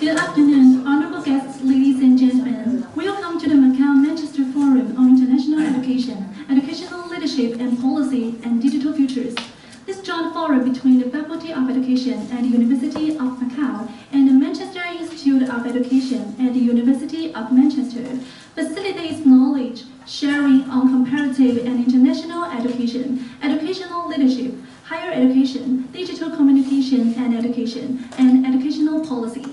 Good afternoon, honorable guests, ladies and gentlemen. Welcome to the Macao-Manchester Forum on International Education, Educational Leadership and Policy, and Digital Futures. This joint forum between the Faculty of Education at the University of Macao and the Manchester Institute of Education at the University of Manchester facilitates knowledge sharing on comparative and international education, educational leadership, higher education, digital communication and educational policy.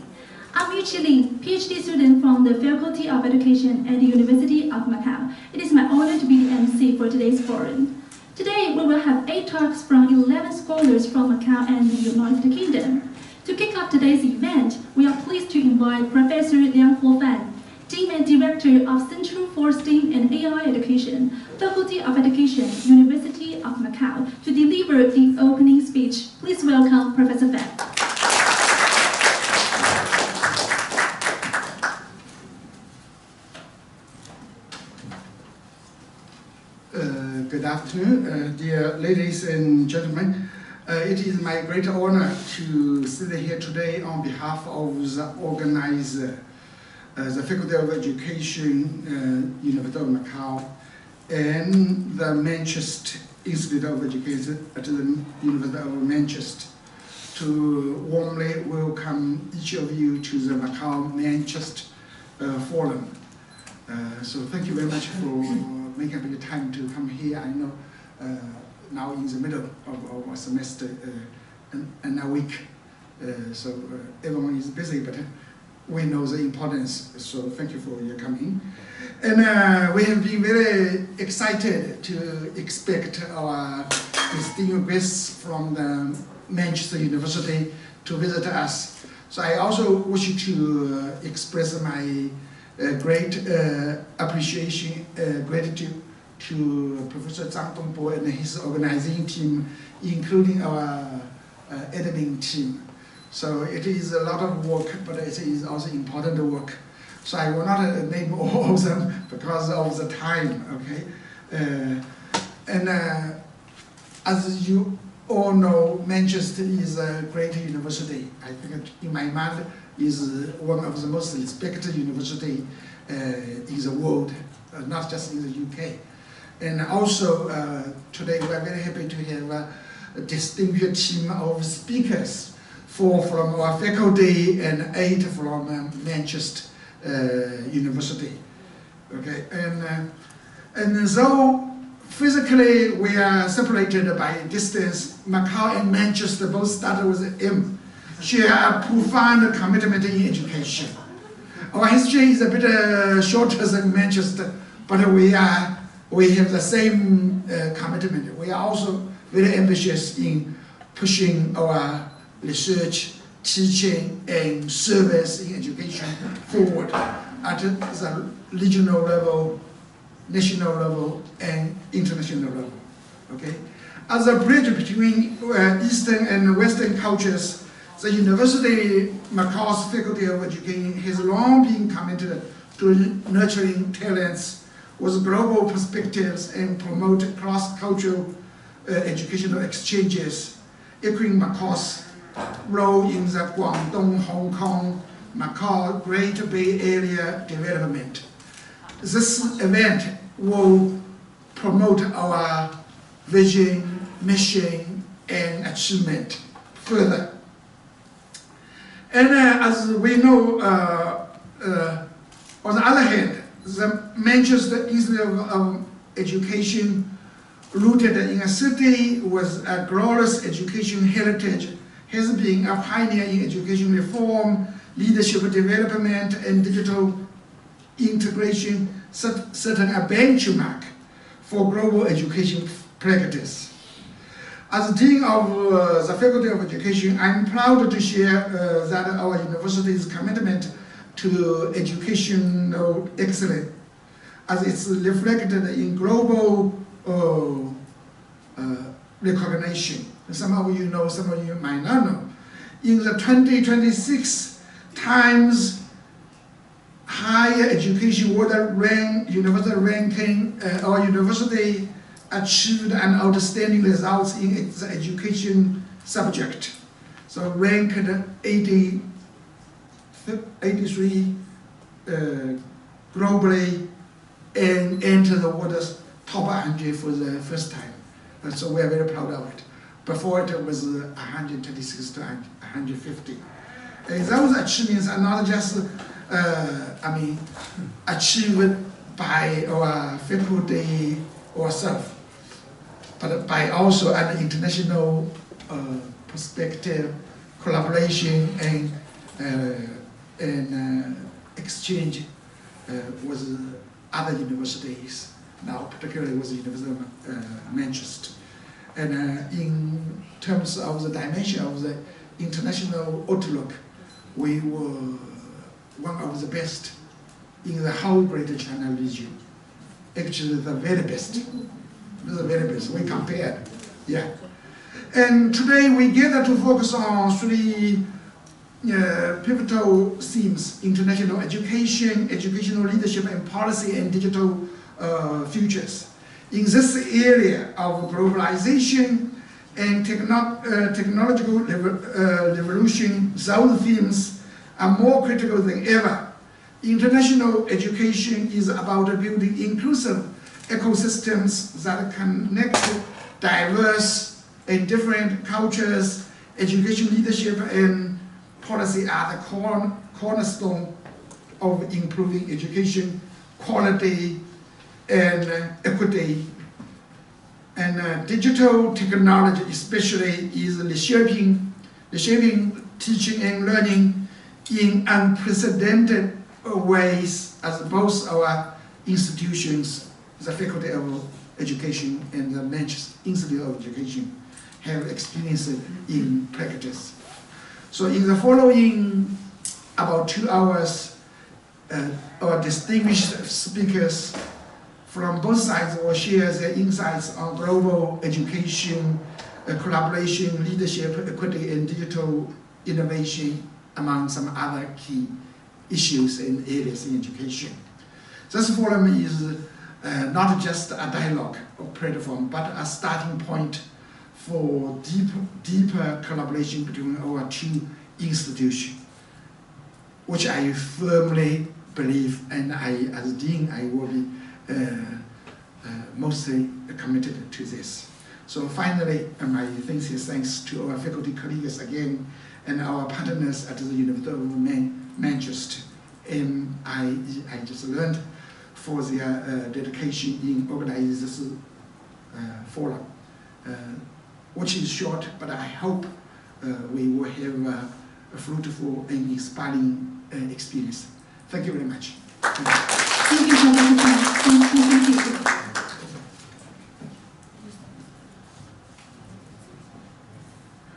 I'm Yu Qilin, PhD student from the Faculty of Education at the University of Macao. It is my honor to be the MC for today's forum. Today, we will have 8 talks from 11 scholars from Macao and the United Kingdom. To kick off today's event, we are pleased to invite Professor Liang Huofan, Dean and Director of Center for STEAM and AI Education, Faculty of Education, University of Macao, to deliver the opening speech. Please welcome Professor Fan. Good afternoon, dear ladies and gentlemen. It is my great honor to sit here today on behalf of the organizer, the Faculty of Education, University of Macao, and the Manchester Institute of Education at the University of Manchester, to warmly welcome each of you to the Macao-Manchester Forum. So thank you very much for making up your time to come here. I know now in the middle of a semester and a week, so everyone is busy, but we know the importance, so thank you for your coming. And we have been very excited to expect our distinguished guests from the Manchester University to visit us. So I also wish to express my great appreciation, gratitude to Professor Zhang Dongbo and his organizing team, including our editing team. So it is a lot of work, but it is also important work. So I will not name all of them because of the time, okay? As you all know, Manchester is a great university. I think in my mind is one of the most respected university in the world, not just in the UK. And also today we are very happy to have a distinguished team of speakers, 4 from our faculty and 8 from Manchester University. Okay, and so physically we are separated by distance. Macao and Manchester both started with M, share a profound commitment in education. Our history is a bit shorter than Manchester, but we have the same commitment. We are also very ambitious in pushing our research, teaching, and service in education forward at the regional level, national level, and international level. Okay? As a bridge between Eastern and Western cultures, the University Macao's Faculty of Education has long been committed to nurturing talents with global perspectives and promote cross-cultural educational exchanges, echoing Macao's role in the Guangdong, Hong Kong, Macao Great Bay Area development. This event will promote our vision, mission, and achievement further. And as we know, on the other hand, the Manchester Institute of Education, rooted in a city with a glorious education heritage, has been a pioneer in education reform, leadership development, and digital integration, setting a benchmark for global education practice. As Dean of the Faculty of Education, I'm proud to share that our university's commitment to educational excellence, as it's reflected in global recognition. Some of you know, some of you might not know. In the 2026 Times Higher Education World University Ranking, our university achieved an outstanding results in its education subject. So ranked 83rd 83 globally and enter the world's top 100 for the first time. So we are very proud of it. Before it was 126 to 150. Those achievements are not just, achieved by our faculty or self, but by also an international perspective, collaboration and exchange with other universities, now particularly with the University of Manchester. And in terms of the dimension of the international outlook, we were one of the best in the whole Greater China region. Actually, the very best. The very best. We compared, yeah. And today we gather to focus on three pivotal themes: international education, educational leadership and policy, and digital futures. In this area of globalization and technological revolution, those themes are more critical than ever. International education is about building inclusive ecosystems that connect diverse and different cultures. Education leadership and policy are the cornerstone of improving education quality and equity. And digital technology especially is reshaping teaching and learning in unprecedented ways, as both our institutions, the Faculty of Education and the Manchester Institute of Education, have experienced in practice. So in the following about 2 hours, our distinguished speakers from both sides will share their insights on global education, collaboration, leadership, equity, and digital innovation, among some other key issues and areas in education. This forum is not just a dialogue or platform, but a starting point for deeper collaboration between our two institutions, which I firmly believe, and as Dean, I will be mostly committed to this. So finally, my sincere thanks to our faculty colleagues again, and our partners at the University of Manchester. And I just learned for their dedication in organizing this forum, which is short, but I hope we will have a fruitful and inspiring experience. Thank you very much. Thank you, Thank you.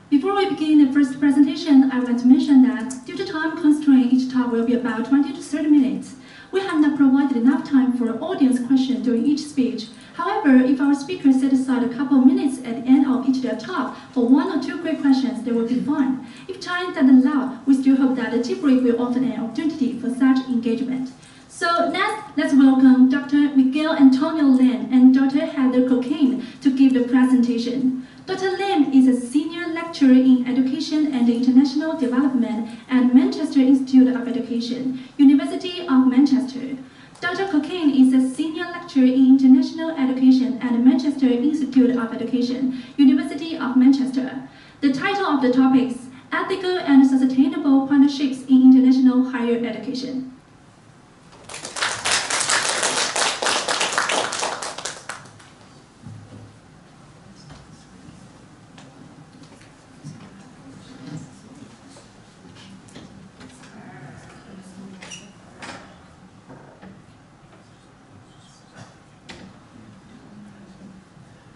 Before we begin the first presentation, I would like to mention that due to time constraint, each talk will be about 20 to 30 minutes. We have not provided enough time for audience questions during each speech. However, if our speakers set aside a couple of minutes at the end of each their talk for 1 or 2 quick questions, they will be fine. If time doesn't allow, we still hope that the tea break will offer an opportunity for such engagement. So next, let's welcome Dr. Miguel Antonio Lim and Dr. Heather Cocaine to give the presentation. Dr. Lim is a senior lecturer in education and international development at Manchester Institute of Education, University of Manchester. Dr. Cocaine is a senior lecturer in international education at Manchester Institute of Education, University of Manchester. The title of the topic is Ethical and Sustainable Partnerships in International Higher Education.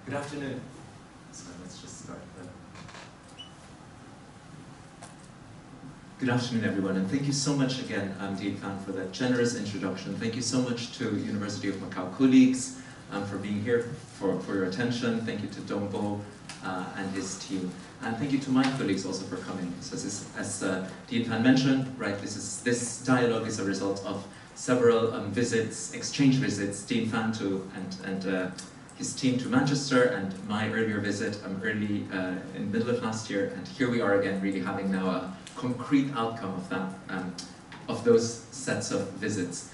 Good afternoon. So let's just start there. Good afternoon, everyone, and thank you so much again, Dean Fan, for that generous introduction. Thank you so much to University of Macao colleagues for being here, for your attention. Thank you to Dongbo and his team. And thank you to my colleagues also for coming. So as Dean Fan mentioned, right, this dialogue is a result of several exchange visits, Dean Fan to and his team to Manchester, and my earlier visit early in the middle of last year, and here we are again, really having now a concrete outcome of that of those sets of visits.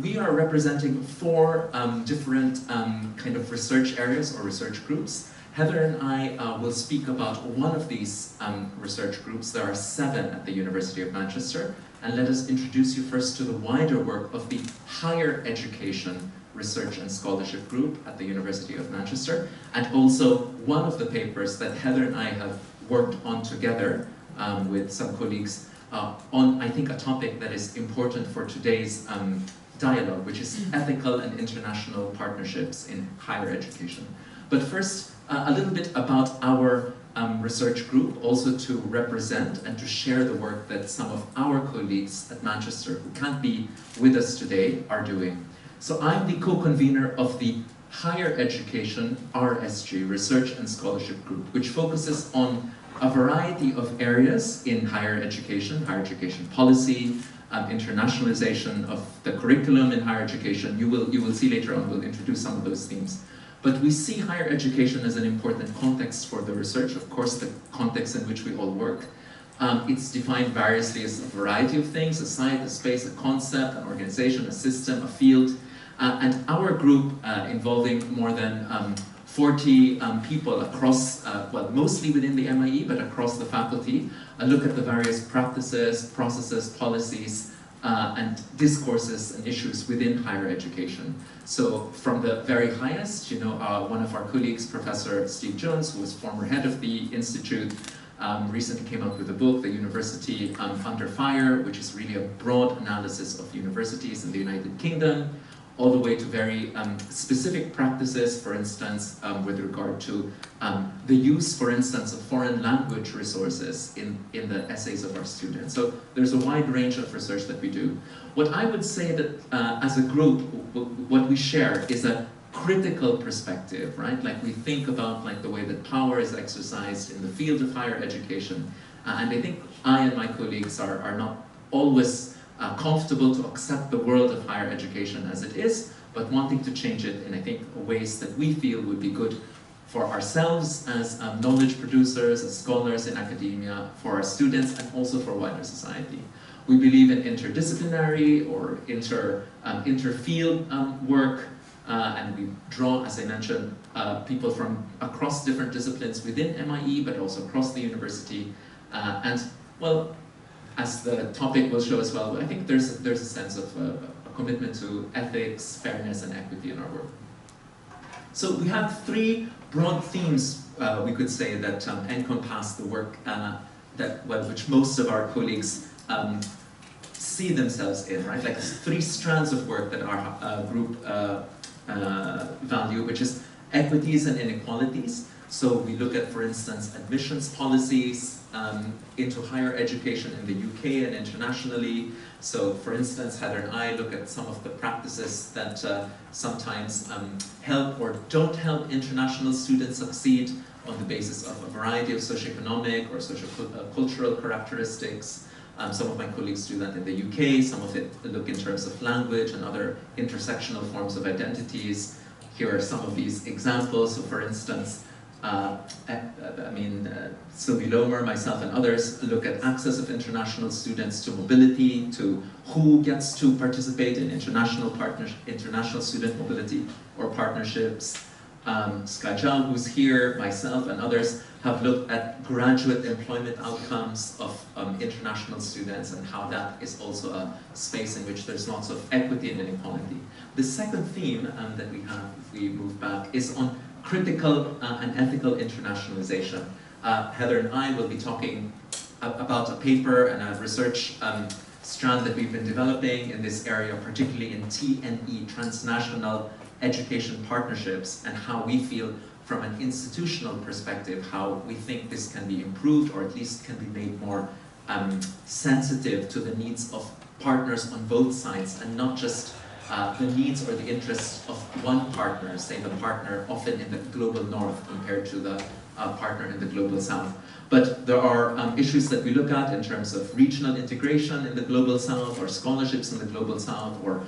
We are representing 4 different kind of research areas or research groups. Heather and I will speak about one of these research groups. There are 7 at the University of Manchester. And let us introduce you first to the wider work of the Higher Education Research and Scholarship Group at the University of Manchester, and also one of the papers that Heather and I have worked on together with some colleagues on, I think, a topic that is important for today's dialogue, which is ethical and international partnerships in higher education. But first, a little bit about our research group, also to represent and to share the work that some of our colleagues at Manchester, who can't be with us today, are doing. So I'm the co-convener of the Higher Education RSG, Research and Scholarship Group, which focuses on a variety of areas in higher education policy, internationalization of the curriculum in higher education. You will see later on, we'll introduce some of those themes. But we see higher education as an important context for the research, of course, the context in which we all work. It's defined variously as a variety of things: a site, a space, a concept, an organization, a system, a field. And our group, involving more than 40 people across, well, mostly within the MIE, but across the faculty, look at the various practices, processes, policies, and discourses and issues within higher education. So from the very highest, you know, one of our colleagues, Professor Steve Jones, who was former head of the Institute, recently came out with a book, The University Under Fire, which is really a broad analysis of universities in the United Kingdom, all the way to very specific practices, for instance, with regard to the use, for instance, of foreign language resources in the essays of our students. So there's a wide range of research that we do. What I would say that as a group, what we share is a critical perspective, right? Like we think about like the way that power is exercised in the field of higher education. And I think I and my colleagues are not always comfortable to accept the world of higher education as it is, but wanting to change it in, I think, ways that we feel would be good for ourselves as knowledge producers, as scholars in academia, for our students, and also for wider society. We believe in interdisciplinary or interfield work, and we draw, as I mentioned, people from across different disciplines within MIE, but also across the university. And, well, as the topic will show as well, I think there's a sense of a commitment to ethics, fairness, and equity in our work. So we have 3 broad themes, we could say, that encompass the work which most of our colleagues see themselves in, right? Like 3 strands of work that our group value, which is equities and inequalities. So we look at, for instance, admissions policies into higher education in the UK and internationally. So, for instance, Heather and I look at some of the practices that sometimes help or don't help international students succeed on the basis of a variety of socioeconomic or socio-cultural characteristics. Some of my colleagues do that in the UK, some of it look in terms of language and other intersectional forms of identities. Here are some of these examples. So, for instance, Sylvie Lomer, myself and others look at access of international students to mobility, to who gets to participate in international student mobility or partnerships. Sky Zhao, who's here, myself and others have looked at graduate employment outcomes of international students and how that is also a space in which there's lots of equity and inequality. The second theme that we have, if we move back, is on critical and ethical internationalization. Heather and I will be talking about a paper and a research strand that we've been developing in this area, particularly in TNE, transnational education partnerships, and how we feel from an institutional perspective, how we think this can be improved, or at least can be made more sensitive to the needs of partners on both sides, and not just the needs or the interests of one partner, say the partner often in the global north compared to the partner in the global south. But there are issues that we look at in terms of regional integration in the global south, or scholarships in the global south, or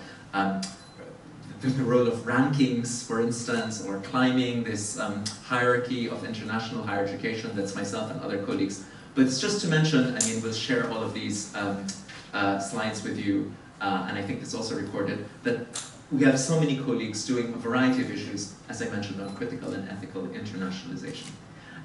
the role of rankings, for instance, or climbing this hierarchy of international higher education. That's myself and other colleagues. But it's just to mention, I mean, we'll share all of these slides with you, and I think it's also recorded, that we have so many colleagues doing a variety of issues, as I mentioned, on critical and ethical internationalization.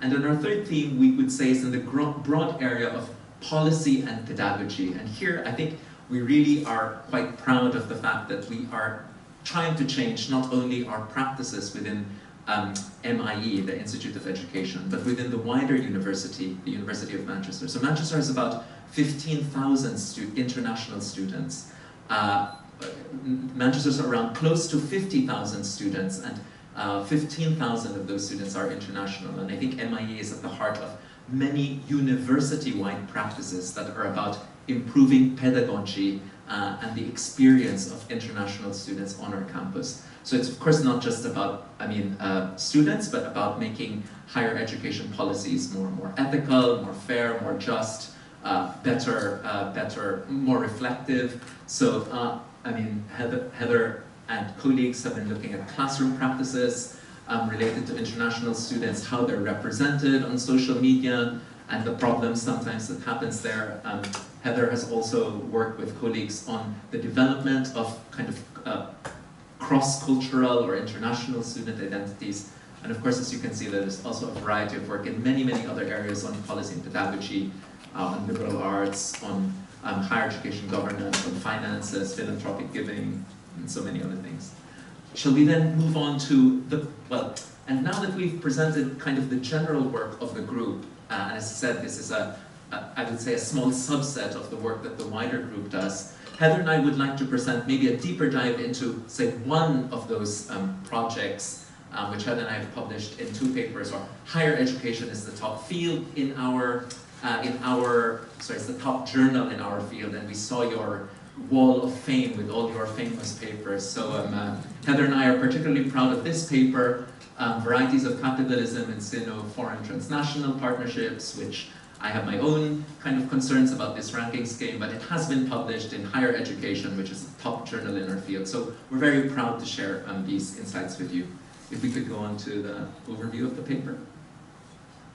And then our third theme, we would say, is in the broad area of policy and pedagogy. And here, I think we really are quite proud of the fact that we are trying to change not only our practices within MIE, the Institute of Education, but within the wider university, the University of Manchester. So Manchester has about 15,000 international students. Manchester's around close to 50,000 students, and 15,000 of those students are international. And I think MIE is at the heart of many university-wide practices that are about improving pedagogy and the experience of international students on our campus. So it's of course not just about, students, but about making higher education policies more ethical, more fair, more just, better, more reflective. So, Heather and colleagues have been looking at classroom practices related to international students, how they're represented on social media, and the problems sometimes that happens there. Heather has also worked with colleagues on the development of kind of cross-cultural or international student identities. And of course, as you can see, there's also a variety of work in many other areas on policy and pedagogy, on liberal arts, on higher education governance, on finances, philanthropic giving, and so many other things. Shall we then move on to and now that we've presented kind of the general work of the group, and as I said, this is I would say a small subset of the work that the wider group does, Heather and I would like to present maybe a deeper dive into, say, one of those projects, which Heather and I have published in 2 papers. Or higher education is the top field in our, it's the top journal in our field, and we saw your wall of fame with all your famous papers. So Heather and I are particularly proud of this paper, Varieties of Capitalism in Sino-Foreign Transnational Partnerships, which I have my own kind of concerns about this ranking scheme, but it has been published in Higher Education, which is a top journal in our field. So we're very proud to share these insights with you. If we could go on to the overview of the paper.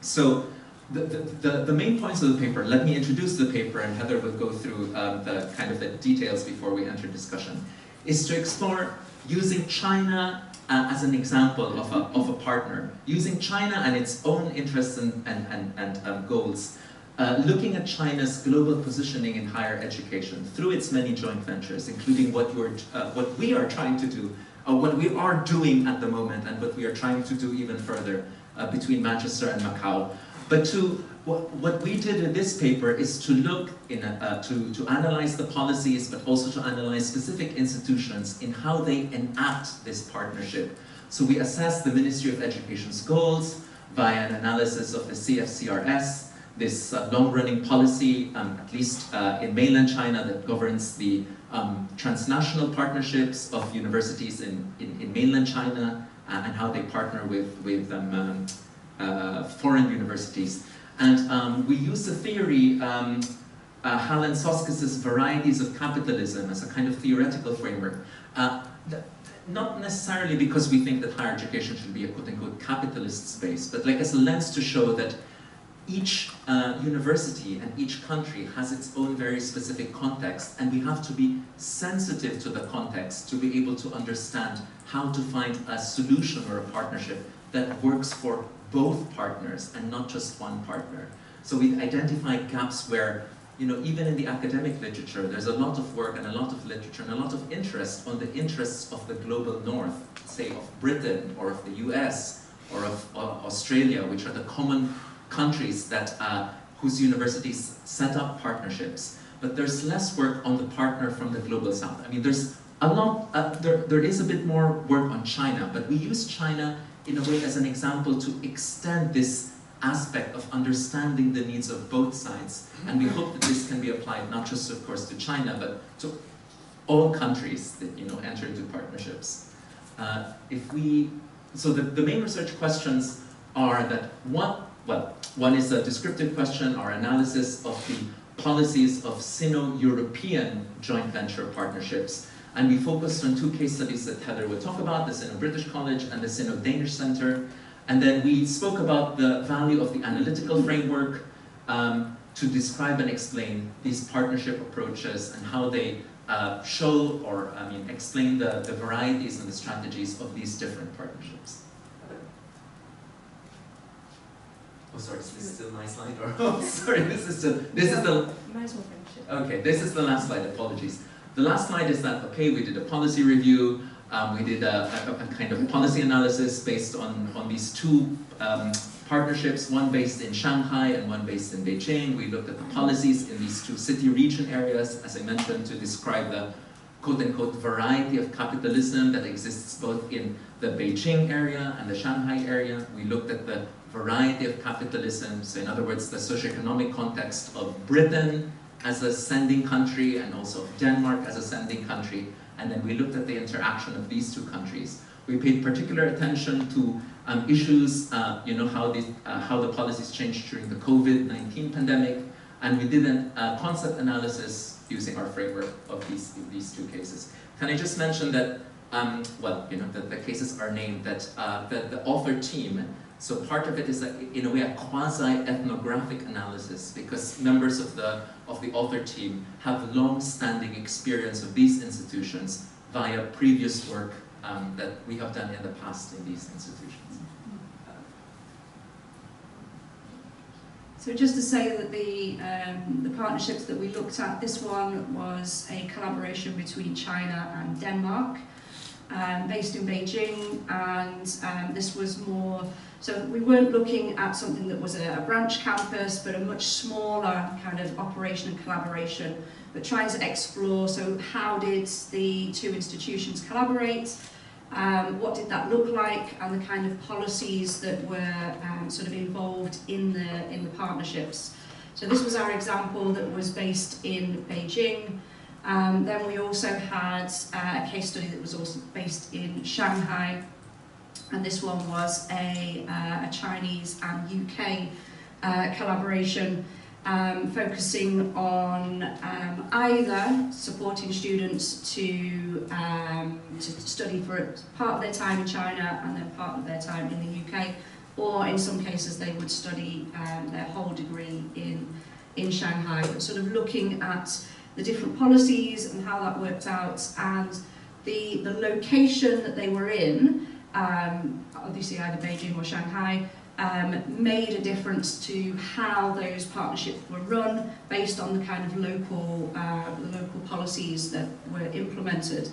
So the main points of the paper, let me introduce the paper, and Heather will go through the kind of the details before we enter discussion, is to explore using China as an example of a partner, using China and its own interests and goals, looking at China's global positioning in higher education through its many joint ventures, including what we are trying to do, what we are doing at the moment, and what we are trying to do even further between Manchester and Macau. But what we did in this paper is to look to analyze the policies, but also to analyze specific institutions in how they enact this partnership. So we assessed the Ministry of Education's goals via an analysis of the CFCRS, this long-running policy, at least in mainland China, that governs the transnational partnerships of universities in mainland China, and how they partner with foreign universities. And we use the theory, Helen Soskis's Varieties of Capitalism, as a kind of theoretical framework. Not necessarily because we think that higher education should be a quote-unquote capitalist space, but like as a lens to show that each university and each country has its own very specific context, and we have to be sensitive to the context to be able to understand how to find a solution or a partnership that works for both partners and not just one partner. So we've identified gaps where, even in the academic literature, there's a lot of work and a lot of literature and a lot of interest on the interests of the global north, say of Britain or of the US or of Australia, which are the common countries that whose universities set up partnerships. But there's less work on the partner from the global south. I mean, there's a lot, there is a bit more work on China, but we use China in a way as an example to extend this aspect of understanding the needs of both sides. And we hope that this can be applied not just, of course, to China, but to all countries that enter into partnerships. So the main research questions are that one is a descriptive question, our analysis of the policies of Sino-European joint venture partnerships. And we focused on 2 case studies that Heather will talk about, the Sino-British College and the Sino-Danish Center. And then we spoke about the value of the analytical framework, to describe and explain these partnership approaches and how they show or explain the varieties and the strategies of these different partnerships. Oh, sorry, is this still my slide? Or oh, sorry, this is the Might as well finish it. okay. This is the last slide. Apologies. The last slide is that okay. We did a policy review. We did a kind of policy analysis based on these two partnerships, one based in Shanghai and one based in Beijing. We looked at the policies in these two city region areas, as I mentioned, to describe the quote-unquote variety of capitalism that exists both in the Beijing area and the Shanghai area. We looked at the variety of capitalism, so in other words, the socioeconomic context of Britain as a sending country and also of Denmark as a sending country. And then we looked at the interaction of these two countries. We paid particular attention to issues, how the policies changed during the COVID-19 pandemic, and we did a concept analysis using our framework of these two cases. Can I just mention that, the cases are named, that the author team, so part of it is in a way a quasi-ethnographic analysis, because members of the author team have long-standing experience of these institutions via previous work that we have done in the past in these institutions. So just to say that the partnerships that we looked at, this one was a collaboration between China and Denmark, based in Beijing, and this was more, so we weren't looking at something that was a branch campus, but a much smaller kind of operation and collaboration, but trying to explore, so how did the two institutions collaborate, what did that look like, and the kind of policies that were sort of involved in the partnerships. So this was our example that was based in Beijing. Then we also had a case study that was also based in Shanghai, and this one was a Chinese and UK collaboration, focusing on either supporting students to study for part of their time in China and then part of their time in the UK, or in some cases they would study their whole degree in Shanghai, but sort of looking at the different policies and how that worked out, and the location that they were in, obviously either Beijing or Shanghai, made a difference to how those partnerships were run based on the kind of local policies that were implemented.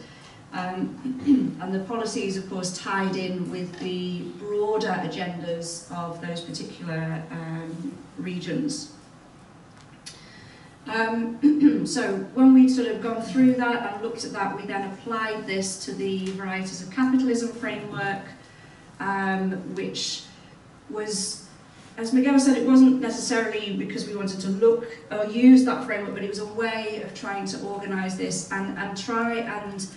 And the policies, of course, tied in with the broader agendas of those particular regions. So when we'd sort of gone through that and looked at that, we then applied this to the Varieties of Capitalism framework, which was, as Miguel said, it wasn't necessarily because we wanted to look or use that framework, but it was a way of trying to organise this and try and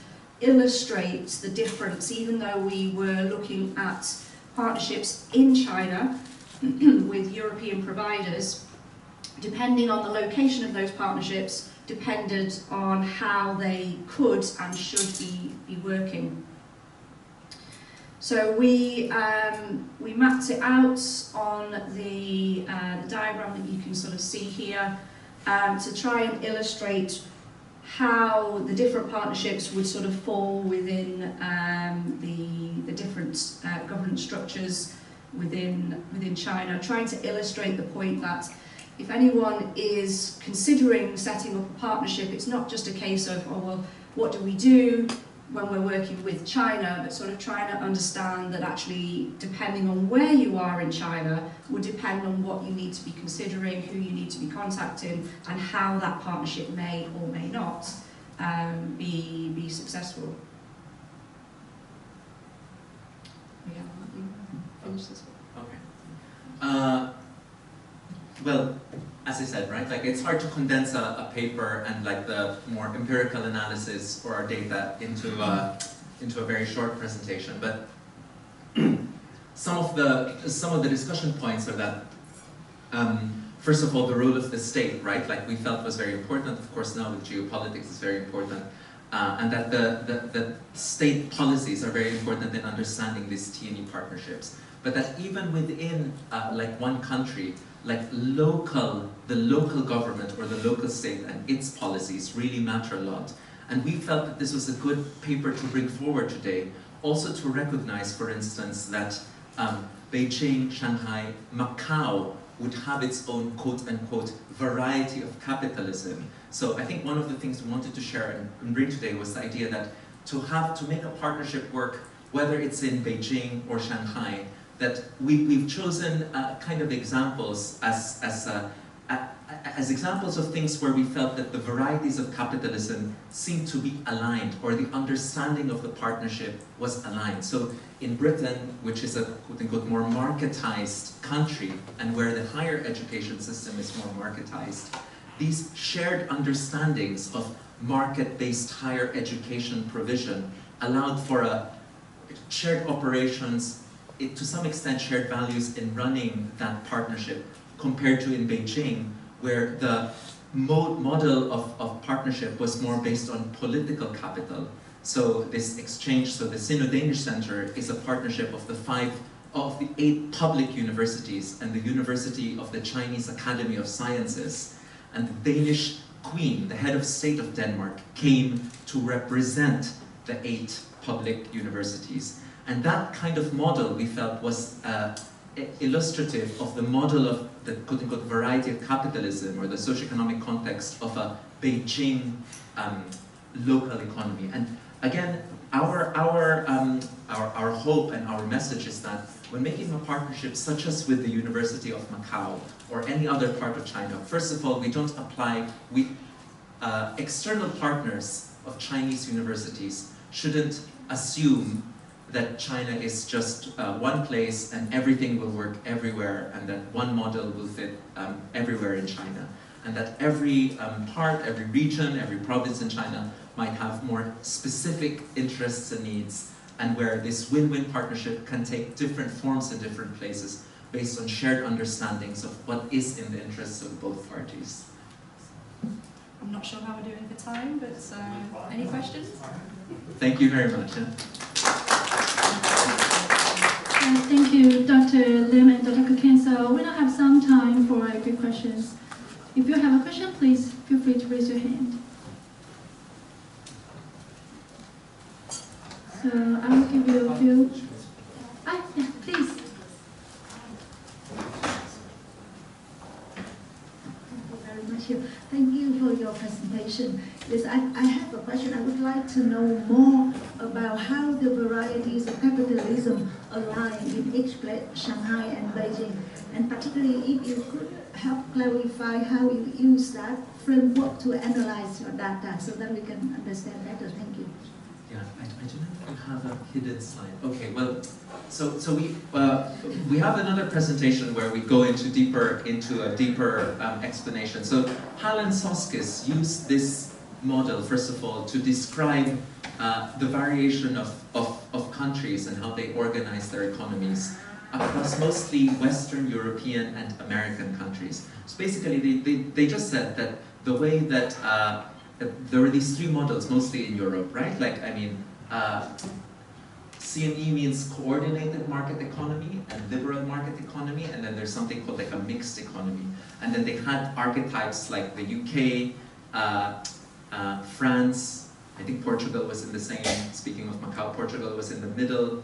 illustrate the difference, even though we were looking at partnerships in China with European providers. Depending on the location of those partnerships, depended on how they could and should be working. So we mapped it out on the diagram that you can sort of see here, to try and illustrate how the different partnerships would sort of fall within the different governance structures within China, trying to illustrate the point that if anyone is considering setting up a partnership, it's not just a case of, oh well, what do we do when we're working with China, but sort of trying to understand that actually, depending on where you are in China, would depend on what you need to be considering, who you need to be contacting, and how that partnership may or may not be successful. Yeah, let me finish this one. Okay. Well, as I said, right, like it's hard to condense a paper and like the more empirical analysis or our data into a very short presentation. But some of the discussion points are that first of all, the role of the state, right, like we felt was very important. Of course, now with geopolitics is very important, and that the state policies are very important in understanding these T&E partnerships. But that even within like one country, like the local government or the local state and its policies really matter a lot. And we felt that this was a good paper to bring forward today, also to recognize, for instance, that Beijing, Shanghai, Macau would have its own quote-unquote variety of capitalism. So I think one of the things we wanted to share and bring today was the idea that to make a partnership work, whether it's in Beijing or Shanghai, that we've chosen kind of examples as examples of things where we felt that the varieties of capitalism seemed to be aligned, or the understanding of the partnership was aligned. So in Britain, which is a quote-unquote more marketized country, and where the higher education system is more marketized, these shared understandings of market-based higher education provision allowed for a shared operations, to some extent shared values in running that partnership, compared to in Beijing, where the model of partnership was more based on political capital. So this exchange, so the Sino-Danish Center is a partnership of the 8 public universities and the University of the Chinese Academy of Sciences. And the Danish Queen, the head of state of Denmark, came to represent the 8 public universities. And that kind of model, we felt, was illustrative of the model of the quote-unquote variety of capitalism, or the socioeconomic context of a Beijing local economy. And again, our hope and our message is that when making a partnership such as with the University of Macau or any other part of China, first of all, we don't apply, external partners of Chinese universities shouldn't assume that China is just one place and everything will work everywhere, and that one model will fit everywhere in China. And that every part, every region, every province in China might have more specific interests and needs, and where this win-win partnership can take different forms in different places based on shared understandings of what is in the interests of both parties. I'm not sure how we're doing for time, but any questions? Thank you very much. Thank you, Dr. Lim and Dr. Kukin. So we now have some time for quick questions. If you have a question, please feel free to raise your hand. So I will give you a few. Yeah, please. Thank you for your presentation. Yes, I have a question. I would like to know more about how the varieties of capitalism align in each place, Shanghai and Beijing, and particularly if you could help clarify how you use that framework to analyze your data so that we can understand better. Thank you. Yeah, I do not have a hidden slide. Okay, well, so we have another presentation where we go into a deeper explanation. So Hal and Soskis used this model, first of all, to describe the variation of countries and how they organize their economies across mostly Western European and American countries. So basically, they just said that the way that there were these 3 models, mostly in Europe, right? Like, I mean, CME means coordinated market economy and liberal market economy, and then there's something called like a mixed economy. And then they had archetypes like the UK, France, I think Portugal was in the same, speaking of Macau, Portugal was in the middle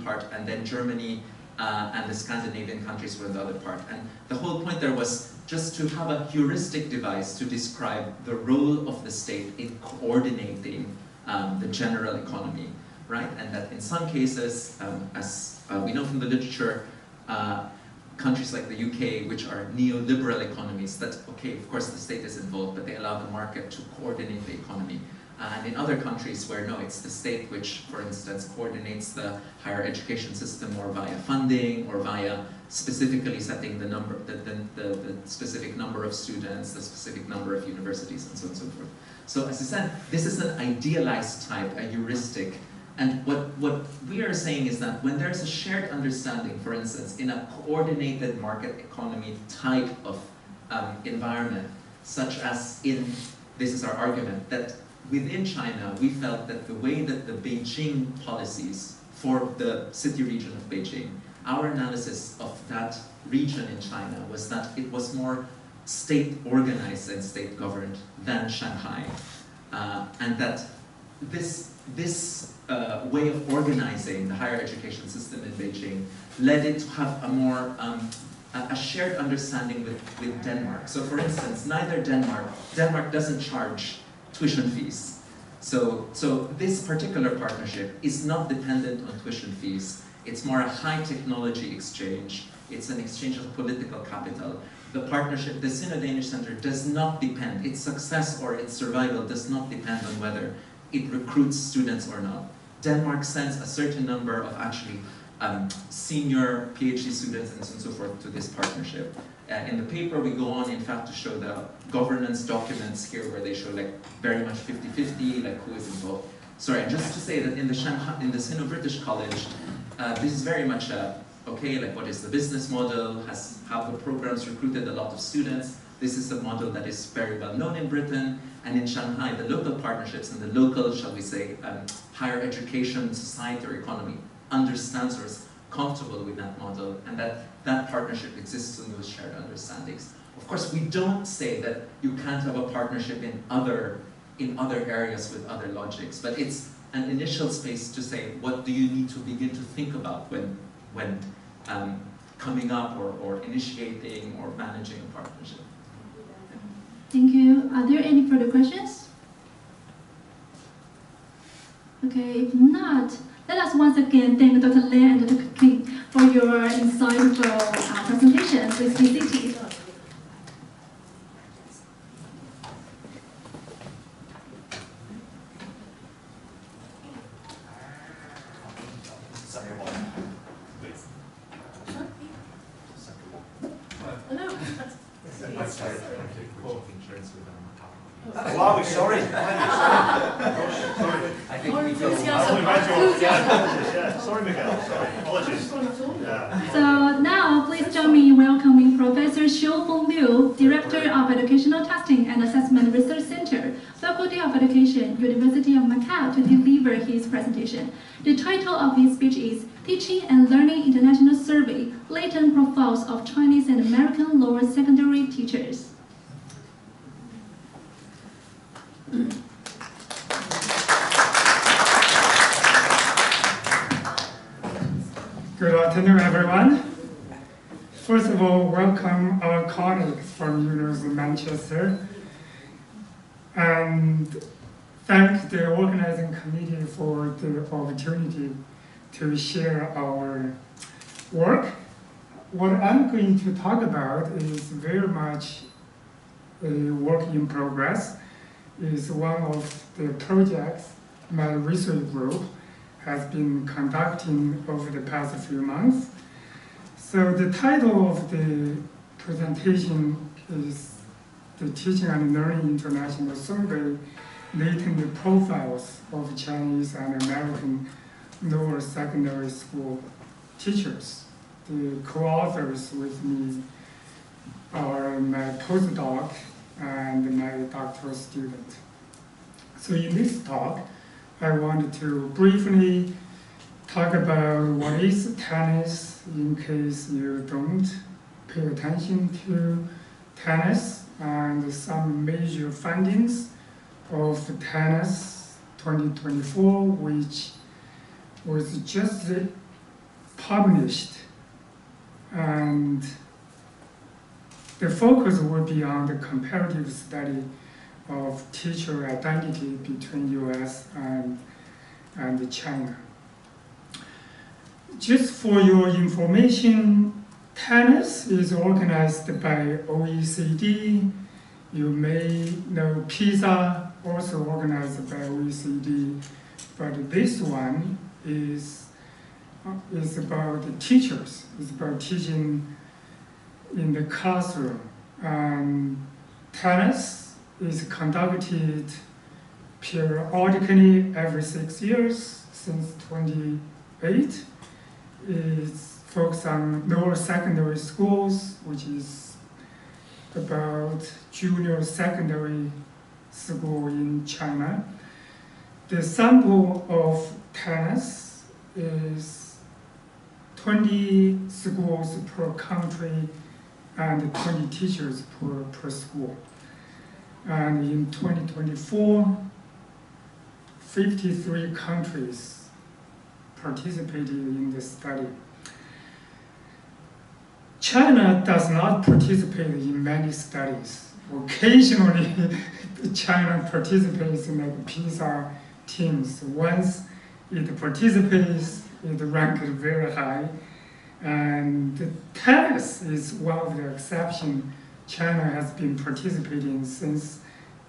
part, and then Germany and the Scandinavian countries were in the other part. And the whole point there was just to have a heuristic device to describe the role of the state in coordinating the general economy, right? And that in some cases, as we know from the literature, countries like the UK, which are neoliberal economies, that, okay, of course the state is involved, but they allow the market to coordinate the economy. And in other countries where, no, it's the state which, for instance, coordinates the higher education system or via funding or via specifically setting the number, the specific number of students, the specific number of universities, and so on and so forth. So as I said, this is an idealized type, a heuristic. And what we are saying is that when there's a shared understanding, for instance, in a coordinated market economy type of environment, such as in, this is our argument, that within China, we felt that the way that the Beijing policies for the city region of Beijing our analysis of that region in China was that it was more state-organized and state-governed than Shanghai. And that this way of organizing the higher education system in Beijing led it to have a more a shared understanding with Denmark. So for instance, Denmark doesn't charge tuition fees. So this particular partnership is not dependent on tuition fees. It's more a high technology exchange. It's an exchange of political capital. The partnership, the Sino-Danish Center, does not depend, its success or its survival does not depend on whether it recruits students or not. Denmark sends a certain number of actually senior PhD students and so forth to this partnership. In the paper we go on, in fact, to show the governance documents here where they show like very much 50-50, like who is involved. Sorry, just to say that in the Sino-British College, this is very much okay, like what is the business model, have the programs recruited a lot of students. This is a model that is very well known in Britain, and in Shanghai, the local partnerships and the local, shall we say, higher education, society or economy understands or is comfortable with that model, and that partnership exists in those shared understandings. Of course, we don't say that you can't have a partnership in other areas with other logics, but it's an initial space to say, what do you need to begin to think about when coming up or initiating or managing a partnership? Thank you. Are there any further questions? Okay, if not, let us once again thank Dr. Lin and Dr. King for your insightful presentation. Please be seated. Wow, we're sorry. I think we feel sorry, Miguel. Sorry. Apologies. So now, please join me in welcoming Professor Xiufeng Liu, Director of Educational Testing and Assessment Research Center, Faculty of Education, University of Macau, to deliver his presentation. The title of his speech is Teaching and Learning International Survey, Latent Profiles of Chinese and American Lower Secondary Teachers. Good afternoon, everyone. First of all, welcome our colleagues from University of Manchester, and thank the organizing committee for the opportunity to share our work. What I'm going to talk about is very much a work in progress. Is one of the projects my research group has been conducting over the past few months. So the title of the presentation is the Teaching and Learning International Survey, Latent Profiles of Chinese and American Lower Secondary School Teachers. The co-authors with me are my postdoc and my doctoral student. So in this talk, I wanted to briefly talk about what is tennis in case you don't pay attention to tennis, and some major findings of tennis 2024, which was just published. And the focus will be on the comparative study of teacher identity between US and China. Just for your information, tennis is organized by OECD. You may know PISA, also organized by OECD, but this one is about the teachers. It's about teaching in the classroom. And tennis is conducted periodically every 6 years since 2008. It's focused on lower secondary schools, which is about junior secondary school in China. The sample of tennis is 20 schools per country and 20 teachers per school. And in 2024, 53 countries participated in the study. China does not participate in many studies. Occasionally, China participates in like PISA teams. Once it participates, it ranked very high. And the tennis is one of the exceptions. China has been participating since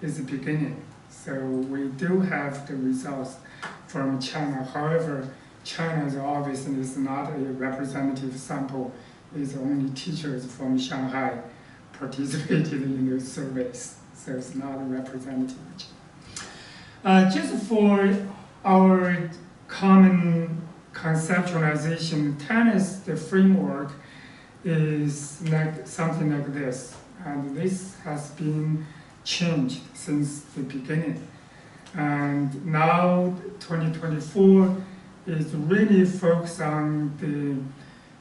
its beginning. So we do have the results from China. However, China is obviously is not a representative sample. It's only teachers from Shanghai participated in the surveys. So it's not a representative. Just for our common conceptualization, tennis, the framework is like something like this. And this has been changed since the beginning. And now 2024 is really focused on the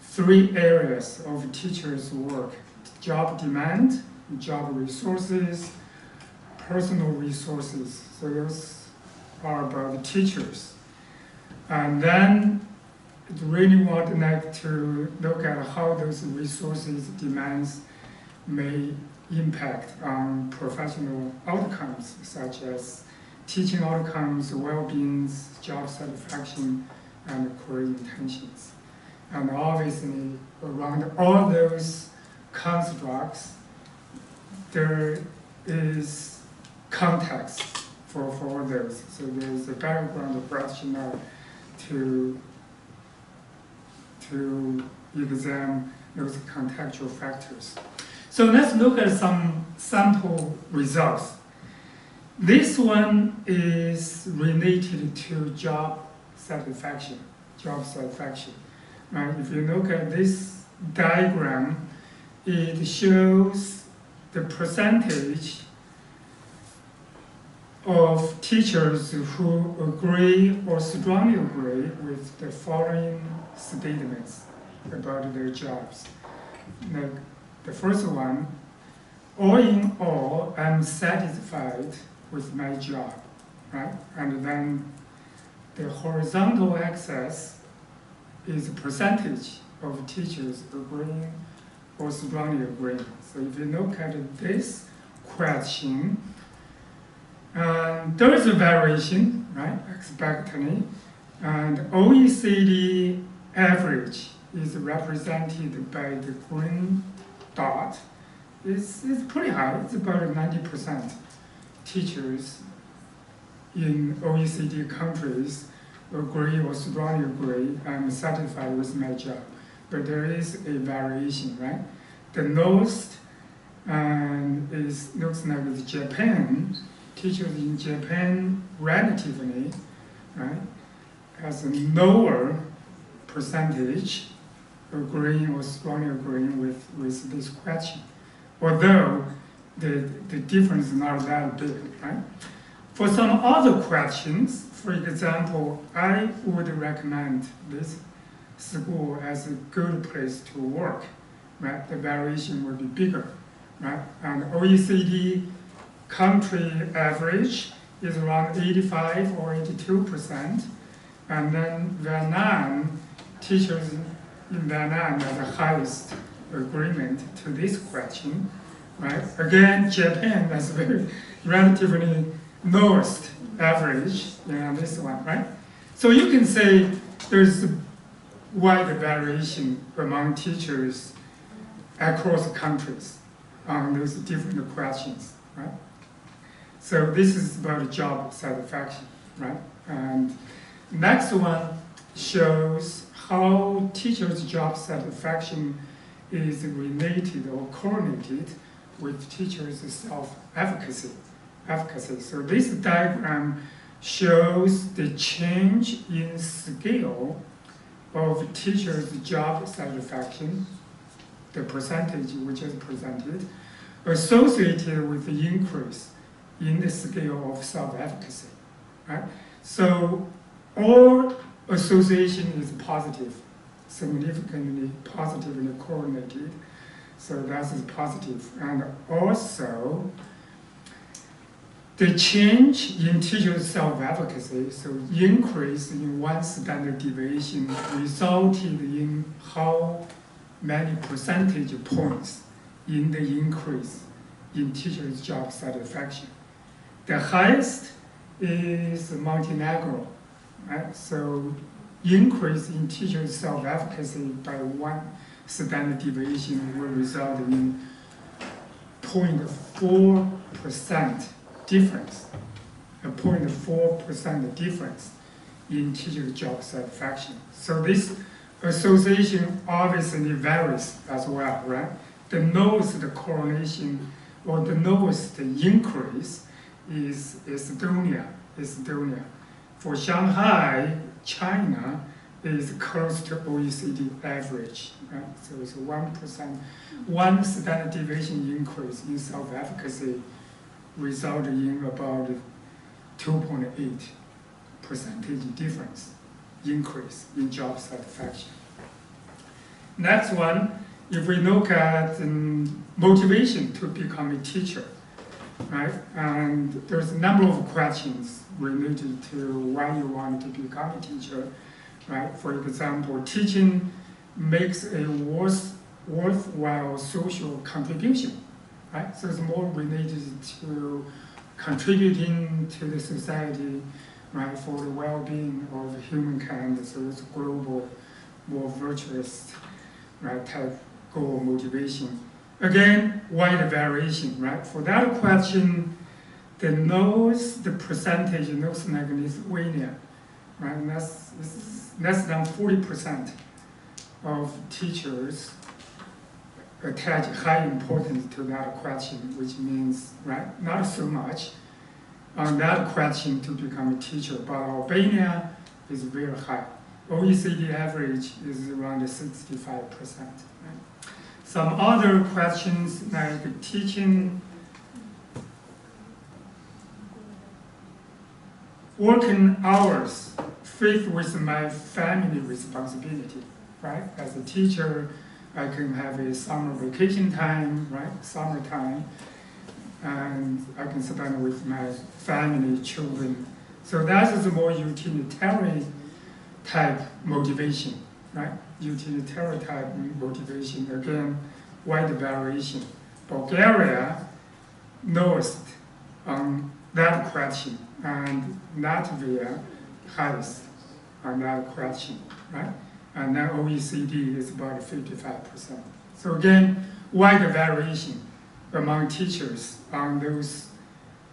3 areas of teachers' work: job demand, job resources, personal resources. So those are about teachers. And then it really want like to look at how those resources, demands may impact on professional outcomes, such as teaching outcomes, well-being, job satisfaction, and career intentions. And obviously, around all those constructs, there is context for all those. So there's a background rationale to examine those contextual factors. So let's look at some sample results. This one is related to job satisfaction. Right? If you look at this diagram, it shows the percentage of teachers who agree or strongly agree with the following statements about their jobs. Like the first one, all in all, I'm satisfied with my job, right? And then the horizontal axis is a percentage of teachers agreeing or strongly agreeing. So if you look at this question, there is a variation, right, expectedly, and OECD average is represented by the green dot. It's pretty high, it's about 90%. Teachers in OECD countries agree or strongly agree, I'm satisfied with my job. But there is a variation, right? The lowest looks like it's Japan. Teachers in Japan relatively, right, has a lower percentage agreeing or strongly agreeing with this question. Although the difference is not that big, right? For some other questions, for example, I would recommend this school as a good place to work, right? The variation would be bigger, right? And OECD country average is around 85 or 82%. And then Vietnam, teachers in Vietnam have the highest agreement to this question, right? Again, Japan has very relatively lowest average in this one, right? So you can say there's wide variation among teachers across countries on those different questions, right? So this is about job satisfaction, right? And next one shows how teachers' job satisfaction is related or correlated with teachers' self-efficacy. So this diagram shows the change in scale of teachers' job satisfaction, the percentage we just presented, associated with the increase in the scale of self-efficacy, right? So all association is positive. significantly positively correlated. So that is positive. And also, the change in teacher self-efficacy, so increase in one standard deviation resulted in how many percentage points in the increase in teachers' job satisfaction. The highest is Montenegro, right? So increase in teachers' self-efficacy by one standard deviation will result in 0.4% difference, a 0.4% difference in teacher job satisfaction. So this association obviously varies as well, right? The lowest correlation or the lowest increase is Estonia. For Shanghai, China is close to OECD average, right? So it's 1%, one standard deviation increase in self-efficacy resulted in about 2.8 percentage difference increase in job satisfaction. Next one, if we look at motivation to become a teacher, right? And there's a number of questions related to why you want to become a teacher, right? For example, teaching makes a worthwhile social contribution, right? So it's more related to contributing to the society, right, for the well-being of humankind. So it's global, more virtuous, right, type goal motivation. Again, wide variation, right? For that question, the percentage looks like Lithuania, right? And that's less than 40% of teachers attach high importance to that question, which means, right, not so much on that question to become a teacher, but Albania is very high. OECD average is around 65%. Right? Some other questions like teaching, working hours fit with my family responsibility, right? As a teacher, I can have a summer vacation time, right? Summertime, and I can spend with my family, children. So that is a more utilitarian type motivation, right? Utilitarian type motivation, again, wide variation. Bulgaria lowest on that question, and Latvia highest on that question, right? And then OECD is about 55%. So again, wide variation among teachers on those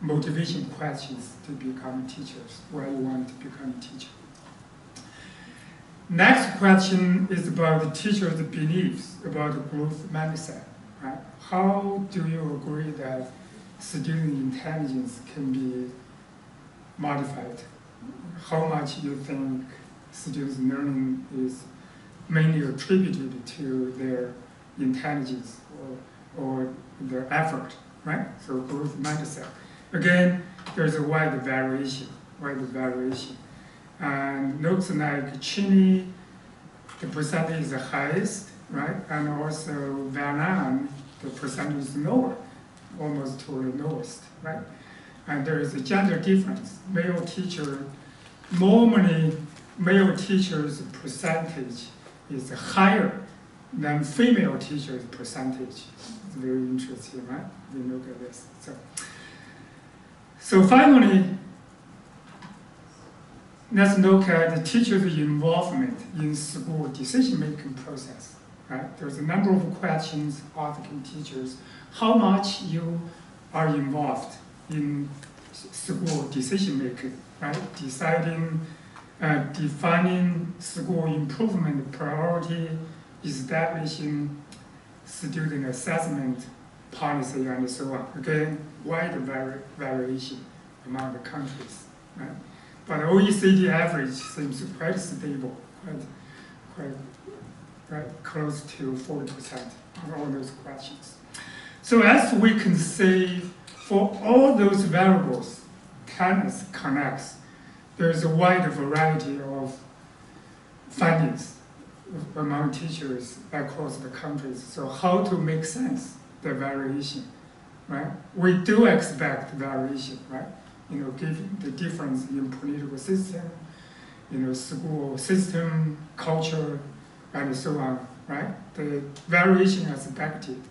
motivation questions to become teachers, why you want to become a teacher. Next question is about the teacher's beliefs about growth mindset, right? How do you agree that student intelligence can be modified? How much you think students' learning is mainly attributed to their intelligence or their effort, right? So growth mindset. Again, there's a wide variation. And looks like Chile, the percentage is the highest, right? And also Vietnam, the percentage is lower, almost to the lowest, right? And there is a gender difference. Normally, male teachers' percentage is higher than female teachers' percentage. It's very interesting, right? We look at this. So finally, let's look at the teacher's involvement in school decision-making process, right? There's a number of questions asking teachers how much you are involved in school decision-making, right? Defining school improvement priority, establishing student assessment policy, and so on. Again, wide variation among the countries, right? But OECD average seems quite stable, quite close to 40% on all those questions. So as we can say, for all those variables, tennis connects, there's a wide variety of findings among teachers across the countries. So how to make sense the variation, right? We do expect variation, right? Given the difference in political system, school system, culture, and so on, right? The variation is expected.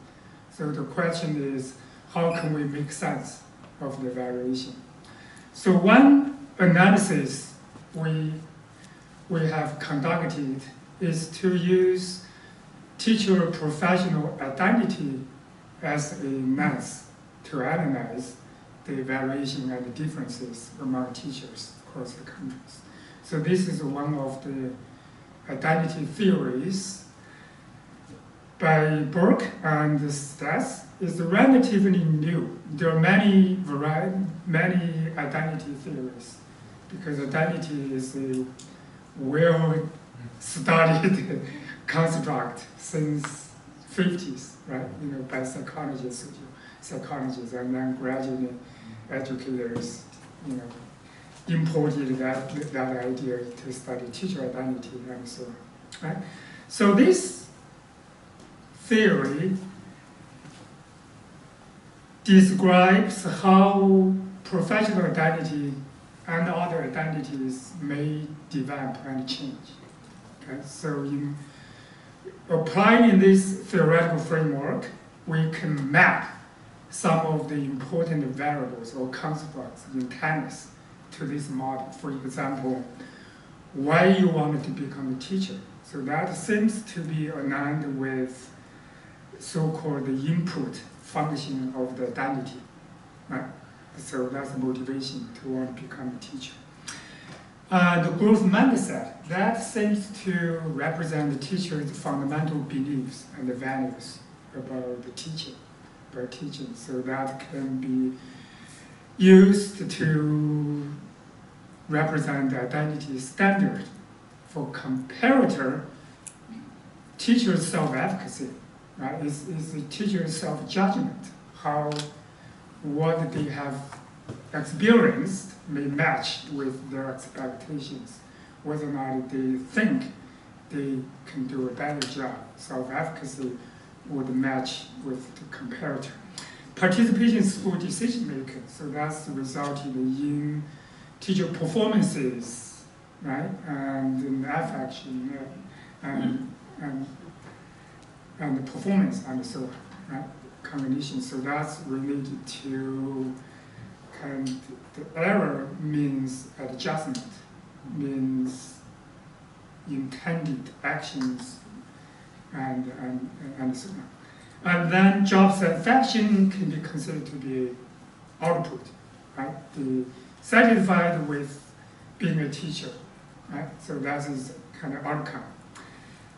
So the question is, how can we make sense of the variation? So one analysis we have conducted is to use teacher professional identity as a lens to analyze the variation and the differences among teachers across the countries. So this is one of the identity theories by Burke and Stats. It's relatively new. There are many identity theories because identity is a well-studied construct since 50s, right? By psychologists, and then gradually educators, imported that idea to study teacher identity and so on, right? So this theory describes how professional identity and other identities may develop and change. Okay? So in applying this theoretical framework, we can map some of the important variables or constructs in tennis to this model. For example, why you wanted to become a teacher. So that seems to be aligned with so-called the input function of the identity, right? So that's motivation to want to become a teacher. The growth mindset, that seems to represent the teacher's fundamental beliefs and the values about the teaching. So that can be used to represent the identity standard. For comparator, teacher's self-efficacy, right? Is the teacher's self-judgment, what they have experienced may match with their expectations, whether or not they think they can do a better job. Self-efficacy would match with the comparator. Participation in school decision making, so that's resulted in teacher performances, right? And in affection and the performance and so on, right? Combination. So that's related to the error means adjustment, means intended actions and so on. And then job satisfaction can be considered to be output, right? The satisfied with being a teacher, right? So that is kind of outcome.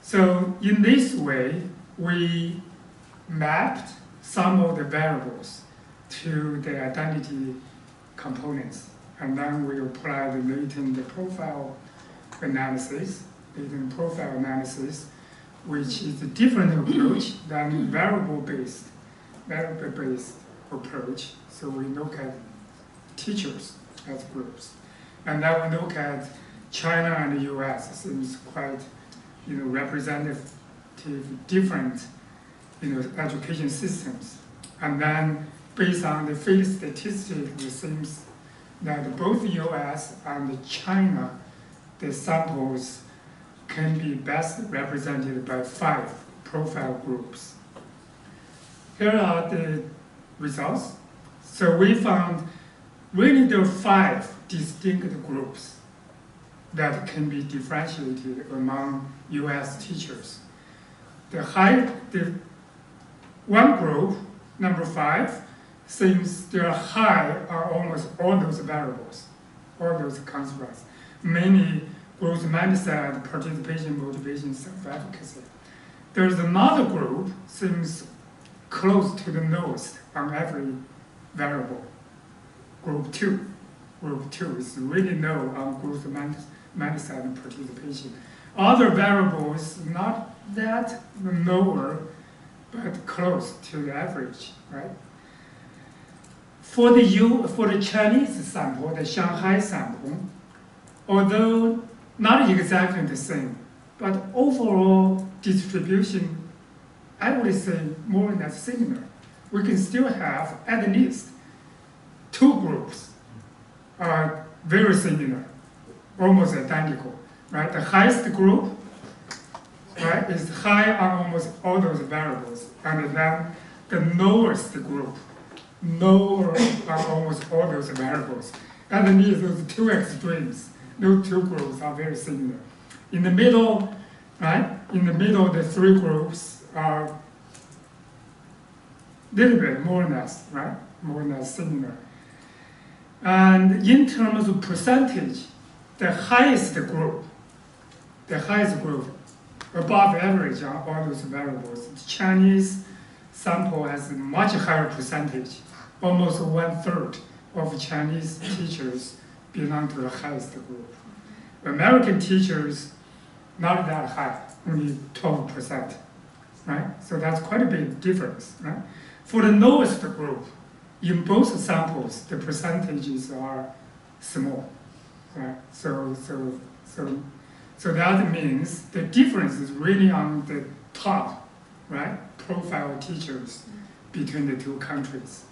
So in this way, we mapped some of the variables to the identity components, and then we apply the latent profile analysis, which is a different approach than variable-based approach. So we look at teachers as groups, and then we look at China and the U.S. Seems quite, representative different, education systems, and then based on the field statistics, it seems that both U.S. and China, the samples can be best represented by 5 profile groups. Here are the results. So we found really there are 5 distinct groups that can be differentiated among U.S. teachers. The one group, number 5, seems they're high on almost all those variables, all those constructs, mainly growth mindset, participation, motivation, self-efficacy. There's another group seems close to the lowest on every variable. Group 2. Group 2 is really low on growth mindset and participation. Other variables not that lower, but close to the average, right? For the Chinese sample, the Shanghai sample, although not exactly the same, but overall distribution, I would say more or less similar. We can still have at least 2 groups are very similar, almost identical, right? The highest group, right, is high on almost all those variables, and then the lowest group, lower on almost all those variables. Underneath those 2 extremes, those 2 groups are very similar. In the middle, right, in the middle, the 3 groups are a little bit more or less, right, more or less similar. And in terms of percentage, the highest group, above average on all those variables, the Chinese sample has a much higher percentage. Almost 1/3 of Chinese teachers belong to the highest group. American teachers, not that high, only 12%, right? So that's quite a big difference, right? For the lowest group, in both samples, the percentages are small, right? So that means the difference is really on the top, right, profile teachers between the 2 countries.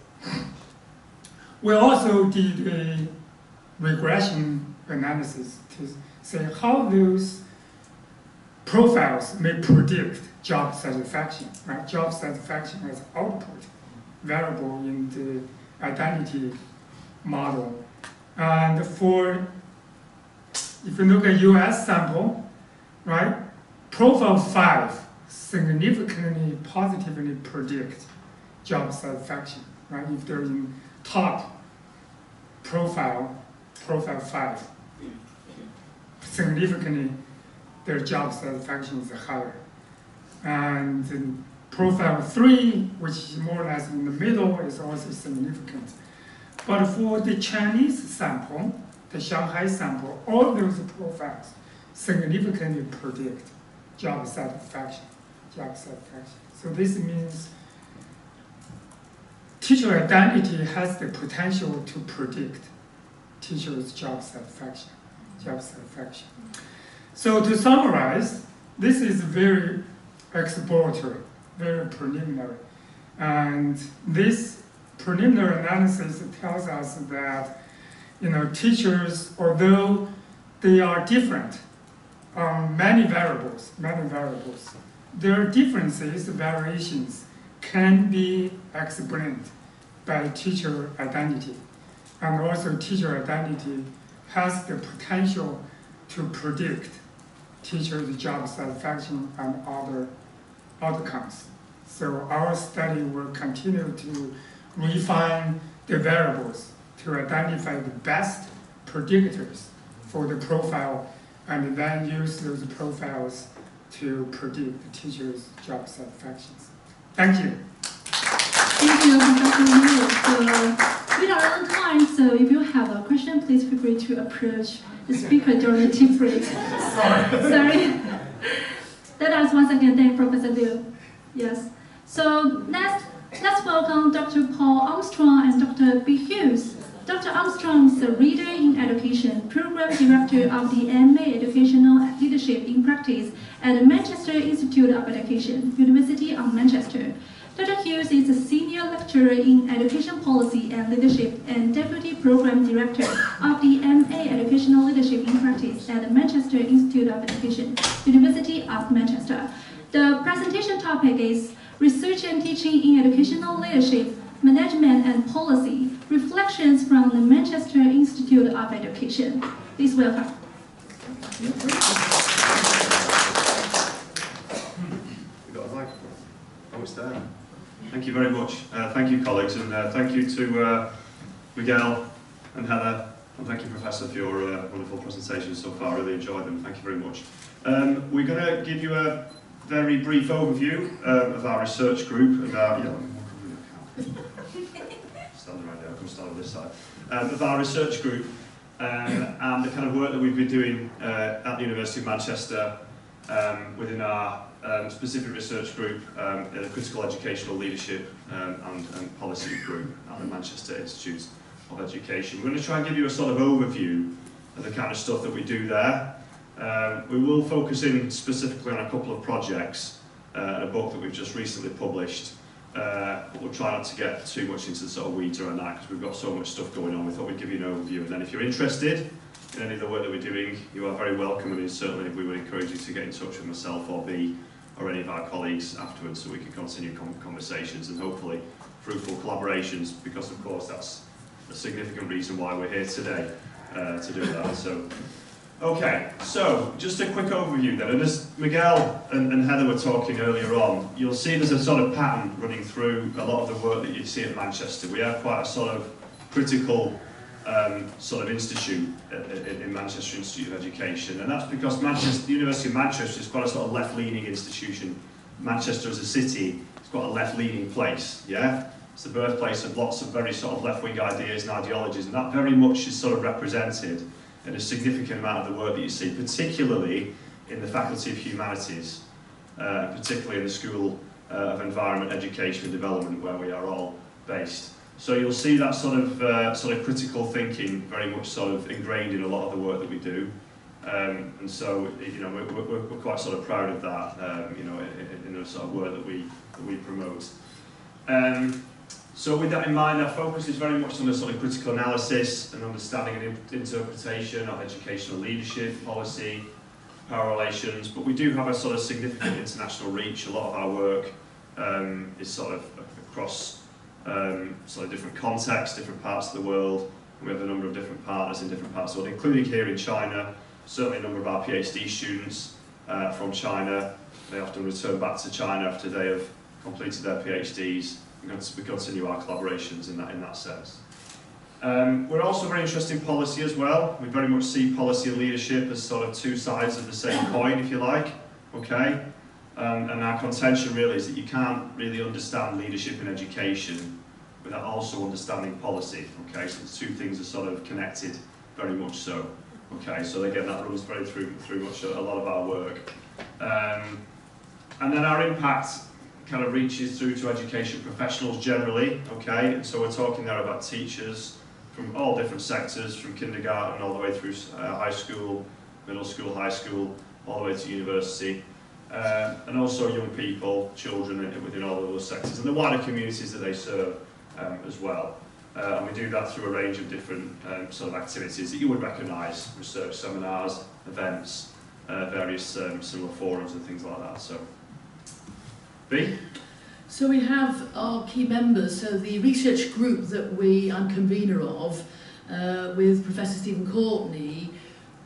We also did a regression analysis to say how those profiles may predict job satisfaction, right? Job satisfaction as output variable in the identity model. And if you look at US sample, right, profile 5 significantly positively predict job satisfaction, right? If they're in top profile 5, significantly their job satisfaction is higher. And then profile 3, which is more or less in the middle, is also significant. But for the Chinese sample, the Shanghai sample, all those profiles significantly predict job satisfaction. So this means teacher identity has the potential to predict teachers' job satisfaction. So to summarize, this is very exploratory, very preliminary. And this preliminary analysis tells us that, teachers, although they are different on many variables, their differences, variations, can be explained by teacher identity. And also teacher identity has the potential to predict teachers' job satisfaction and other outcomes. So our study will continue to refine the variables to identify the best predictors for the profile and then use those profiles to predict the teachers' job satisfactions. Thank you. Thank you, Professor Liu. So we are on time, so if you have a question, please feel free to approach the speaker during the tea break. Sorry. Let us once again thank Professor Liu. Yes. So let's welcome Dr. Paul Armstrong and Dr. B. Hughes. Dr. Armstrong is a Reader in Education, Program Director of the MA Educational Leadership in Practice at the Manchester Institute of Education, University of Manchester. Dr. Hughes is a Senior Lecturer in Education Policy and Leadership and Deputy Program Director of the MA Educational Leadership in Practice at the Manchester Institute of Education, University of Manchester. The presentation topic is Research and Teaching in Educational Leadership, Management and Policy, Reflections from the Manchester Institute of Education. Please welcome. Thank you very much. Thank you, colleagues, and thank you to Miguel and Heather, and thank you, Professor, for your wonderful presentations so far. I really enjoyed them. Thank you very much. We're going to give you a very brief overview of our research group, stand right there, I can stand on this side, of our research group and the kind of work that we've been doing at the University of Manchester within our specific research group, the Critical Educational Leadership and Policy group at the Manchester Institute of Education. We're going to try and give you a sort of overview of the kind of stuff that we do there, We will focus in specifically on a couple of projects, a book that we've just recently published, but we'll try not to get too much into the sort of weeds around that because we've got so much stuff going on. We thought we'd give you an overview, and then if you're interested in any of the work that we're doing, you are very welcome, and certainly we would encourage you to get in touch with myself or B or any of our colleagues afterwards so we can continue conversations and hopefully fruitful collaborations, because of course that's a significant reason why we're here today to do that. So, okay, so just a quick overview then, and as Miguel and Heather were talking earlier on, you'll see there's a sort of pattern running through a lot of the work that you see at Manchester. We have quite a sort of critical sort of institute in Manchester Institute of Education, and that's because the University of Manchester is quite a sort of left-leaning institution. Manchester as a city is quite a left-leaning place, yeah? It's the birthplace of lots of very sort of left-wing ideas and ideologies, and that very much is sort of represented in a significant amount of the work that you see, particularly in the Faculty of Humanities, particularly in the School of Environment, Education and Development, where we are all based. So you'll see that sort of critical thinking very much sort of ingrained in a lot of the work that we do, and so you know we're quite sort of proud of that, you know, in the sort of work that we promote. So with that in mind, our focus is very much on the sort of critical analysis and understanding and interpretation of educational leadership, policy, power relations, but we do have a sort of significant international reach. A lot of our work is sort of across sort of different contexts, different parts of the world. We have a number of different partners in different parts of the world, including here in China. Certainly a number of our PhD students from China. They often return back to China after they have completed their PhDs. We continue our collaborations in that sense. We're also very interested in policy as well. We very much see policy and leadership as sort of two sides of the same coin, if you like. Okay, and our contention really is that you can't really understand leadership in education without also understanding policy. Okay, so the two things are sort of connected, very much so. Okay, so again that runs very through much a lot of our work, and then our impact kind of reaches through to education professionals generally, okay? And so we're talking there about teachers from all different sectors, from kindergarten all the way through high school, middle school, high school, all the way to university, and also young people, children within all of those sectors, and the wider communities that they serve as well. And we do that through a range of different sort of activities that you would recognise: research seminars, events, various similar forums and things like that. So. B? So we have our key members, so the research group that I'm convener of, with Professor Stephen Courtney.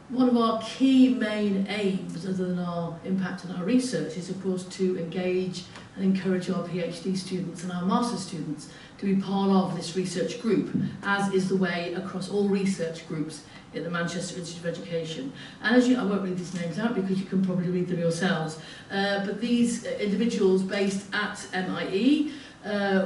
One of our key main aims, other than our impact on our research, is of course to engage and encourage our PhD students and our master's students to be part of this research group, as is the way across all research groups in the Manchester Institute of Education. And as I won't read these names out because you can probably read them yourselves, but these individuals based at MIE,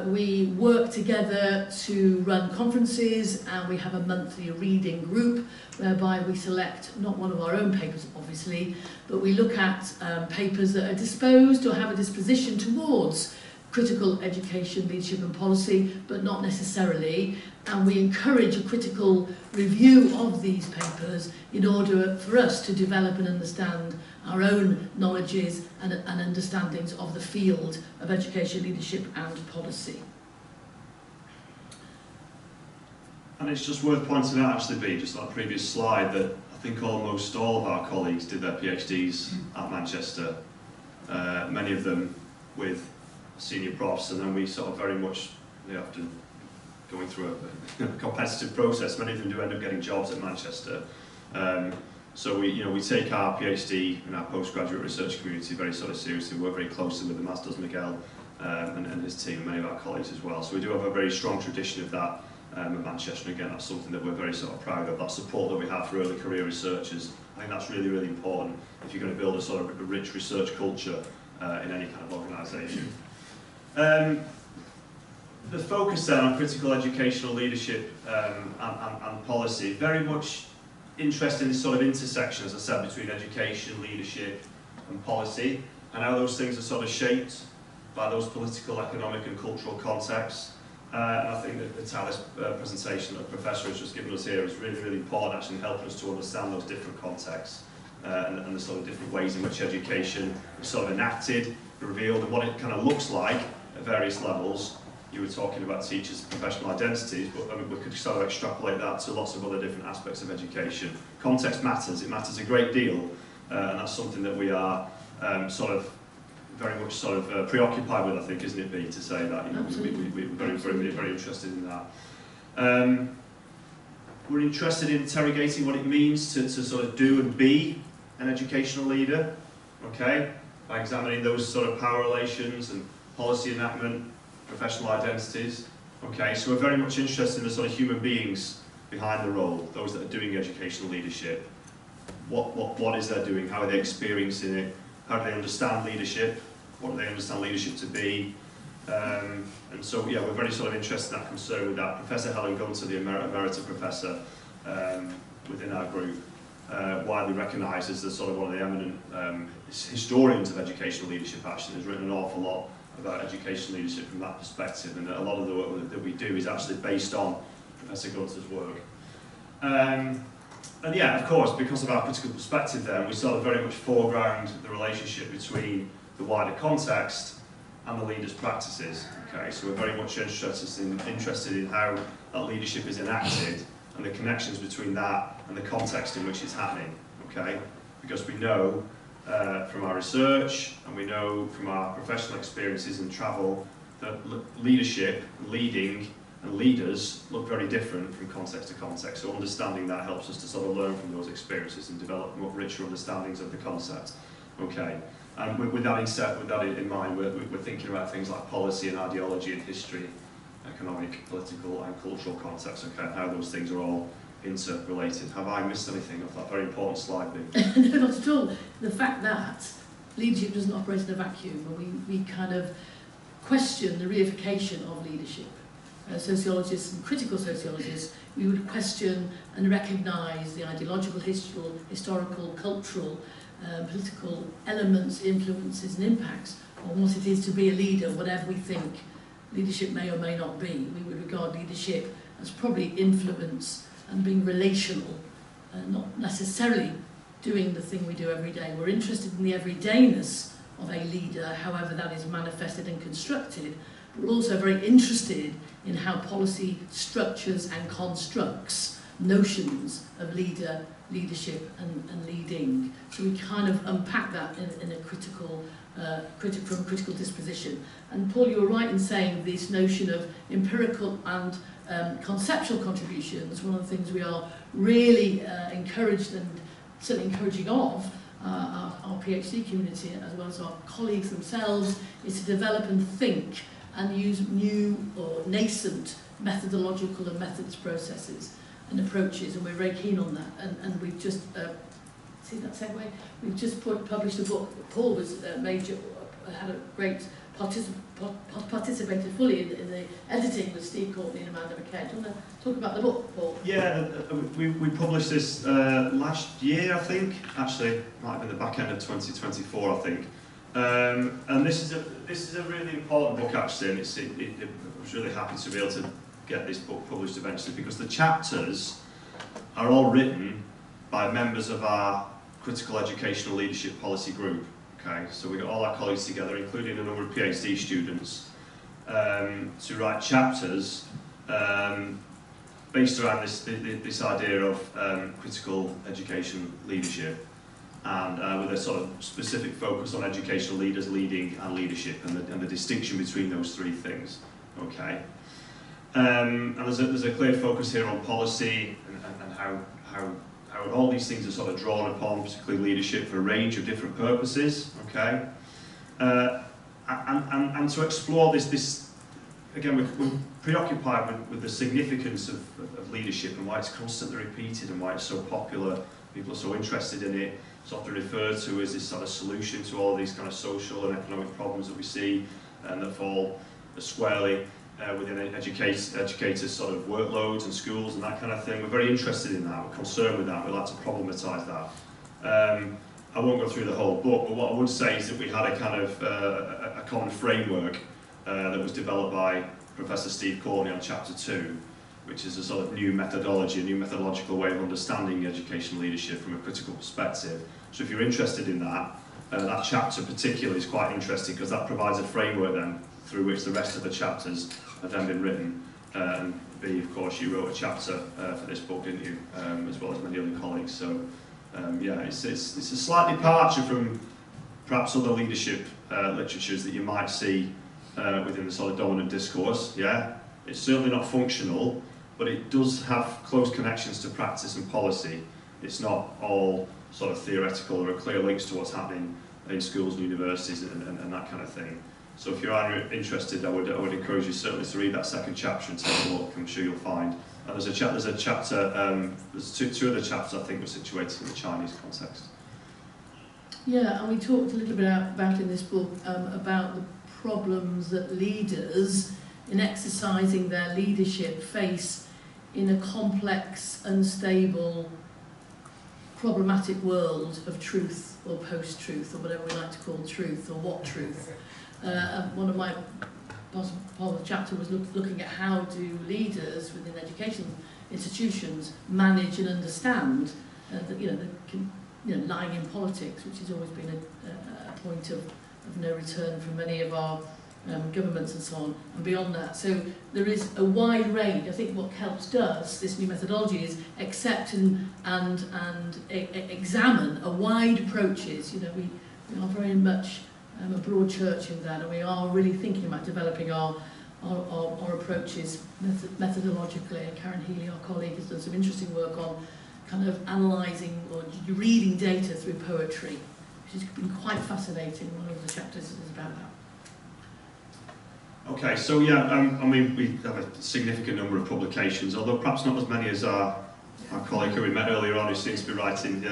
we work together to run conferences, and we have a monthly reading group whereby we select not one of our own papers obviously, but we look at papers that are disposed or have a disposition towards critical education, leadership and policy, but not necessarily, and we encourage a critical review of these papers in order for us to develop and understand our own knowledges and understandings of the field of education, leadership and policy. And it's just worth pointing out actually, B, just like the previous slide, that I think almost all of our colleagues did their PhDs at Manchester, many of them with senior profs, and then we sort of very much, often going through a competitive process. Many of them do end up getting jobs at Manchester. So we take our PhD and our postgraduate research community very sort of seriously. We work very closely with them, as does Miguel and his team, and many of our colleagues as well. So we do have a very strong tradition of that at Manchester, and again that's something that we're very sort of proud of, that support that we have for early career researchers. I think that's really, really important if you're going to build a sort of a rich research culture in any kind of organisation. The focus then on critical educational leadership and policy, very much interested in this sort of intersection, as I said, between education, leadership and policy, and how those things are sort of shaped by those political, economic and cultural contexts. And I think that the Talis presentation that the Professor has just given us here is really, really important, actually, in helping us to understand those different contexts and the sort of different ways in which education is sort of enacted, revealed, and what it kind of looks like at various levels. You were talking about teachers' professional identities, but I mean, we could sort of extrapolate that to lots of other different aspects of education. Context matters, it matters a great deal, and that's something that we are sort of very much sort of preoccupied with, I think, isn't it, B, to say that? You know, we're very interested in that. We're interested in interrogating what it means to sort of do and be an educational leader, okay, by examining those sort of power relations and policy enactment, professional identities, okay, so we're very much interested in the sort of human beings behind the role, those that are doing educational leadership. What is they doing, how are they experiencing it, how do they understand leadership, what do they understand leadership to be, and so yeah, we're very sort of interested in that, concern with that. Professor Helen Gunter, the Emerita Professor within our group, widely recognised as the sort of one of the eminent historians of educational leadership, actually has written an awful lot about educational leadership from that perspective, and a lot of the work that we do is actually based on Professor Gunter's work. And yeah, of course, because of our critical perspective then, we sort of very much foreground the relationship between the wider context and the leader's practices. Okay, so we're very much interested in how that leadership is enacted and the connections between that and the context in which it's happening. Okay, because we know from our research and we know from our professional experiences and travel that leadership, leading, and leaders look very different from context to context. So understanding that helps us to sort of learn from those experiences and develop more richer understandings of the concept. Okay, and with that in mind, we're thinking about things like policy and ideology and history, economic, political, and cultural context. Okay, how those things are all interrelated. Have I missed anything of that very important slide, Bea? No, not at all. The fact that leadership doesn't operate in a vacuum, and we kind of question the reification of leadership. Sociologists and critical sociologists, we would question and recognise the ideological, historical, cultural, political elements, influences and impacts on what it is to be a leader, whatever we think leadership may or may not be. We would regard leadership as probably influence and being relational, not necessarily doing the thing we do every day. We're interested in the everydayness of a leader, however that is manifested and constructed. We're also very interested in how policy structures and constructs notions of leadership and leading. So we kind of unpack that in a critical disposition. And Paul, you were right in saying this notion of empirical and conceptual contributions. One of the things we are really encouraged and certainly encouraging of our PhD community, as well as our colleagues themselves, is to develop and think and use new or nascent methodological and methods, processes and approaches, and we're very keen on that. And we've just, see that segue? We've just published a book. Paul was had a great participated fully in the editing with Steve Courtney and Amanda McKay. Do you want to talk about the book, Paul? Yeah, we published this last year, I think. Actually, might have been the back end of 2024, I think. And this is a really important book, actually, and I was really happy to be able to get this book published eventually, because the chapters are all written by members of our critical educational leadership policy group. Okay, so we got all our colleagues together, including a number of PhD students, to write chapters based around this idea of critical education leadership, and with a sort of specific focus on educational leaders, leading, and leadership, and the distinction between those three things. Okay, and there's a clear focus here on policy and how all these things are sort of drawn upon, particularly leadership, for a range of different purposes. Okay, and to explore this again, we're preoccupied with the significance of leadership and why it's constantly repeated and why it's so popular. People are so interested in it. It's often referred to as this sort of solution to all these kind of social and economic problems that we see and that fall squarely within educators' sort of workloads and schools and that kind of thing. We're very interested in that. We're concerned with that. We like to problematise that. I won't go through the whole book, but what I would say is that we had a kind of a common framework that was developed by Professor Steve Courtney on Chapter 2, which is a sort of new methodology, a new methodological way of understanding educational leadership from a critical perspective. So if you're interested in that, that chapter particularly is quite interesting because that provides a framework then through which the rest of the chapters have then been written. And B, of course, you wrote a chapter for this book, didn't you, as well as many other colleagues. So yeah, it's a slight departure from perhaps other leadership literatures that you might see within the sort of dominant discourse. Yeah, it's certainly not functional, but it does have close connections to practice and policy. It's not all sort of theoretical. There are clear links to what's happening in schools and universities and that kind of thing. So if you are interested, I would encourage you certainly to read that second chapter and take a look. I'm sure you'll find. And there's a chapter. There's two other chapters I think were situated in the Chinese context. Yeah, and we talked a little bit about in this book about the problems that leaders in exercising their leadership face in a complex, unstable, problematic world of truth or post-truth or whatever we like to call truth or what truth. One of my part of the chapter was looking at how do leaders within education institutions manage and understand lying in politics, which has always been a point of no return for many of our governments and so on, and beyond that. So there is a wide range. I think what CELPS does, this new methodology, is accept and examine a wide approaches. You know, we are very much a broad church in that, and we are really thinking about developing our approaches methodologically. And Karen Healy, our colleague, has done some interesting work on kind of analysing or reading data through poetry, which has been quite fascinating. One of the chapters is about that. Okay, so yeah, I mean, we have a significant number of publications, although perhaps not as many as our colleague who we met earlier on, who seems to be writing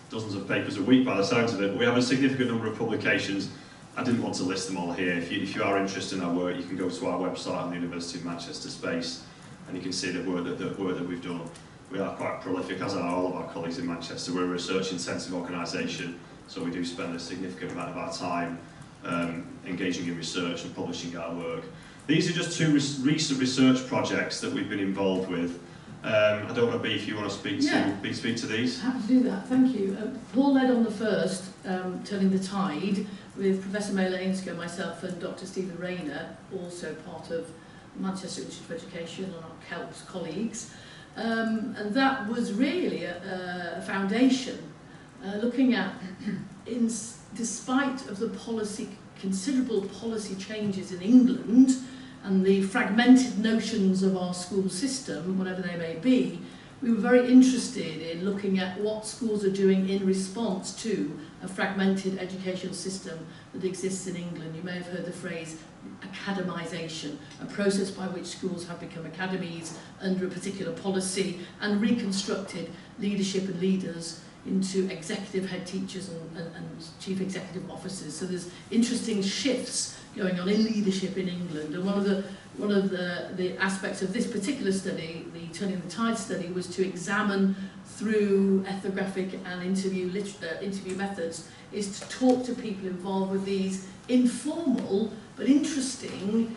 dozens of papers a week by the sounds of it. But we have a significant number of publications. I didn't want to list them all here. If you are interested in our work, you can go to our website on the University of Manchester space, and you can see the work that we've done. We are quite prolific, as are all of our colleagues in Manchester. We're a research-intensive organisation, so we do spend a significant amount of our time engaging in research and publishing our work. These are just two recent research projects that we've been involved with. I don't know, B, if you want to speak to these. Happy to do that, thank you. Paul led on the first, Turning the Tide, with Professor Mela Ainscough, myself and Dr. Stephen Rayner, also part of Manchester Institute of Education and our CELPS colleagues. And that was really a foundation, looking at, despite of the considerable policy changes in England and the fragmented notions of our school system, whatever they may be, we were very interested in looking at what schools are doing in response to a fragmented education system that exists in England. You may have heard the phrase academisation, a process by which schools have become academies under a particular policy and reconstructed leadership and leaders into executive head teachers and chief executive officers. So there's interesting shifts going on in leadership in England. And one of the aspects of this particular study, the Turning the Tide study, was to examine through ethnographic and interview methods, is to talk to people involved with these informal but interesting,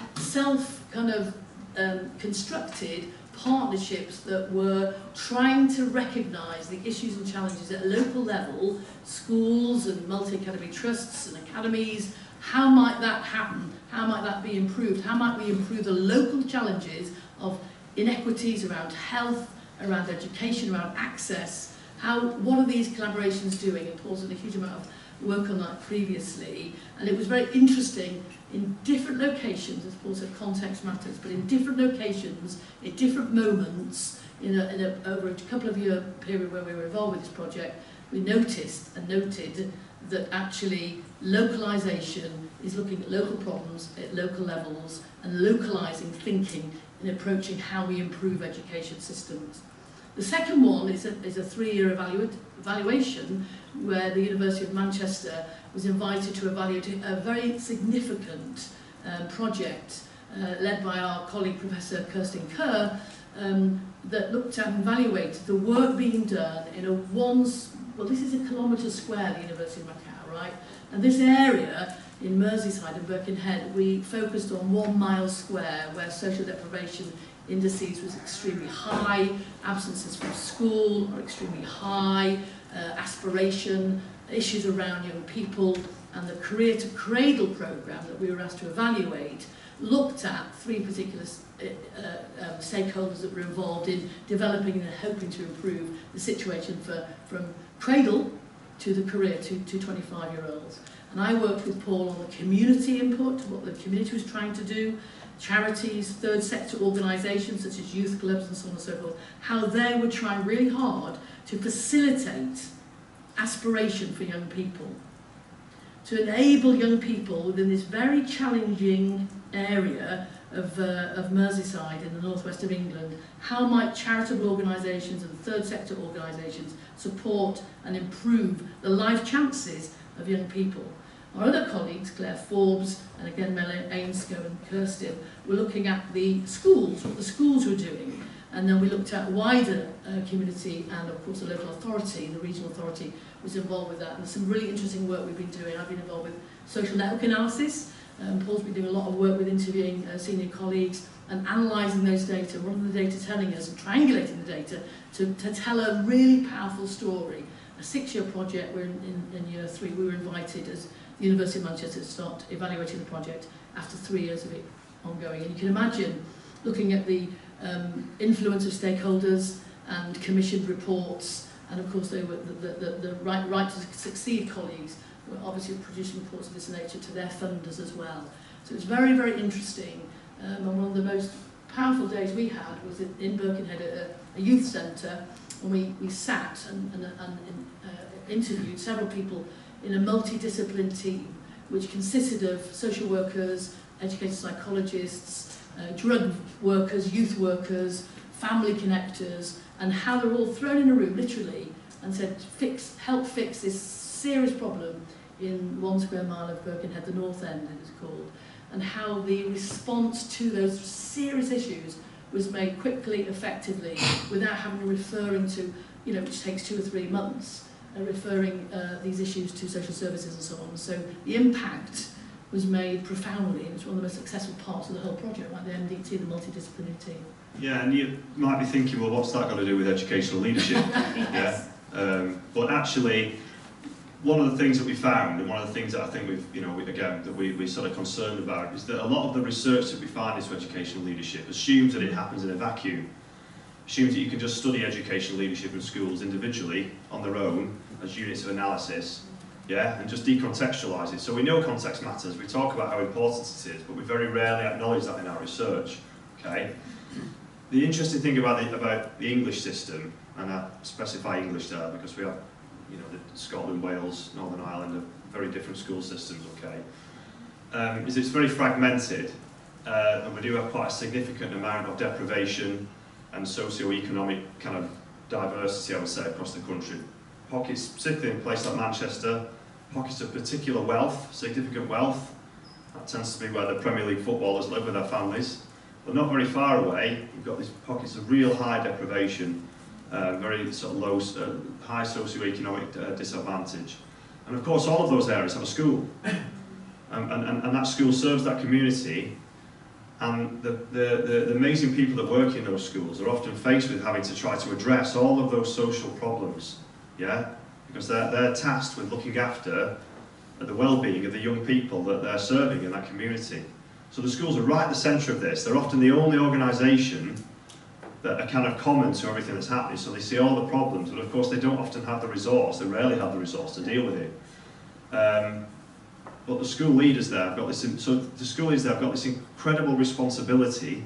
constructed partnerships that were trying to recognise the issues and challenges at a local level, schools and multi-academy trusts and academies. How might that happen? How might that be improved? How might we improve the local challenges of inequities around health, around education, around access? What are these collaborations doing? And Paul's done a huge amount of work on that previously, and it was very interesting in different locations. As Paul said, context matters, but in different locations, at different moments, over a couple of year period where we were involved with this project, we noticed and noted that actually localisation is looking at local problems at local levels and localising thinking in approaching how we improve education systems. The second one is a 3-year evaluation where the University of Manchester was invited to evaluate a very significant project led by our colleague Professor Kirsten Kerr that looked at and evaluated the work being done in this is a kilometre square, the University of Macao, right? And this area in Merseyside and Birkenhead, we focused on 1 mile square where social deprivation indices was extremely high, absences from school are extremely high, aspiration, issues around young people, and the Career to Cradle programme that we were asked to evaluate looked at three particular stakeholders that were involved in developing and hoping to improve the situation from cradle to the career to 25-year-olds. And I worked with Paul on the community input, what the community was trying to do, charities, third sector organisations such as youth clubs and so on and so forth, how they were trying really hard to facilitate aspiration for young people, to enable young people within this very challenging area of Merseyside in the northwest of England, how might charitable organisations and third sector organisations support and improve the life chances of young people. Our other colleagues, Claire Forbes and again Mel Ainscoe and Kirsten, were looking at the schools, what the schools were doing, and then we looked at wider community, and of course the local authority, the regional authority was involved with that. And there's some really interesting work we've been doing. I've been involved with social network analysis. Paul's been doing a lot of work with interviewing senior colleagues and analysing those data. What are the data telling us, and triangulating the data to tell a really powerful story. A 6-year project. We're in year 3. We were invited as the University of Manchester to start evaluating the project after 3 years of it ongoing. And you can imagine looking at the influence of stakeholders and commissioned reports, and of course they were the right to succeed colleagues were obviously producing reports of this nature to their funders as well. So it was very, very interesting, and one of the most powerful days we had was in Birkenhead at a youth centre, when we sat and interviewed several people in a multidisciplinary team which consisted of social workers, educated psychologists, drug workers, youth workers, family connectors, and how they're all thrown in a room literally and said, help fix this serious problem in 1 square mile of Birkenhead, the North End it was called, and how the response to those serious issues was made quickly, effectively, without having to referring to, which takes 2 or 3 months, referring these issues to social services and so on. So the impact was made profoundly, and it's one of the most successful parts of the whole project, like the MDT, the multidisciplinary team. Yeah, and you might be thinking, well, what's that got to do with educational leadership? Yes. Yeah. But actually, one of the things that we found, and one of the things that I think we're sort of concerned about, is that a lot of the research that we find into educational leadership assumes that it happens in a vacuum. Assumes that you can just study educational leadership in schools individually, on their own, as units of analysis, yeah, and just decontextualise it. So we know context matters, we talk about how important it is, but we very rarely acknowledge that in our research, okay? The interesting thing about the English system, and I specify English there because we have, the Scotland, Wales, Northern Ireland are very different school systems, okay, is it's very fragmented, and we do have quite a significant amount of deprivation and socio-economic kind of diversity, I would say, across the country. Pockets, particularly in a place like Manchester, pockets of particular wealth, significant wealth. That tends to be where the Premier League footballers live with their families. But not very far away, you've got these pockets of real high deprivation, very sort of low, high socio-economic disadvantage. And of course, all of those areas have a school. And that school serves that community. And the amazing people that work in those schools are often faced with having to try to address all of those social problems, yeah? Because they're tasked with looking after the well-being of the young people that they're serving in that community. So the schools are right at the centre of this. They're often the only organisation that are kind of common to everything that's happening, so they see all the problems, but of course they don't often have the resource, they rarely have the resource to deal with it. But the school leaders there have got this, incredible responsibility,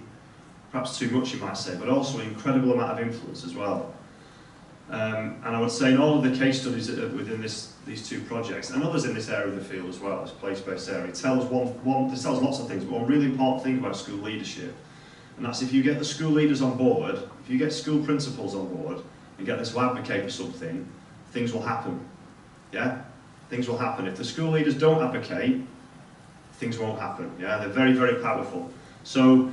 perhaps too much you might say, but also an incredible amount of influence as well. And I would say in all of the case studies that are within these 2 projects, and others in this area of the field as well, this place-based area, it tells lots of things, but one really important thing about school leadership, and that's if you get the school leaders on board, if you get school principals on board, and get them to advocate for something, things will happen, yeah? Things will happen. If the school leaders don't advocate, things won't happen, yeah? They're very, very powerful. So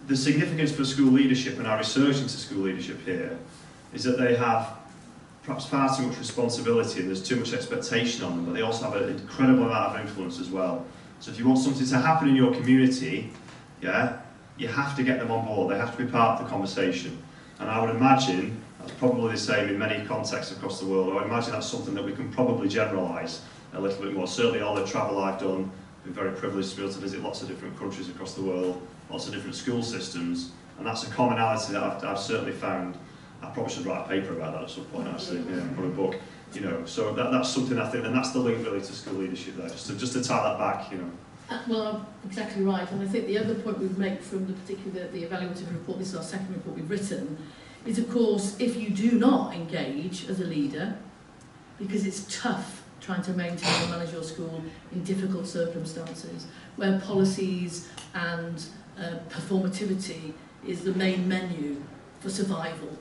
the significance for school leadership and our research into school leadership here is that they have perhaps far too much responsibility and there's too much expectation on them, but they also have an incredible amount of influence as well. So if you want something to happen in your community, yeah, you have to get them on board. They have to be part of the conversation. And I would imagine that's probably the same in many contexts across the world. I would imagine that's something that we can probably generalise a little bit more. Certainly all the travel I've done, I've been very privileged to be able to visit lots of different countries across the world, lots of different school systems, and that's a commonality that I've certainly found. I probably should write a paper about that at some point, actually, or a book. You know, so that's something I think, and that's the link really to school leadership there, just to tie that back, you know. Well, exactly right, and I think the other point we'd make from the evaluative report, this is our second report we've written, is of course if you do not engage as a leader, because it's tough trying to maintain and manage your school in difficult circumstances, where policies and performativity is the main menu for survival.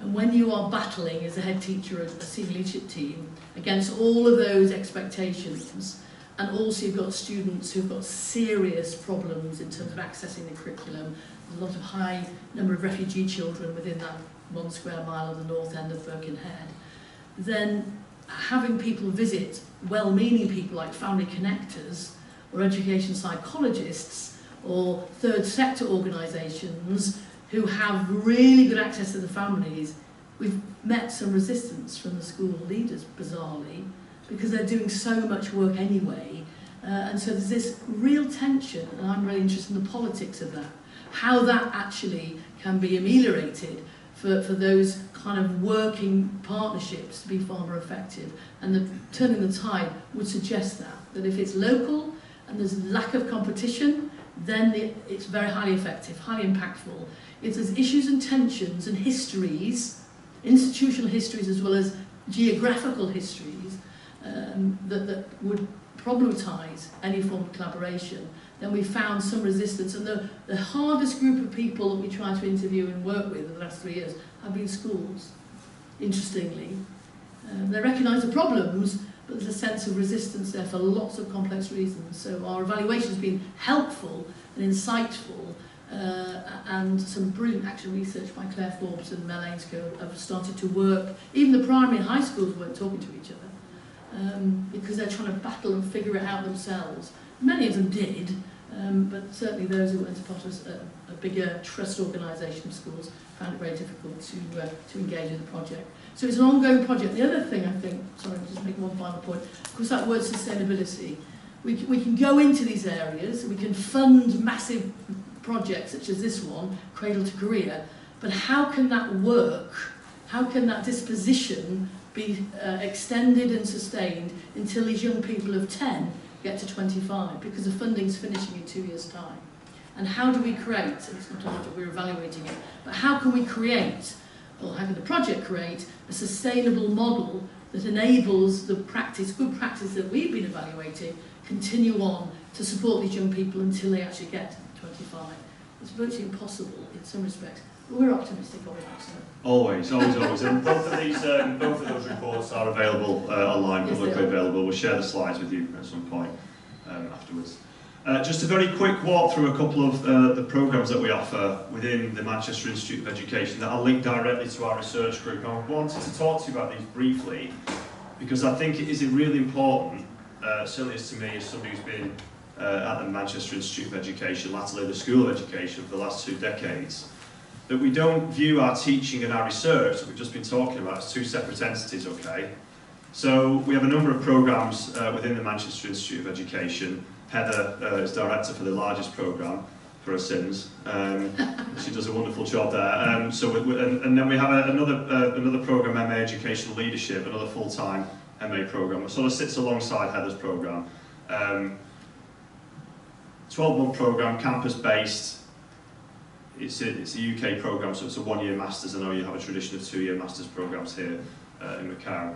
And when you are battling as a head teacher or a senior leadership team against all of those expectations, and also you've got students who've got serious problems in terms of accessing the curriculum, there's a lot of high number of refugee children within that 1 square mile of the north end of Birkenhead, then having people visit well-meaning people like family connectors or education psychologists or third sector organisations who have really good access to the families, we've met some resistance from the school leaders, bizarrely, because they're doing so much work anyway. And so there's this real tension, and I'm really interested in the politics of that, how that actually can be ameliorated for those kind of working partnerships to be far more effective. And the turning the tide would suggest that if it's local and there's lack of competition, then it's very highly effective, highly impactful. If there's issues and tensions and histories, institutional histories as well as geographical histories, that would problematise any form of collaboration, then we found some resistance. And the hardest group of people that we tried to interview and work with in the last 3 years have been schools, interestingly. They recognise the problems, but there's a sense of resistance there for lots of complex reasons. So our evaluation has been helpful and insightful, and some brilliant action research by Claire Forbes and Mel Ainscough have started to work. Even the primary and high schools weren't talking to each other, because they're trying to battle and figure it out themselves. Many of them did, but certainly those who went to part of a bigger trust organisation of schools found it very difficult to engage in the project. So it's an ongoing project. The other thing I think, sorry, I'll just make one final point, of course that word sustainability. We can go into these areas, we can fund massive projects such as this one, Cradle to Career, but how can that work? How can that disposition be extended and sustained until these young people of 10 get to 25, because the funding's finishing in 2 years' time? And how do we create, and it's not a that we're evaluating it, but how can we create, or how can the project create, a sustainable model that enables the practice, good practice that we've been evaluating, continue on to support these young people until they actually get to 25. It's virtually impossible in some respects, but we're optimistic on that. So. Always. And both of those reports are available online, publicly available. We'll share the slides with you at some point afterwards. Just a very quick walk through a couple of the programmes that we offer within the Manchester Institute of Education that are linked directly to our research group. I wanted to talk to you about these briefly because I think it is really important, certainly as to me, as somebody who's been at the Manchester Institute of Education, latterly the School of Education for the last 2 decades, that we don't view our teaching and our research that we've just been talking about as 2 separate entities, okay? So we have a number of programmes within the Manchester Institute of Education. Heather is director for the largest programme for her sins. She does a wonderful job there. And then we have another programme, MA Educational Leadership, another full-time MA programme. It sort of sits alongside Heather's programme. 12-month programme, campus-based. It's a UK programme, so it's a 1-year master's. I know you have a tradition of 2-year master's programmes here in Macao.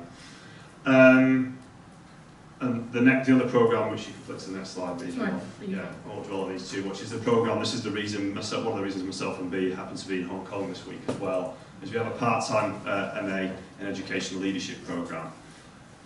And the other programme, which you can flick to the next slide, please. Right. Yeah, I won't dwell on these too much. Is the programme. This is the reason. One of the reasons myself and B happen to be in Hong Kong this week as well. Is we have a part-time MA in Educational Leadership programme.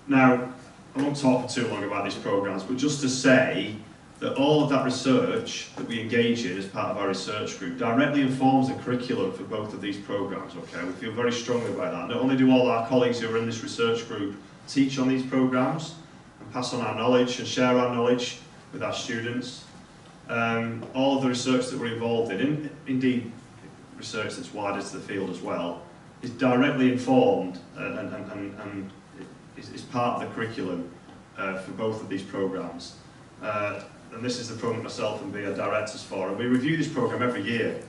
Now, I won't talk for too long about these programmes, but just to say that all of that research that we engage in as part of our research group directly informs the curriculum for both of these programmes. Okay, we feel very strongly about that. Not only do all our colleagues who are in this research group teach on these programmes and pass on our knowledge and share our knowledge with our students, all of the research that we're involved in, indeed research that's wider to the field as well, is directly informed and is part of the curriculum for both of these programmes. And this is the programme myself and BA directors for. And we review this programme every year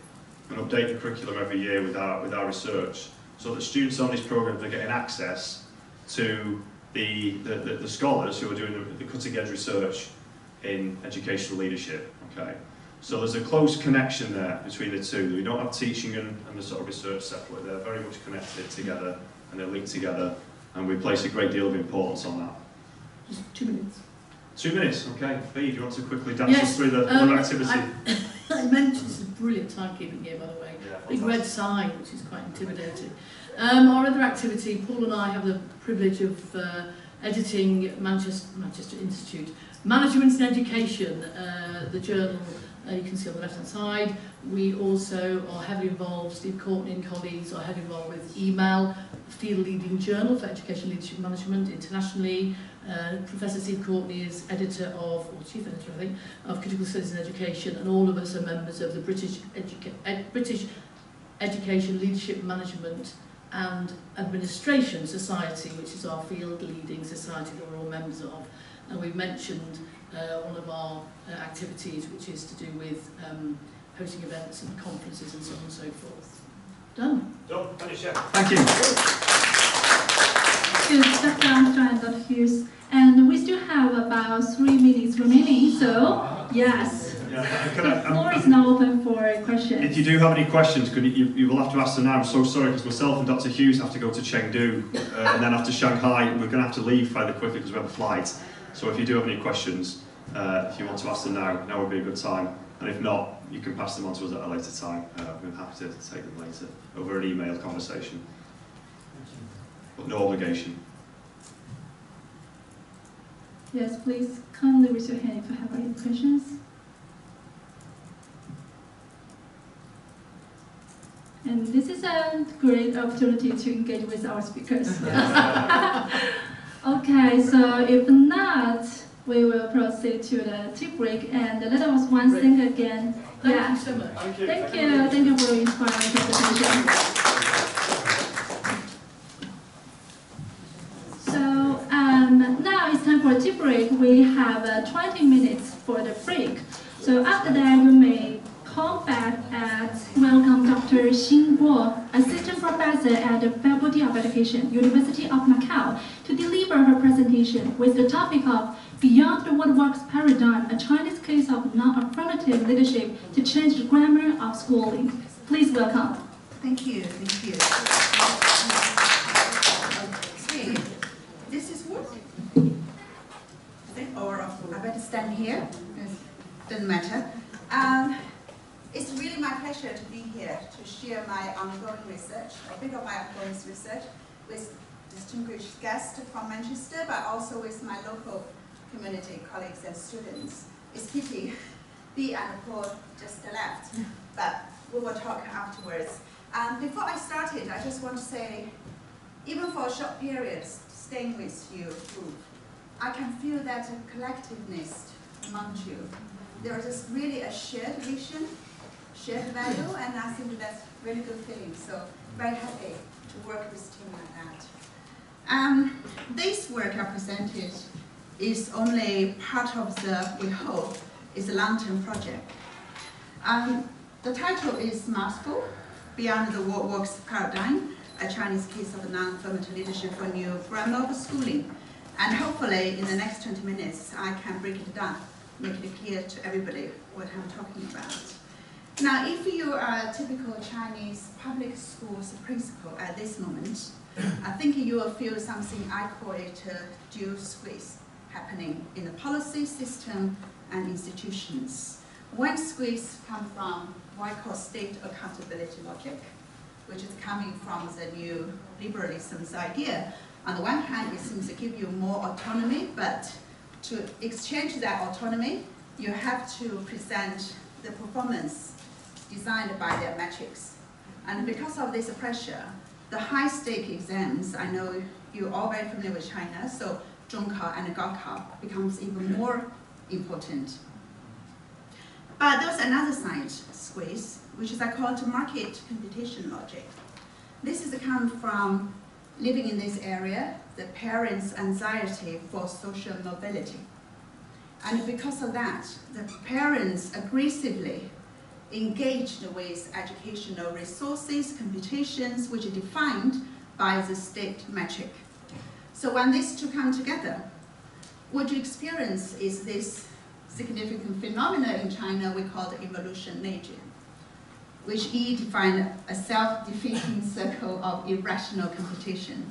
and update the curriculum every year with our research, so that students on these programmes are getting access to the scholars who are doing the cutting-edge research in educational leadership. Okay, so there's a close connection there between the two. We don't have teaching and the sort of research separately. They're very much connected together and they're linked together, and we place a great deal of importance on that. Just 2 minutes. 2 minutes, okay. B, do you want to quickly dance us through the other activity? I mentioned this is brilliant timekeeping here, by the way. Yeah, Big red sign, which is quite intimidating. Our other activity, Paul and I have the privilege of editing Manchester Institute Management and Education, the journal you can see on the left-hand side. We also are heavily involved, Steve Courtney and colleagues are heavily involved with email, field-leading journal for education leadership management internationally. Professor Steve Courtney is editor of, or chief editor I think, of Critical Studies in Education, and all of us are members of the British Education Leadership Management and Administration Society, which is our field-leading society that we're all members of. And we've mentioned one of our activities, which is to do with hosting events and conferences and so on and so forth. Done. Done. Finish, yeah. Thank you. Good, Dr. Armstrong and Dr. Hughes. And we still have about 3 minutes remaining, so yes. The floor is now open for questions. If you do have any questions, you will have to ask them now. I'm so sorry, because myself and Dr. Hughes have to go to Chengdu, and then after Shanghai, we're going to have to leave fairly quickly because we have a flight. So if you do have any questions, if you want to ask them now would be a good time. And if not, you can pass them on to us at a later time. We're happy to take them later over an email conversation. But no obligation. Yes, please kindly raise your hand if you have any questions. And this is a great opportunity to engage with our speakers. Okay, so if not, we will proceed to the tea break, and let us once think again. Thank you so much. Thank you for your inspiring presentation. So now it's time for a tea break. We have 20 minutes for the break. So after that, you may come back and welcome Dr. Xin Guo, Assistant Professor at the Faculty of Education, University of Macau, to deliver her presentation with the topic of Beyond the What Works Paradigm, a Chinese case of non-affirmative leadership to change the grammar of schooling. Please welcome. Thank you. Okay, this is what? Or I better stand here? Doesn't matter. It's really my pleasure to be here to share my ongoing research, a bit of my ongoing research, with distinguished guests from Manchester, but also with my local community colleagues and students. It's pity Bea and Paul just left, but we will talk afterwards. Before I started, I just want to say, even for a short period staying with you, I can feel that collectiveness among you. There is really a shared vision, shared value, and I think that's really good feeling. So very happy to work with a team like that. This work I presented is only part of the, we hope, is a long-term project. The title is Mouthful, Beyond the What Works Paradigm, a Chinese case of non-affirmative leadership for new grammar of schooling. And hopefully in the next 20 minutes, I can break it down, make it clear to everybody what I'm talking about. Now, if you are a typical Chinese public schools principal at this moment, I think you will feel something, I call it a dual squeeze happening in the policy system and institutions. One squeeze comes from what I call state accountability logic, which is coming from the new liberalism's idea. On the one hand, it seems to give you more autonomy, but to exchange that autonomy, you have to present the performance designed by their metrics. And because of this pressure, the high-stake exams, I know you're all very familiar with China, so Zhongkao and Gaokao becomes even more important. But there's another side squeeze, which is I call it market competition logic. This is come from living in this area, the parents' anxiety for social mobility. And because of that, the parents aggressively engaged with educational resources, competitions, which are defined by the state metric. So when these two come together, what you experience is this significant phenomenon in China we call the evolution nature, which he defined a self-defeating circle of irrational competition.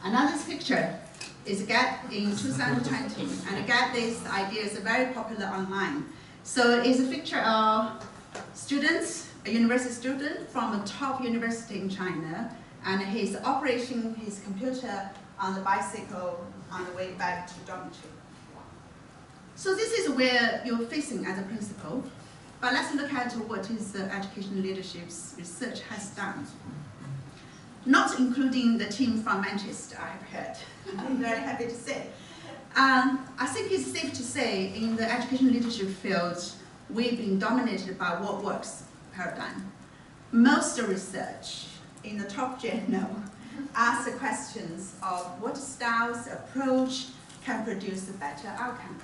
Another picture is in 2020, and again this idea is very popular online. So it's a picture of students, a university student from a top university in China, and he's operating his computer on the bicycle on the way back to dormitory. So this is where you're facing as a principal, but let's look at what is the education leadership's research has done. Not including the team from Manchester, I have heard. I'm very happy to say. I think it's safe to say in the education leadership field, we've been dominated by what works paradigm. Most research in the top journal asks the questions of what styles, approach can produce a better outcome.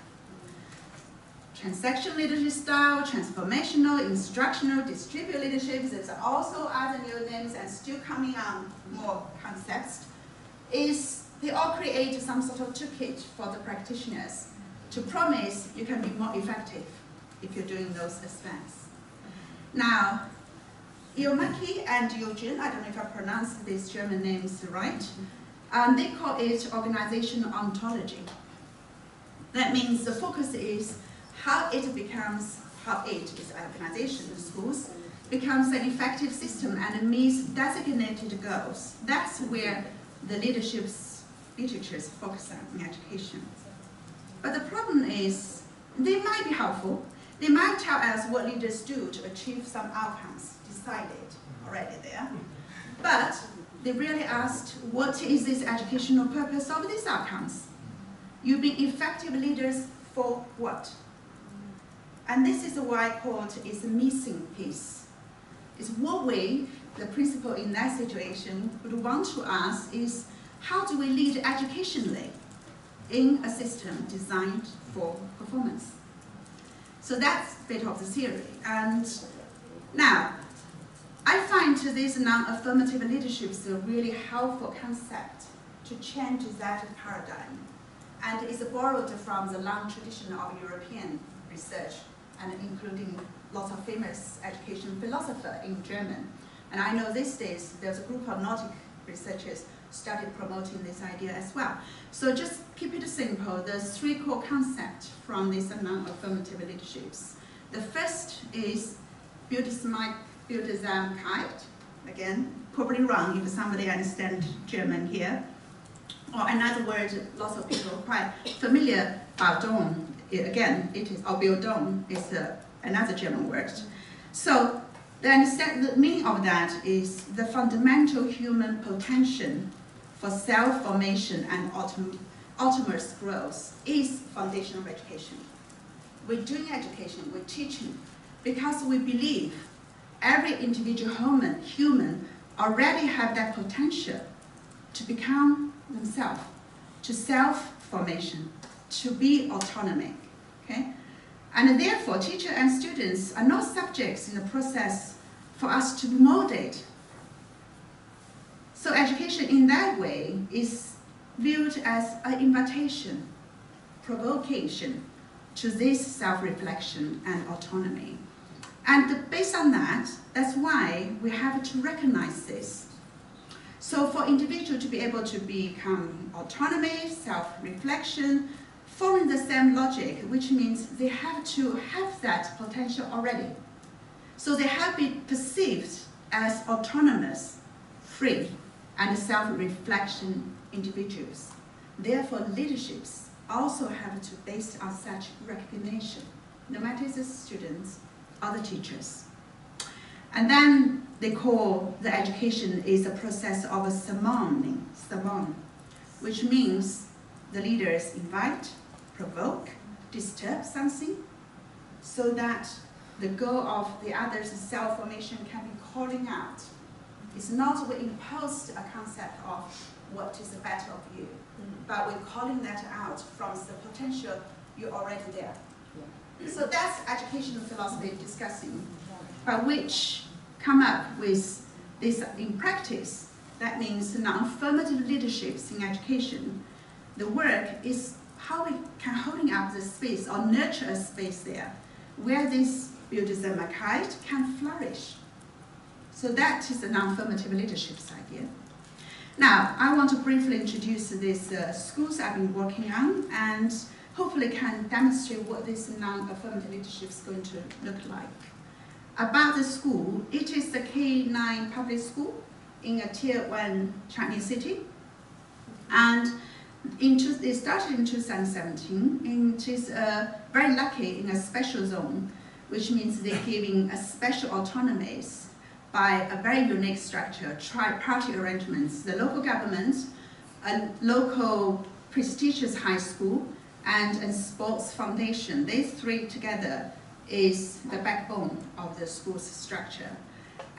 Transactional leadership style, transformational, instructional, distributed leadership, there's also other new names and still coming on more concepts, they all create some sort of toolkit for the practitioners to promise you can be more effective if you're doing those aspects. Now, Iomaki and Eugene, I don't know if I pronounced these German names right, they call it organizational ontology. That means the focus is how it is an organization in schools, becomes an effective system and meets designated goals. That's where the leadership's literatures focus on in education. But the problem is, they might be helpful. They might tell us what leaders do to achieve some outcomes decided already there. But they really asked, what is this educational purpose of these outcomes? You be effective leaders for what? And this is why I call it is a missing piece. It's what way the principal in that situation would want to ask is, how do we lead educationally in a system designed for performance? So that's a bit of the theory. And now, I find this non-affirmative leadership is a really helpful concept to change that paradigm. And it's borrowed from the long tradition of European research, and including lots of famous education philosophers in German. And I know these days there's a group of Nordic researchers started promoting this idea as well. So just keep it simple. There's three core concepts from these non-affirmative leaderships. The first is build smart, build them kind. Again, probably wrong if somebody understands German here. Or another word, lots of people are quite familiar, Bildung. Again, it is, or Bildung is another German word. So the meaning of that is the fundamental human potential for self-formation and ultimate growth is foundation of education. We're doing education, we're teaching, because we believe every individual human already have that potential to become themselves, to self-formation, to be autonomy, okay? And therefore, teachers and students are not subjects in the process for us to mold it. So education in that way is viewed as an invitation, provocation to this self-reflection and autonomy. And based on that, that's why we have to recognize this. So for individuals to be able to become autonomy, self-reflection, following the same logic, which means they have to have that potential already. So they have been perceived as autonomous, free, and self-reflection individuals. Therefore, leaderships also have to be based on such recognition, no matter the students or the teachers. And then they call the education is a process of a summoning, which means the leaders invite, provoke, disturb something, so that the goal of the others' self-formation can be calling out. It's not we imposed a concept of what is better of you, but we're calling that out from the potential you're already there. So that's educational philosophy discussing, by which come up with this in practice. That means non-affirmative leaderships in education. The work is how we can holding up the space or nurture a space there where this Buddhism kite can flourish. So that is the non-affirmative leadership's idea. Now, I want to briefly introduce these schools I've been working on and hopefully can demonstrate what this non-affirmative leadership is going to look like. About the school, it is the K9 public school in a Tier 1 Chinese city. And it started in 2017, and it is very lucky in a special zone, which means they're giving a special autonomies by a very unique structure, tri-party arrangements, the local government, a local prestigious high school, and a sports foundation. These three together is the backbone of the school's structure.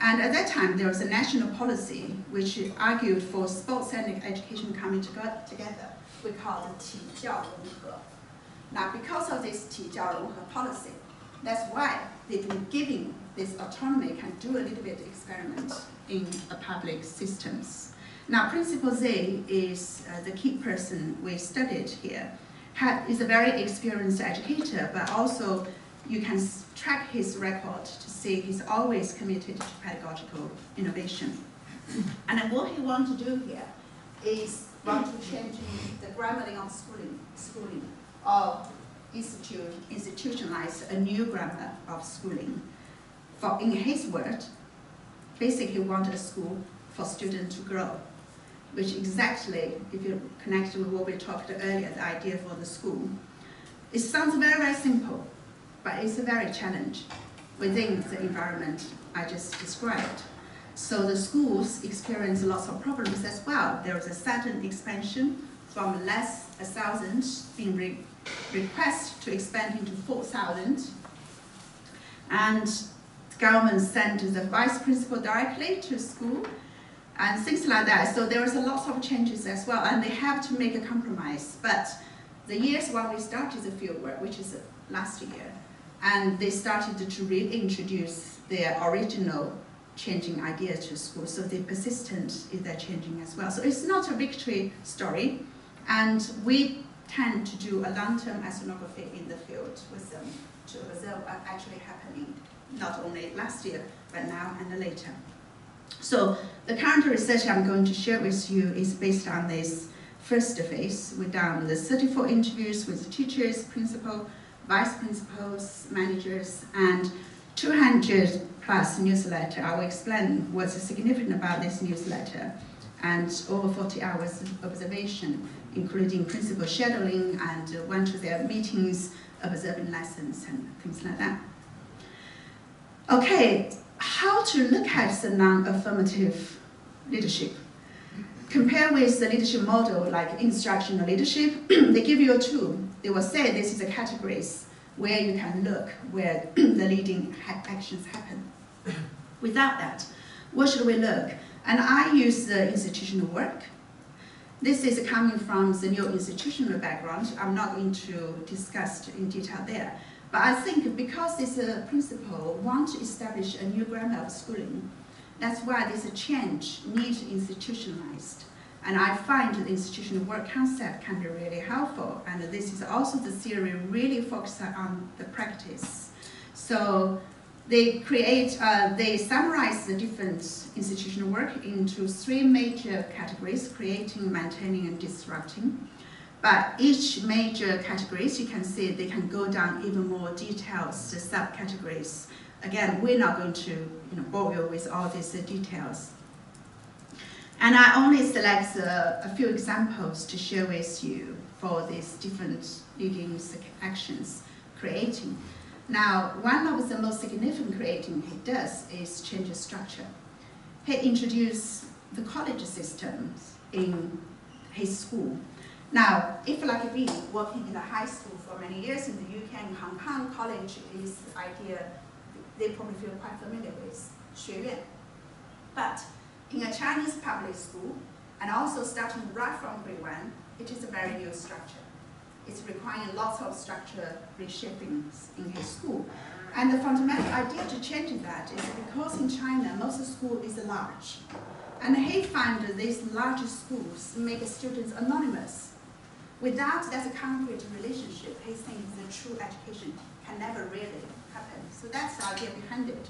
And at that time, there was a national policy which argued for sports and education coming together. We call it 体教融合. Now, because of this 体教融合 policy, that's why they've been giving this autonomy can do a little bit experiment in the public systems. Now, Principal Z is the key person we studied here. Is a very experienced educator, but also you can track his record to see he's always committed to pedagogical innovation. And then what he wants to do here is want to change the grammarly of schooling or institutionalize a new grammar of schooling. For in his word, basically he wanted a school for students to grow, which exactly, if you connect with what we talked earlier, the idea for the school. It sounds very, very simple, but it's a very challenge within the environment I just described. So the schools experience lots of problems as well. There is a sudden expansion from less 1,000 being request to expand into 4,000. And the government sent the vice principal directly to school and things like that. So there is a lot of changes as well, and they have to make a compromise. But the years when we started the fieldwork, which is last year, and they started to reintroduce their original changing ideas to school, so they're persistent in their changing as well. So it's not a victory story, and we tend to do a long-term ethnography in the field with them to observe what's actually happening, not only last year, but now and later. So the current research I'm going to share with you is based on this first phase. We've done the 34 interviews with teachers, principal, vice principals, managers, and 200 plus newsletter. I will explain what's significant about this newsletter, and over 40 hours of observation, including principal shadowing and went to their meetings, observing lessons and things like that. Okay, how to look at the non-affirmative leadership? Compare with the leadership model like instructional leadership, they give you a tool. They will say this is the categories where you can look where the leading actions happen. Without that, what should we look? And I use the institutional work. This is coming from the new institutional background. I'm not going to discuss in detail there. But I think because this principle want to establish a new grammar of schooling, that's why this change needs institutionalized. And I find the institutional work concept can be really helpful. And this is also the theory really focuses on the practice. So they they summarize the different institutional work into 3 major categories: creating, maintaining, and disrupting. But each major categories, you can see they can go down even more details, the subcategories. Again, we're not going to bore you with all these details. And I only select a few examples to share with you for these different leading actions, creating. Now, one of the most significant creating he does is change the structure. He introduced the college systems in his school. Now, if like me, working in a high school for many years in the UK and Hong Kong, college is the idea they probably feel quite familiar with, 学院. But in a Chinese public school, and also starting right from grade 1, it is a very new structure. It's requiring lots of structure reshaping in his school. And the fundamental idea to change that is because in China, most school is large. And he found that these large schools make students anonymous. Without that concrete relationship, he thinks the true education can never really happen. So that's the idea behind it.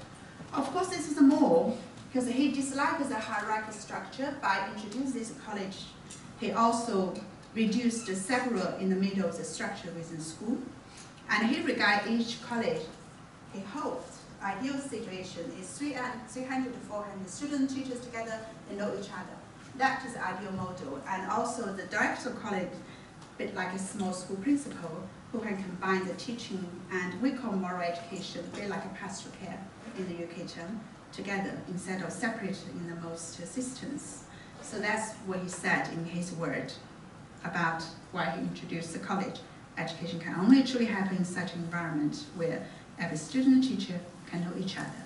Of course, this is more, because he dislikes the hierarchy structure. By introducing this college, he also reduced several in the middle of the structure within school. And he regards each college, he hopes, ideal situation is 300 to 400 students, teachers together, they know each other. That is the ideal model. And also the director of college, a bit like a small school principal, who can combine the teaching and we call moral education, a bit like a pastoral care in the UK term, together instead of separated in the most systems. So that's what he said in his word about why he introduced the college. Education can only truly happen in such an environment where every student and teacher can know each other.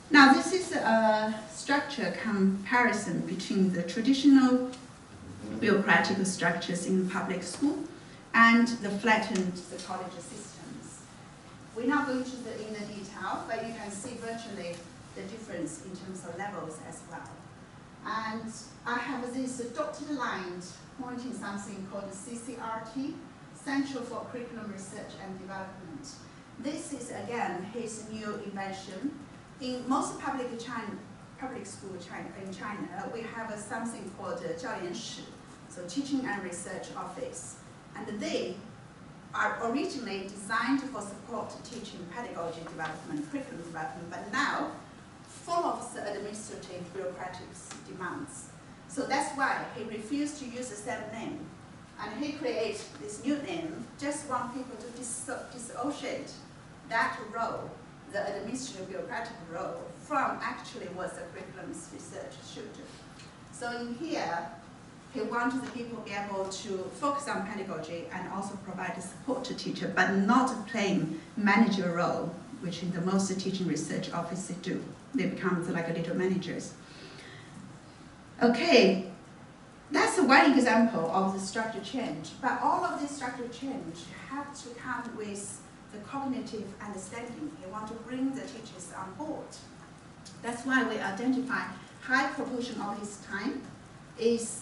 Now this is a structure comparison between the traditional bureaucratic structures in public school and the flattened college systems. We're not going to in the detail, but you can see virtually the difference in terms of levels as well. And I have this dotted line pointing something called the CCRT, Central for Curriculum Research and Development. This is again his new invention. In most public school in China, we have something called 教研室, so Teaching and Research Office. And they are originally designed for support teaching, pedagogy development, curriculum development, but now full of the administrative bureaucratic demands. So that's why he refused to use the same name. And he created this new name, just want people to dissociate that role, the administrative bureaucratic role, from actually what the curriculum research should do. So in here, he wanted the people to be able to focus on pedagogy and also provide support to teacher, but not playing manager role, which in the most teaching research offices do. They become like little managers. Okay, that's one example of the structure change. But all of this structure change have to come with the cognitive understanding. We want to bring the teachers on board. That's why we identify high proportion of his time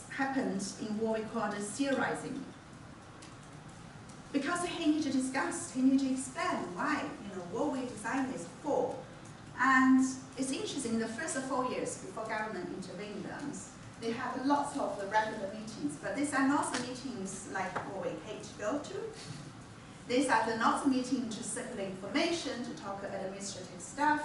happens in what we call the theorizing. Because he needs to discuss, he needs to explain why, what we designed this for. And it's interesting, the first 4 years before government intervened, they have lots of the regular meetings, but these are not the meetings like what we hate to go to. These are not meetings to circulate information, to talk administrative stuff.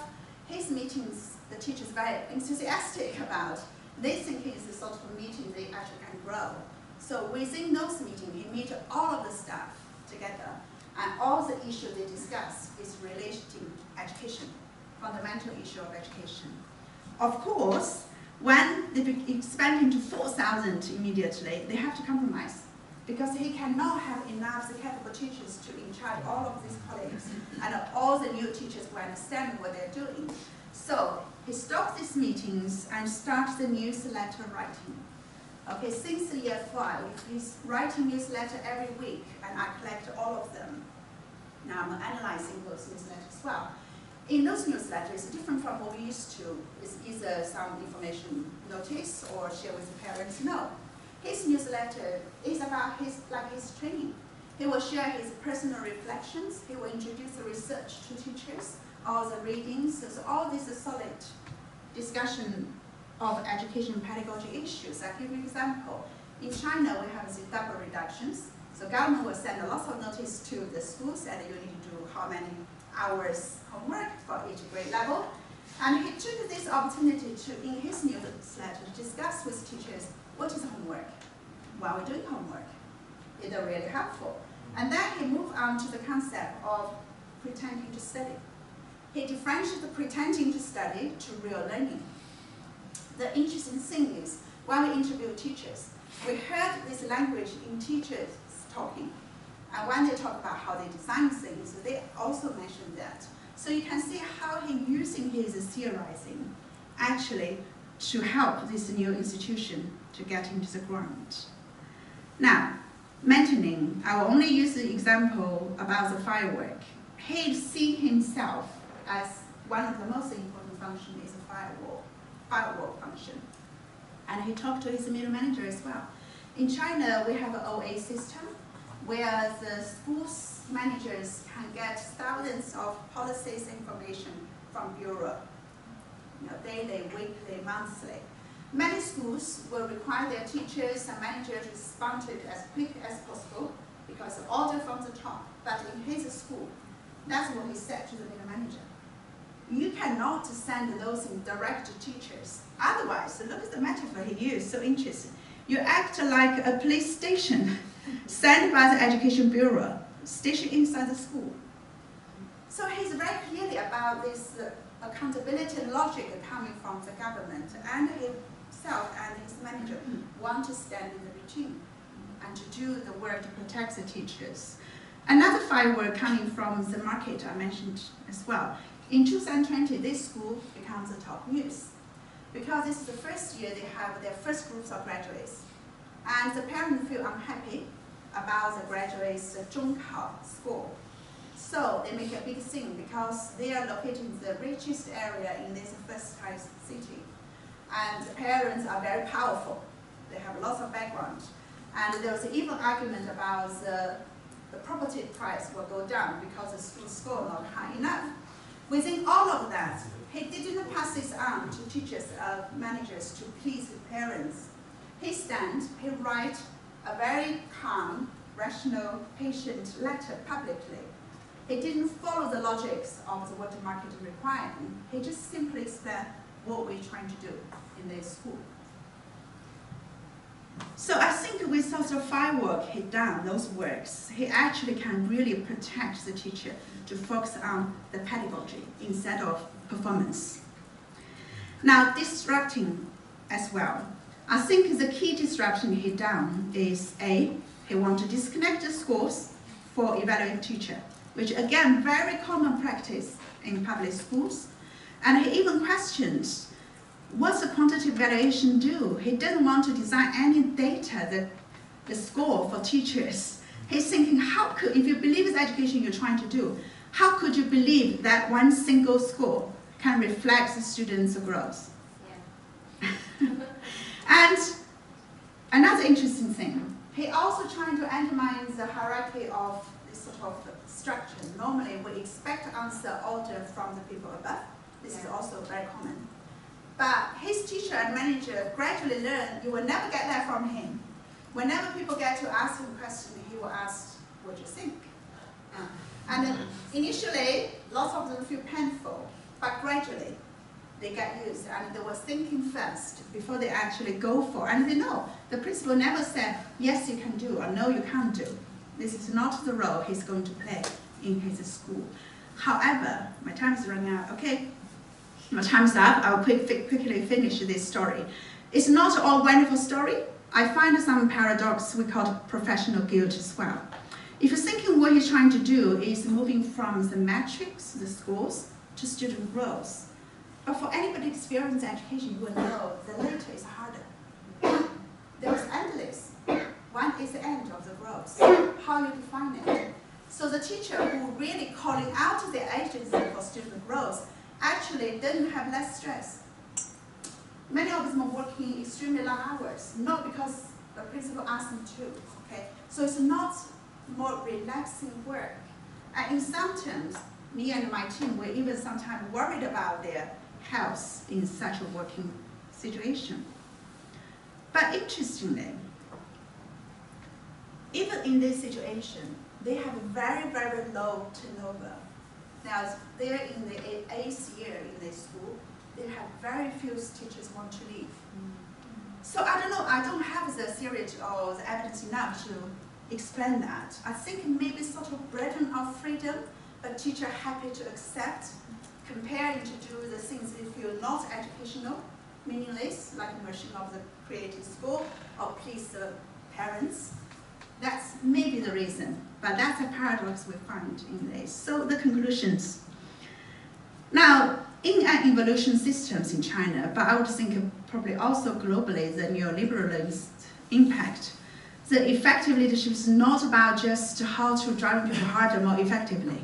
His meetings, the teachers are very enthusiastic about. They think it's the sort of meeting they actually can grow. So within those meetings, he meets all of the staff together, and all the issues they discuss is related to education, fundamental issue of education. Of course, when they expand into 4,000 immediately, they have to compromise, because he cannot have enough capable teachers to in charge all of these colleagues and all the new teachers who understand what they're doing. So he stops these meetings and starts the newsletter writing. Okay, since year 5, he's writing newsletter every week, and I collect all of them. Now I'm analyzing those newsletters as well. In those newsletters, different from what we used to, is either some information notice or share with the parents. No, his newsletter is about his training. He will share his personal reflections. He will introduce the research to teachers, all the readings. So all this is solid discussion of education pedagogy issues. I'll give you an example. In China, we have the double reductions. So government will send a lot of notice to the schools that you need to do how many hours homework for each grade level. And he took this opportunity to, in his newsletter, to discuss with teachers what is homework while we're doing homework. It's really helpful. And then he moved on to the concept of pretending to study. He differentiated the pretending to study to real learning. The interesting thing is, when we interview teachers, we heard this language in teachers talking. And when they talk about how they design things, they also mention that. So you can see how he's using his theorizing actually to help this new institution to get into the ground. Now, mentioning, I will only use the example about the firework. He sees himself as one of the most important functions is a firewall function. And he talked to his middle manager as well. In China, we have an OA system where the schools managers can get thousands of policies information from bureau, daily, weekly, monthly. Many schools will require their teachers and managers to respond to it as quick as possible because the order from the top. But in his school, that's what he said to the middle manager. You cannot send those in direct to teachers. Otherwise, look at the metaphor he used, so interesting. You act like a police station sent by the Education Bureau, stationed inside the school. So he's very clearly about this accountability logic coming from the government, and himself and his manager want to stand in the routine and to do the work to protect the teachers. Another firework coming from the market I mentioned as well. In 2020, this school becomes the top news because this is the first year they have their first groups of graduates. And the parents feel unhappy about the graduates' Zhonghao score. So they make a big scene because they are located in the richest area in this first-tier city. And the parents are very powerful. They have lots of background. And there was even argument about the property price will go down because the school score not high enough. Within all of that, he didn't pass this on to teachers, managers to please the parents. He writes a very calm, rational, patient letter publicly. He didn't follow the logics of what the market is requiring. He just simply explained what we're trying to do in this school. So I think with sort of firework he done, those works, he actually can really protect the teacher to focus on the pedagogy instead of performance. Now, disrupting as well. I think the key disruption he done is A, he wants to disconnect the schools for evaluate teacher, which again, very common practice in public schools. And he even questions, what's the quantitative evaluation do? He didn't want to design any data, the score for teachers. He's thinking, how could, if you believe it's education you're trying to do, how could you believe that one single score can reflect the students' growth? Yeah. And another interesting thing, he also trying to undermine the hierarchy of this sort of structure. Normally, we expect answer order from the people above. This is also very common. But his teacher and manager gradually learn you will never get that from him. Whenever people get to ask him a question, he will ask, what do you think? And initially, lots of them feel painful, but gradually, they get used and they were thinking first before they actually go for it. And they know the principal never said, yes, you can do, or no, you can't do. This is not the role he's going to play in his school. However, my time is running out. Okay, my time's up. I'll quickly finish this story. It's not all wonderful story. I find some paradox we call professional guilt as well. If you're thinking what he's trying to do is moving from the metrics, the scores, to student growth. But for anybody experienced education, you will know the later is harder. There's endless. One is the end of the growth. How you define it. So the teacher who really calling out their agency for student growth actually didn't have less stress. Many of them are working extremely long hours, not because the principal asked them to. Okay, so it's not more relaxing work. And in some terms, me and my team were even sometimes worried about their health in such a working situation. But interestingly, even in this situation, they have a very, very low turnover. Now, they're in the 8th year in this school. They have very few teachers want to leave. So I don't know, I don't have the theory or the evidence enough to explain that. I think maybe sort of burden of freedom, but teacher happy to accept, comparing to do the things they feel not educational, meaningless, like immersion of the creative school or please the parents. That's maybe the reason, but that's a paradox we find in this. So the conclusions. Now, in an evolution systems in China, but I would think probably also globally, the neoliberalist impact, the effective leadership is not about just how to drive people harder, more effectively.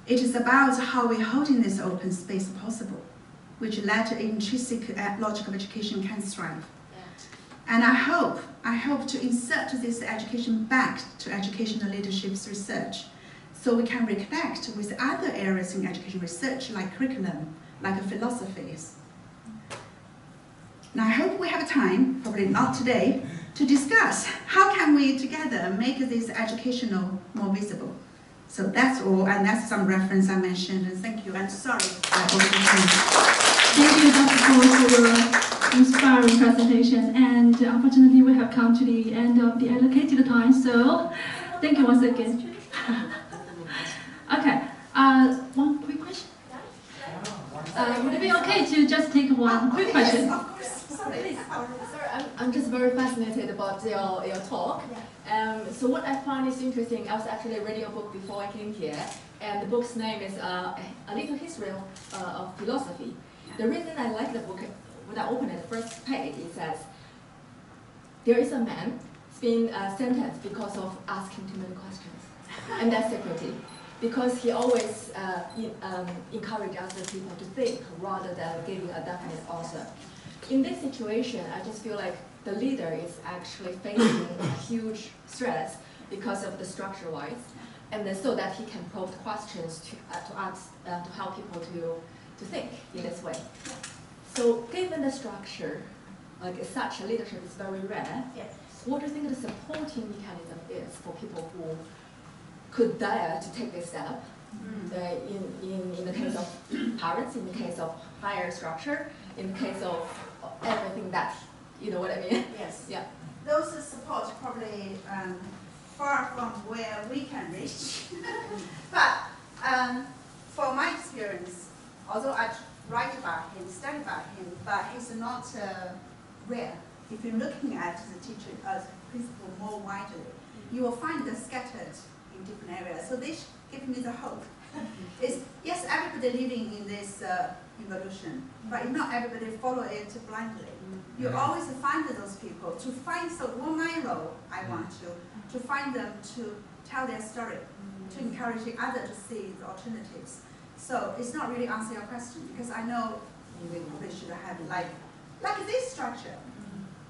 It is about how we hold in this open space possible, which led to intrinsic logic of education can thrive. And I hope to insert this education back to educational leadership's research, so we can reconnect with other areas in education research, like curriculum, like philosophies. Now I hope we have time, probably not today, to discuss how can we together make this educational more visible. So that's all, and that's some reference I mentioned, and thank you, and sorry. Thank you, Dr. Paul, for your inspiring presentation. And unfortunately, we have come to the end of the allocated time, so thank you once again. Okay, one quick question? Would it be okay to just take one quick question? Yes, of course. Sorry. Sorry, I'm just very fascinated about your talk. So what I find is interesting, I was actually reading a book before I came here, and the book's name is A Little History of Philosophy. The reason I like the book, when I open it, the first page, it says, there is a man being sentenced because of asking too many questions, and that's Socrates. Because he always encouraged other people to think rather than giving a definite answer. In this situation, I just feel like the leader is actually facing a huge stress because of the structure-wise, and then so that he can probe questions to help people to think in this way. So given the structure, like such a leadership is very rare, what do you think the supporting mechanism is for people who could dare to take this step? In the case of parents, in the case of higher structure, in the case of everything that, you know what I mean? Yes. Yeah. Those support probably far from where we can reach. But for my experience, although I write about him, study about him, but he's not rare. If you're looking at the teacher as principle more widely, you will find them scattered in different areas. So this gives me the hope. Is yes, everybody living in this evolution, but not everybody follow it blindly. You always find those people to find. So my role, I want to find them to tell their story, to encourage the other to see the alternatives. So it's not really answer your question, because I know we probably should have like this structure.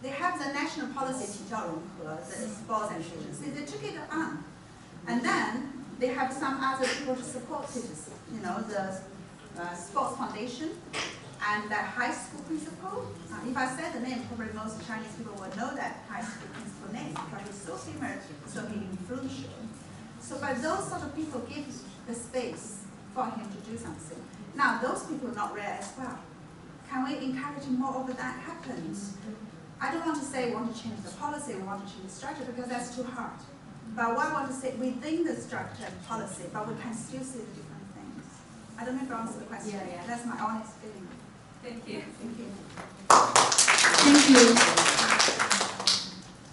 They have the national policy, the sports and children. They took it on, and then they have some other people to support it. You know, the sports foundation and the high school principal. If I said the name, probably most Chinese people will know that high school principal name because it's so similar, so influential. So, but those sort of people give the space for him to do something. Now, those people are not rare as well. Can we encourage more of that happens? I don't want to say we want to change the policy, we want to change the structure, because that's too hard. But what I want to say within the structure and policy, but we can still see the different things. I don't know if I answered the question. Yeah. That's my honest feeling. Thank you. Thank you. Thank you.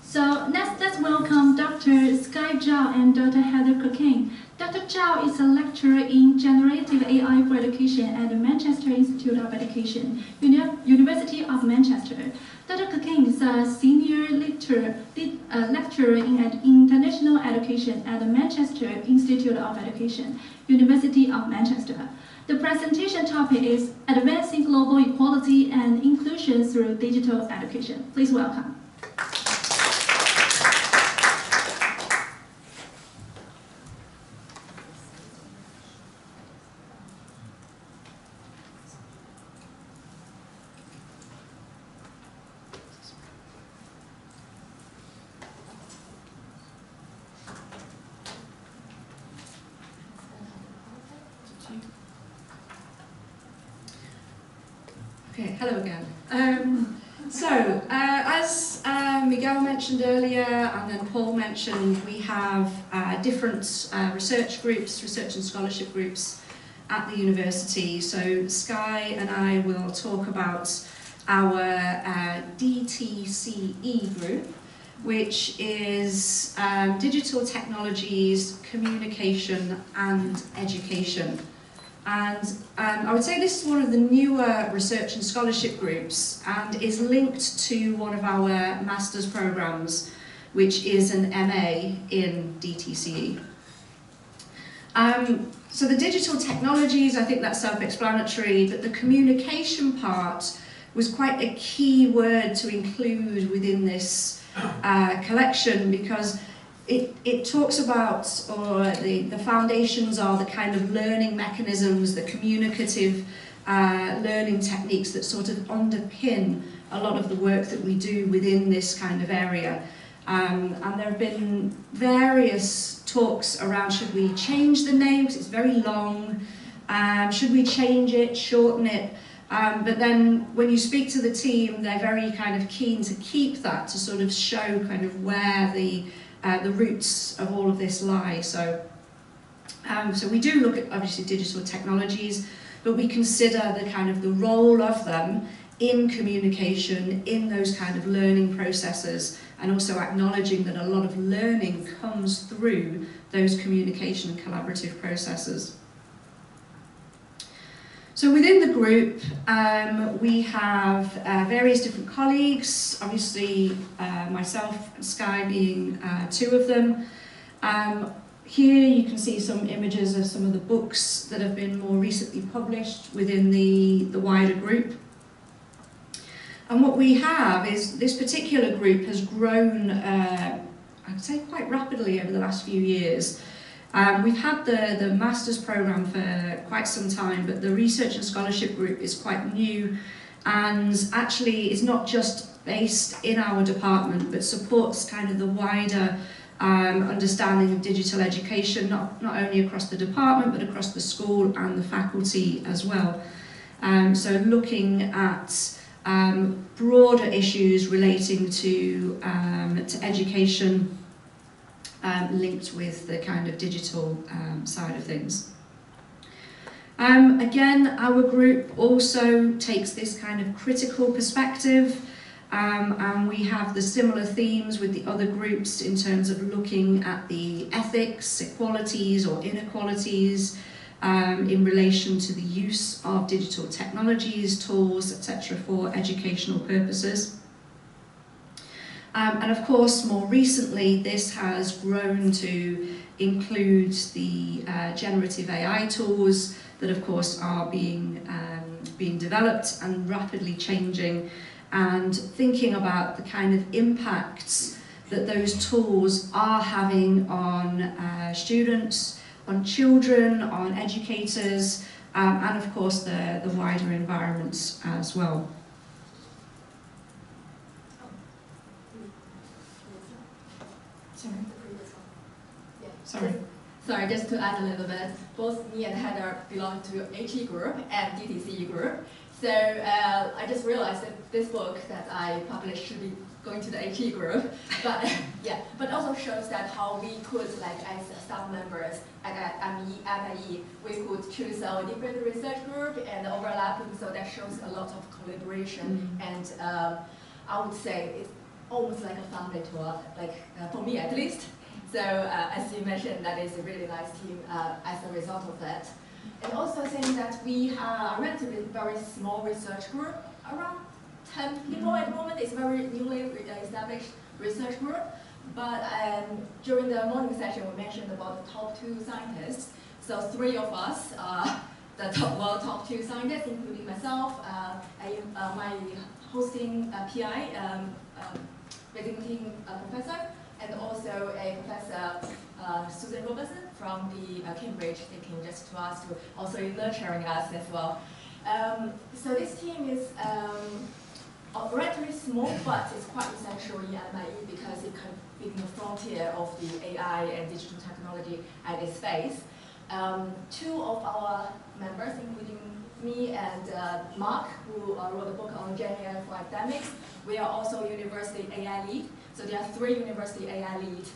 So next, let's welcome Dr. Sky Zhao and Dr. Heather Cocaine. Dr. Zhao is a lecturer in Generative AI for Education at the Manchester Institute of Education, University of Manchester. Dr. Cocaine is a senior lecturer in international education at the Manchester Institute of Education, University of Manchester. The presentation topic is Advancing Global Equality and Inclusion Through Digital Education. Please welcome. Okay, hello again. As Miguel mentioned earlier, and then Paul mentioned, we have different research groups, research and scholarship groups at the university. So Sky and I will talk about our DTCE group, which is Digital Technologies, Communication and Education. And I would say this is one of the newer research and scholarship groups and is linked to one of our master's programs, which is an MA in DTCE. So the digital technologies, I think that's self-explanatory, but the communication part was quite a key word to include within this collection, because it talks about, or the foundations are the kind of learning mechanisms, the communicative learning techniques that sort of underpin a lot of the work that we do within this kind of area. And there have been various talks around, should we change the name, because it's very long, should we change it, shorten it, but then when you speak to the team, they're very kind of keen to keep that, to sort of show kind of where the roots of all of this lie. So we do look at obviously digital technologies, but we consider the kind of the role of them in communication, in those kind of learning processes, and also acknowledging that a lot of learning comes through those communication and collaborative processes. So within the group, we have various different colleagues, obviously myself and Sky being two of them. Here you can see some images of some of the books that have been more recently published within the wider group. And what we have is this particular group has grown, I'd say quite rapidly over the last few years. We've had the master's programme for quite some time, but the research and scholarship group is quite new and actually is not just based in our department, but supports kind of the wider understanding of digital education, not only across the department, but across the school and the faculty as well. So looking at broader issues relating to education, linked with the kind of digital side of things. Again, our group also takes this kind of critical perspective, and we have the similar themes with the other groups in terms of looking at the ethics, equalities or inequalities in relation to the use of digital technologies, tools, etc. for educational purposes. And of course, more recently, this has grown to include the generative AI tools that, of course, are being developed and rapidly changing, and thinking about the kind of impacts that those tools are having on students, on children, on educators, and of course the wider environments as well. Sorry, just to add a little bit, both me and Heather belong to HE group and DTCE group. So I just realized that this book that I published should be going to the HE group, but yeah, but also shows that how we could, like as staff members at MAE, we could choose our different research group and overlapping, so that shows a lot of collaboration, and I would say it's almost like a family to us, like for me at least. So as you mentioned, that is a really nice team as a result of that. And also I think that we have a relatively very small research group, around 10 people at the moment. It's a very newly established research group. But during the morning session, we mentioned about the top 2 scientists. So 3 of us are the top 2 scientists, including myself, my hosting PI, visiting professor, and also a professor, Susan Robertson from the Cambridge, thinking just to us to also nurturing us as well. So this team is relatively small, but it's quite essential in MIE because it can be in the frontier of the AI and digital technology at its space. 2 of our members, including me and Mark, who wrote a book on Gen AI for academics, we are also University AI lead. So there are 3 University AI lead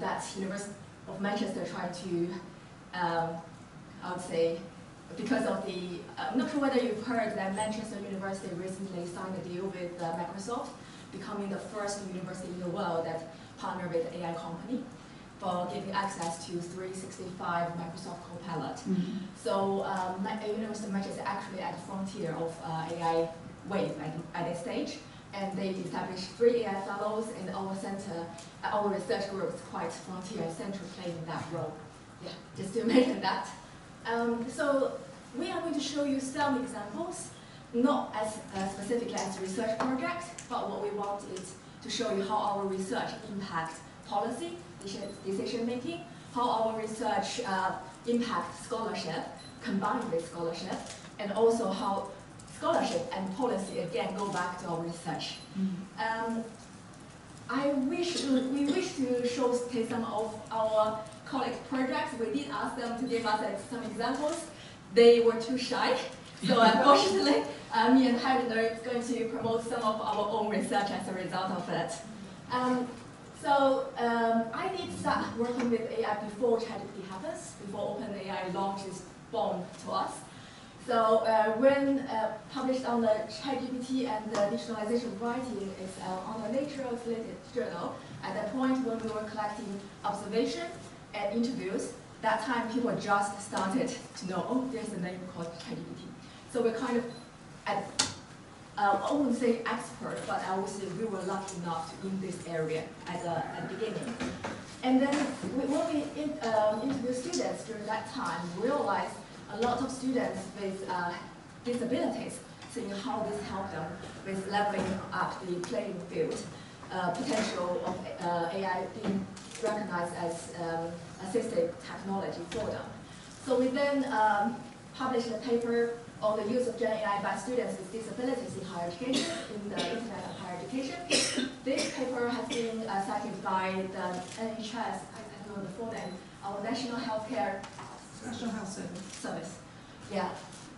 that University of Manchester tried to, I would say, because of the, I'm not sure whether you've heard that Manchester University recently signed a deal with Microsoft, becoming the first university in the world that partnered with an AI company for giving access to 365 Microsoft Copilot. Mm-hmm. So University of Manchester is actually at the frontier of AI wave at this stage. And they established 3 AI fellows, and our center, our research group is quite frontier and central playing that role. Yeah, just to mention that. So we are going to show you some examples, not as specifically as research projects, but what we want is to show you how our research impacts policy, decision making, how our research impacts scholarship, combined with scholarship, and also how scholarship and policy again go back to our research. Mm-hmm. We wish to showcase some of our colleague projects. We did ask them to give us some examples. They were too shy, so unfortunately, me and Heidner is going to promote some of our own research as a result of it. I did start working with AI before ChatGPT happens, before OpenAI launches Bomb to us. So when published on the ChatGPT and the digitalization writing is on a Nature affiliated journal, at that point when we were collecting observation and interviews, that time people just started to know, oh, there's a name called ChatGPT. So we're kind of I wouldn't say expert, but I would say we were lucky enough to in this area at the beginning. And then when we interviewed students during that time, we realized a lot of students with disabilities, seeing how this helped them with leveling up the playing field, potential of AI being recognized as assistive technology for them. So we then published a paper on the use of Gen AI by students with disabilities in higher education, in the Internet of Higher Education. This paper has been cited by the NHS, I don't know the full name, our National Healthcare Service. Yeah,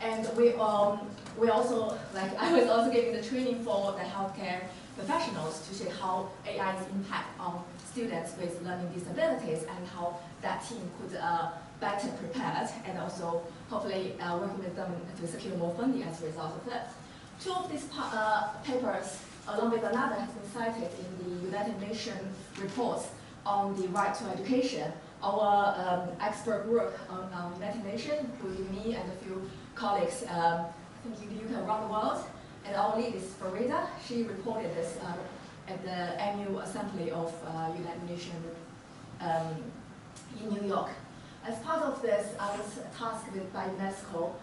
and we also, like, I was also giving the training for the healthcare professionals to see how AI's impact on students with learning disabilities and how that team could better prepared and also hopefully working with them to secure more funding as a result of it. 2 of these papers, along with another, has been cited in the United Nations reports on the right to education. Our expert group on United Nations, including me and a few colleagues, I think in the UK around the world, and our lead is Farida. She reported this at the annual assembly of United Nations in New York. As part of this, I was tasked by UNESCO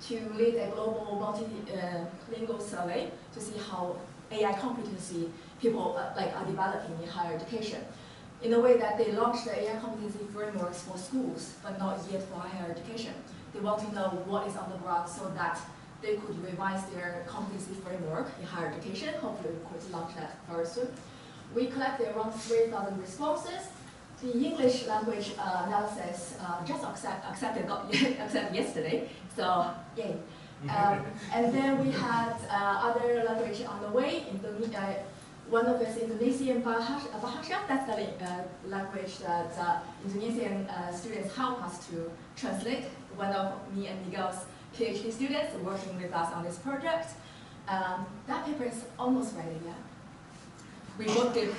to lead a global multilingual survey to see how AI competency people are developing in higher education. In a way that they launched the AI competency frameworks for schools, but not yet for higher education. They want to know what is on the ground so that they could revise their competency framework in higher education. Hopefully we could launch that very soon. We collected around 3,000 responses. The English language analysis just accepted yesterday, so yay. And then we had other language on the way. One of is Indonesian Bahasa. That's the language that Indonesian students help us to translate. One of me and Miguel's PhD students working with us on this project. That paper is almost ready, yeah. We both give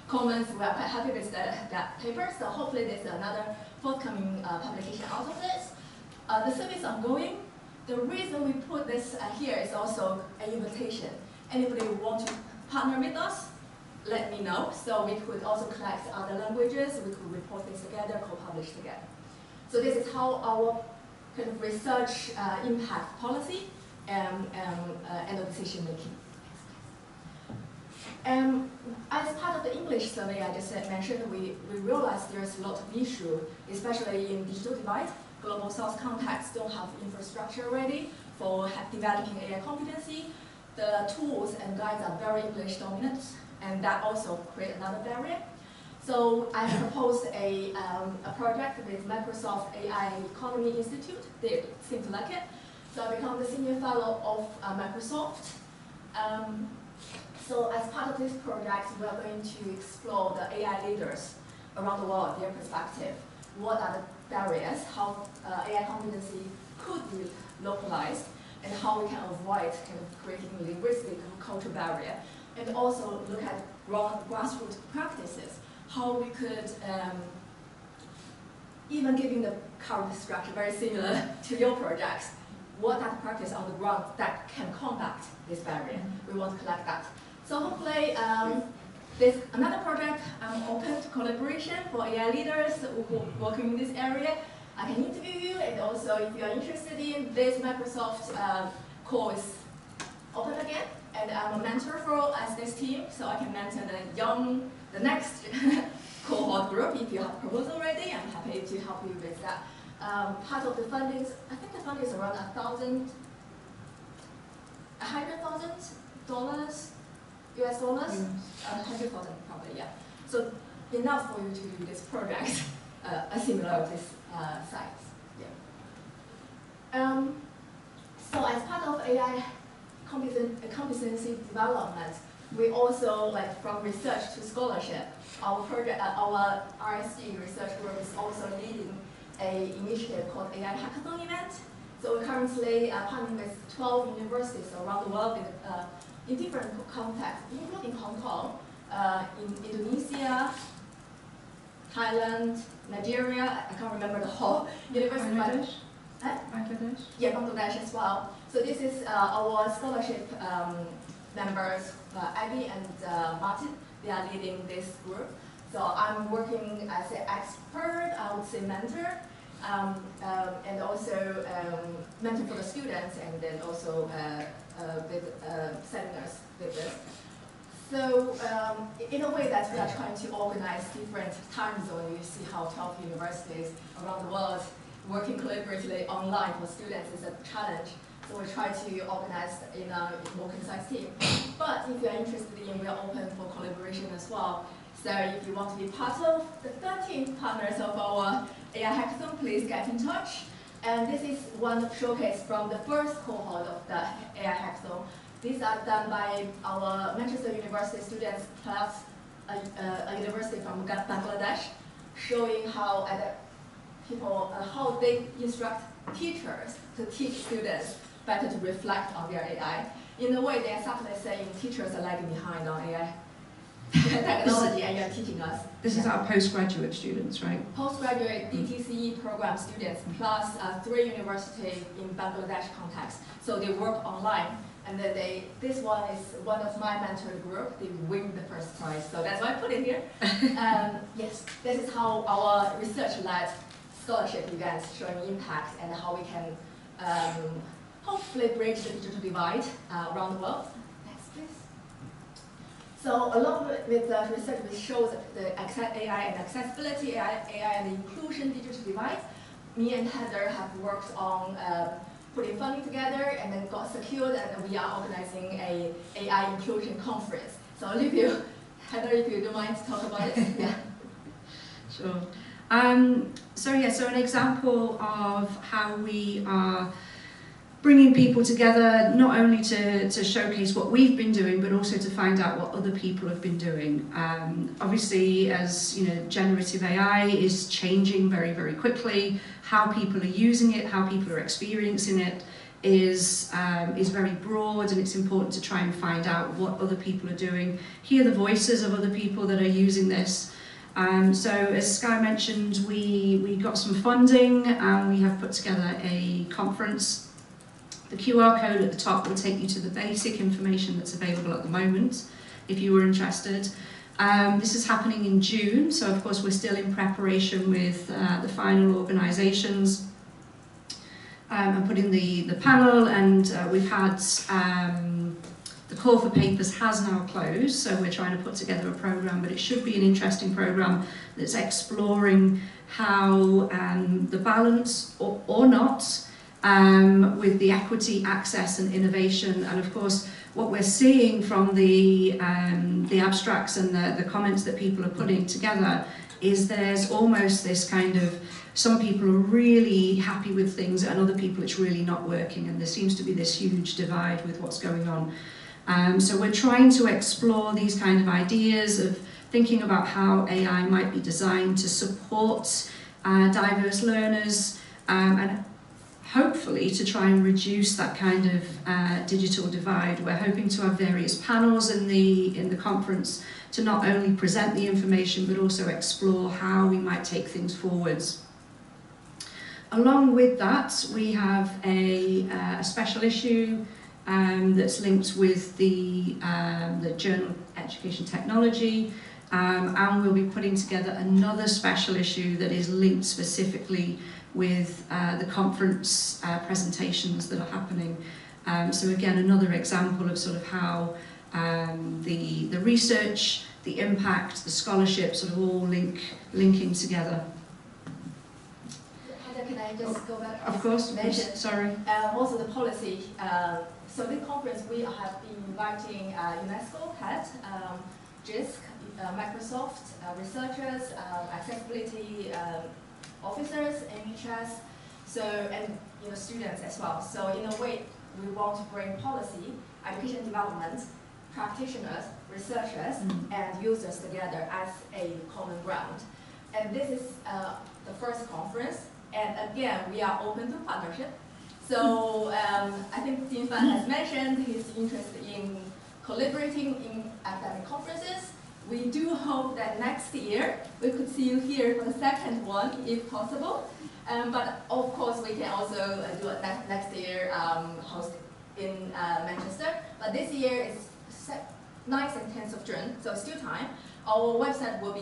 comments. We are quite happy with that paper, so hopefully there's another forthcoming publication out of this. The survey is ongoing. The reason we put this here is also an invitation. Anybody who wants to partner with us, let me know. So we could also collect other languages, we could report this together, co-publish together. So this is how our kind of research impact policy and the decision making. As part of the English survey I just mentioned, we realized there's a lot of issue, especially in digital divide. Global South contexts don't have infrastructure ready for developing AI competency. The tools and guides are very English dominant, and that also creates another barrier. So I proposed a project with Microsoft AI Economy Institute. They seem to like it. So I become the senior fellow of Microsoft. So as part of this project, we are going to explore the AI leaders around the world, their perspective. What are the barriers, how AI competency could be localized, and how we can avoid kind of creating linguistic or cultural barrier, and also look at grassroots practices, how we could, even given the current structure very similar to your projects, what that practice on the ground that can combat this barrier. We want to collect that. So hopefully, there's another project open to collaboration for AI leaders who are working in this area. I can interview you, and also if you are interested in this Microsoft course open again, and I'm a mentor for this team, so I can mentor the next cohort group. If you have a proposal already, I'm happy to help you with that. Part of the funding, I think the funding is around $100,000 US dollars, 100,000 probably, yeah. So enough for you to do this project, similar of this size. Yeah. So as part of AI competency development, we also, like from research to scholarship, our project, our RSG research group is also leading an initiative called AI Hackathon event. So we're currently partnering with 12 universities around the world in different contexts, including Hong Kong, in Indonesia, Thailand, Nigeria. I can't remember the whole university. Bangladesh? Bangladesh? Yeah, Bangladesh as well. So this is our scholarship members, Abby and Martin. They are leading this group. So I'm working as an expert, I would say mentor, and also mentor for the students, and then also with seminars with this. So in a way that we are trying to organize different time zones. You see how 12 universities around the world working collaboratively online for students is a challenge. So we try to organize in a more concise team. But if you are interested in, we are open for collaboration as well. So if you want to be part of the 13 partners of our AI Hackathon, please get in touch. And this is one showcase from the first cohort of the AI Hackathon. These are done by our Manchester University students plus a university from Bangladesh, showing how how they instruct teachers to teach students better to reflect on their AI. In a way, they are subtly saying teachers are lagging behind on AI technology, and you're teaching us. This is our postgraduate students, right? Postgraduate DTC program students plus 3 universities in Bangladesh context. So they work online, and then this one is one of my mentor group. They win the first prize, so that's why I put it here. Yes, this is how our research-led scholarship events showing impact and how we can hopefully bridge the digital divide around the world. Next, please. So along with the research, which shows the AI and accessibility, AI and inclusion digital divide, me and Heather have worked on putting funding together and then got secured, and we are organizing a AI inclusion conference. So I'll leave you, Heather, if you don't mind to talk about it. Yeah. Sure. So an example of how we are bringing people together, not only to showcase what we've been doing, but also to find out what other people have been doing. Obviously, as you know, generative AI is changing very, very quickly. How people are using it, how people are experiencing it is very broad, and it's important to try and find out what other people are doing, hear the voices of other people that are using this. So as Sky mentioned, we got some funding and we have put together a conference. The QR code at the top will take you to the basic information that's available at the moment, if you were interested. This is happening in June, so of course we're still in preparation with the final organisations and putting the panel, and we've had the call for papers has now closed, so we're trying to put together a programme, but it should be an interesting programme that's exploring how the balance or not with the equity, access and innovation. And of course what we're seeing from the abstracts and the comments that people are putting together is there's almost this kind of, some people are really happy with things and other people it's really not working, and there seems to be this huge divide with what's going on. So we're trying to explore these kind of ideas of thinking about how AI might be designed to support diverse learners, and hopefully to try and reduce that kind of digital divide. We're hoping to have various panels in the conference to not only present the information but also explore how we might take things forwards. Along with that, we have a special issue that's linked with the Journal of Education Technology, and we'll be putting together another special issue that is linked specifically with the conference presentations that are happening. So again, another example of sort of how the research, the impact, the scholarship sort of all linking together. Can I just go back? Of course, sorry. Also the policy. So this conference we have been inviting UNESCO, HED, JISC, Microsoft, researchers, accessibility officers, NHS, so and students as well. So in a way, we want to bring policy, education development, practitioners, researchers, and users together as a common ground. And this is the first conference. And again, we are open to partnership. So I think Dean Fan has mentioned his interest in collaborating in academic conferences. We do hope that next year we could see you here for the second one, if possible. But of course, we can also do it next year, host in Manchester. But this year is 9th and 10th of June, so still time. Our website will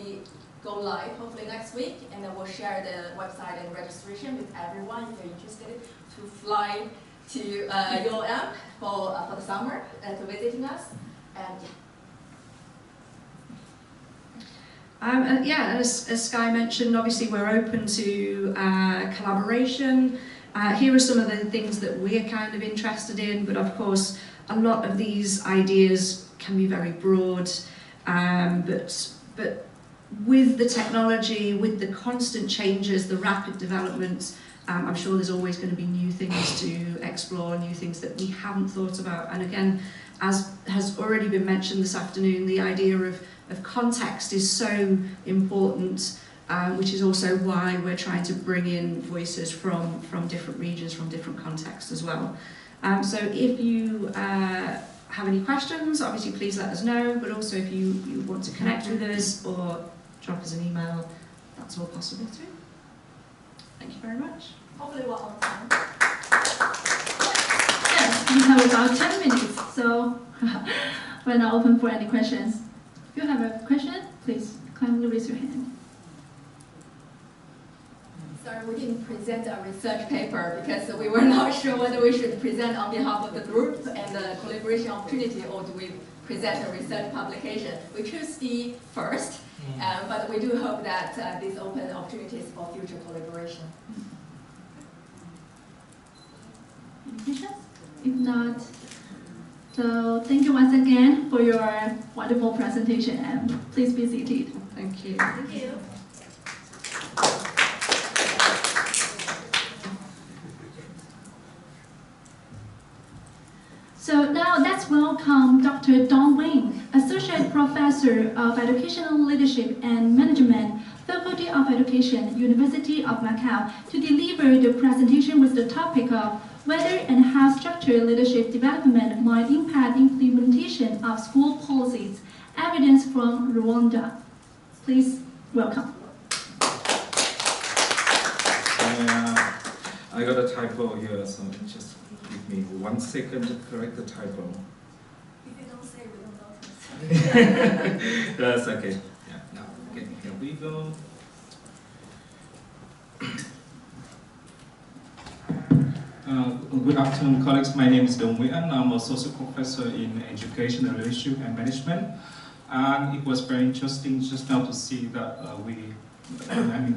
go live hopefully next week, and then we'll share the website and registration with everyone if you're interested to fly to UOM for the summer to visiting us. And yeah, as Sky mentioned, obviously we're open to collaboration. Here are some of the things that we're kind of interested in, but of course a lot of these ideas can be very broad, but with the technology, with the constant changes, the rapid developments, I'm sure there's always going to be new things to explore, new things that we haven't thought about. And again, as has already been mentioned this afternoon, the idea of context is so important, which is also why we're trying to bring in voices from different regions, from different contexts as well. So if you have any questions, obviously please let us know, but also if you want to connect with us or drop us an email, that's all possible too. Thank you very much. hopefully we're on time. Yes, we have about 10 minutes, so we're now open for any questions. If you have a question, please kindly raise your hand. Sorry, we didn't present a research paper because we were not sure whether we should present on behalf of the group and the collaboration opportunity, or do we present a research publication. We choose D first, but we do hope that these open opportunities for future collaboration. Any questions? If not, so thank you once again for your wonderful presentation, and please be seated. Thank you. Thank you. So now let's welcome Dr. Don Wing, Associate Professor of Educational Leadership and Management, Faculty of Education, University of Macau, to deliver the presentation with the topic of whether and how structured leadership development might impact implementation of school policies, evidence from Rwanda. Please welcome. I got a typo here, so just give me 1 second to correct the typo. If you don't say, we don't notice. That's okay. Yeah, now, okay, here we go. Good afternoon, colleagues. My name is Dong Wei An. I'm an associate professor in education, leadership, and management. And it was very interesting just now to see that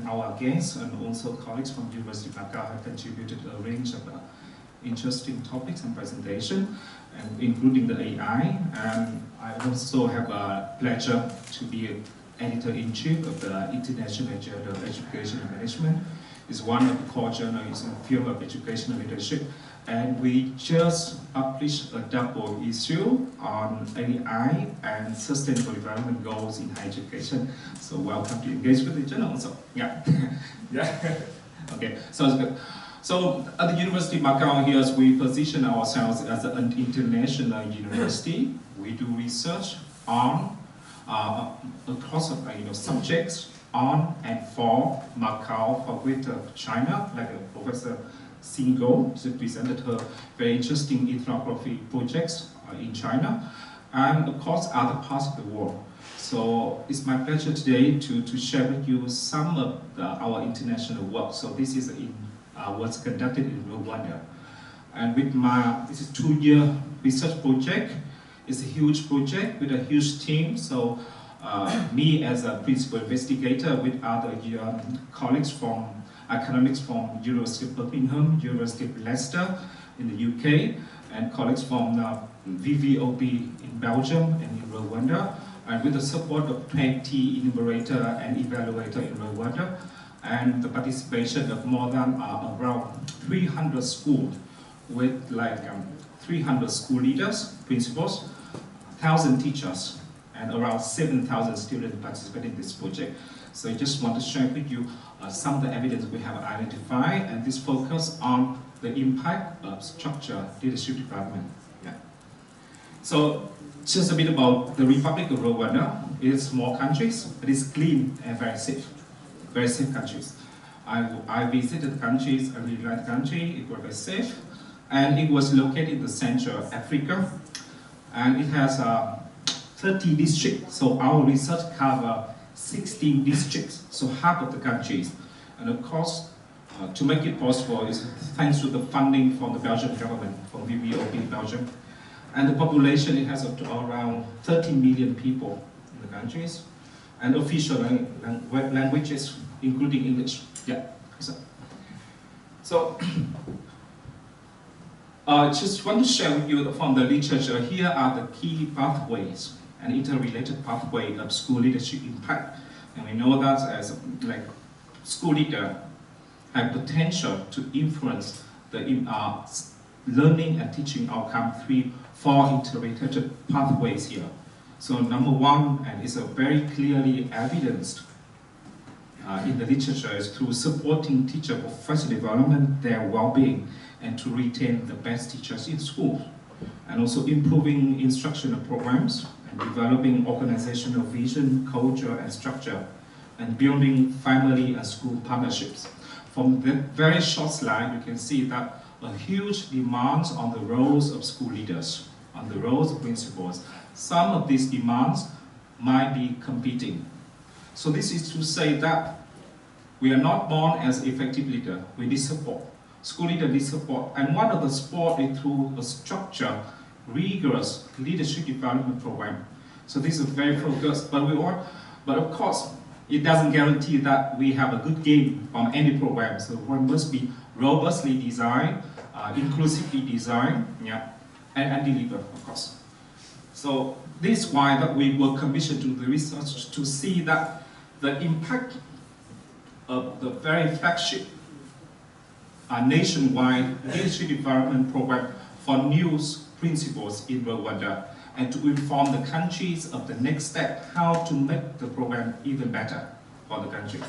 our guests and also colleagues from University of Macau have contributed a range of interesting topics and presentation, and including the AI. And I also have a pleasure to be editor-in-chief of the International Journal of Education and Management. It's one of the core journals in the field of educational leadership. And we just published a double issue on AI and sustainable development goals in higher education. So welcome to engage with the journal also. Yeah. Yeah. Okay, sounds good. So at the University of Macau here, we position ourselves as an international university. We do research on across subjects on and for Macau, for Greater China, like Professor Singo presented her very interesting ethnography projects in China, and of course other parts of the world. So it's my pleasure today to share with you some of our international work. So this is what's conducted in Rwanda. And with this is a 2-year research project. It's a huge project with a huge team. So me as a principal investigator with other colleagues from academics from University of Birmingham, University of Leicester in the UK, and colleagues from VVOB in Belgium and in Rwanda, and with the support of 20 enumerator and evaluator in Rwanda, and the participation of more than around 300 schools with 300 school leaders, principals, 1,000 teachers, and around 7,000 students participating in this project. So I just want to share with you some of the evidence we have identified, and this focus on the impact of structure leadership development. Yeah. So just a bit about the Republic of Rwanda. It is small countries, but it's clean and very safe countries. I visited the countries, I really liked the country, it was very safe, and it was located in the center of Africa, and it has 30 districts, so our research covers 16 districts, so half of the countries. And of course, to make it possible is thanks to the funding from the Belgian government, from VVOB Belgium. And the population, it has up to around 30 million people in the countries, and official languages, including English. Yeah. So just want to share with you from the literature, here are the key pathways and interrelated pathway of school leadership impact. And we know that as school leader have potential to influence the learning and teaching outcome 4 interrelated pathways here. So number 1, and is a very clearly evidenced in the literature, is through supporting teacher professional development, their well-being, and to retain the best teachers in schools. And also improving instructional programs, and developing organizational vision, culture, and structure, and building family and school partnerships. From the very short slide, you can see that a huge demands on the roles of school leaders, on the roles of principals. Some of these demands might be competing. So this is to say that we are not born as effective leader. We need support. School leader needs support. And one of the support is through a structured, rigorous leadership development program. So this is very focused, but of course, it doesn't guarantee that we have a good game from any program. So one must be robustly designed, inclusively designed, yeah, and delivered, of course. So this is why that we were commissioned to the research to see that the impact of the very flagship nationwide leadership development program for new principals in Rwanda, and to inform the countries of the next step, how to make the program even better for the country.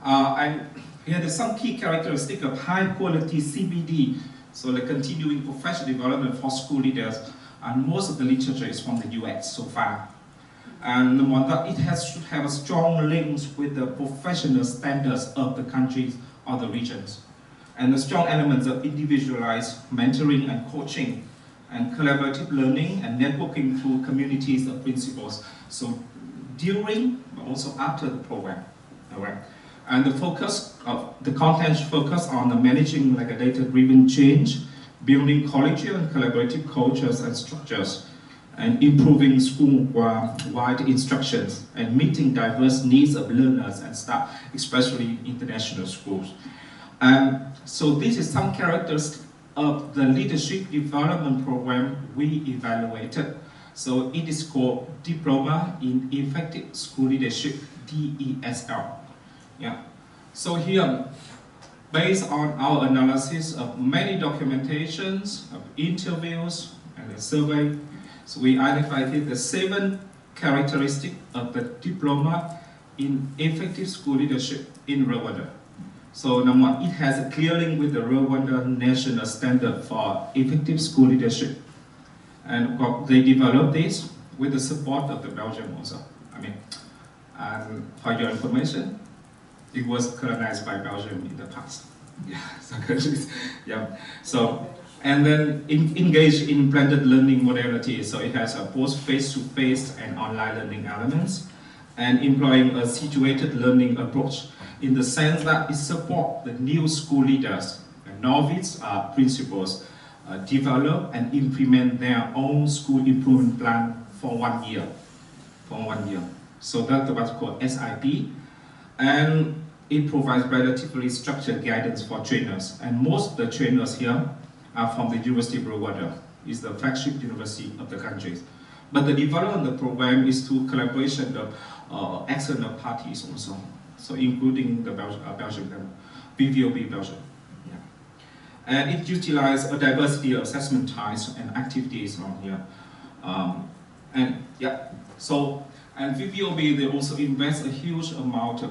And here there's some key characteristics of high quality CBD, so the continuing professional development for school leaders, and most of the literature is from the US so far. And it should have a strong links with the professional standards of the countries or the regions. And the strong elements of individualized mentoring and coaching, and collaborative learning and networking through communities of principals. So during, but also after the program. All right. And the focus of the content focus on the managing a data-driven change, building collegial and collaborative cultures and structures, and improving school-wide instructions, and meeting diverse needs of learners and staff, especially international schools. So this is some characteristics of the leadership development program we evaluated. So it is called Diploma in Effective School Leadership, DESL. Yeah. So here, based on our analysis of many documentations, of interviews, and a survey, so we identified here the 7 characteristics of the Diploma in Effective School Leadership in Rwanda. So number one, it has a clear link with the Rwanda national standard for effective school leadership. And they developed this with the support of the Belgium also. And for your information, it was colonized by Belgium in the past. Yeah, some countries. Yeah. So, and then engage in blended learning modality. So it has both face-to-face and online learning elements, and employing a situated learning approach in the sense that it supports the new school leaders, and novice principals, develop and implement their own school improvement plan for 1 year. So that's what's called SIP, and it provides relatively structured guidance for trainers. And most of the trainers here are from the University of Rwanda. It's the flagship university of the country. But the development of the program is through collaboration of external parties also, so including the Belgium and BVOB Belgium. Yeah. And it utilizes a diversity of assessment types and activities on here. And VVOB, they also invest a huge amount of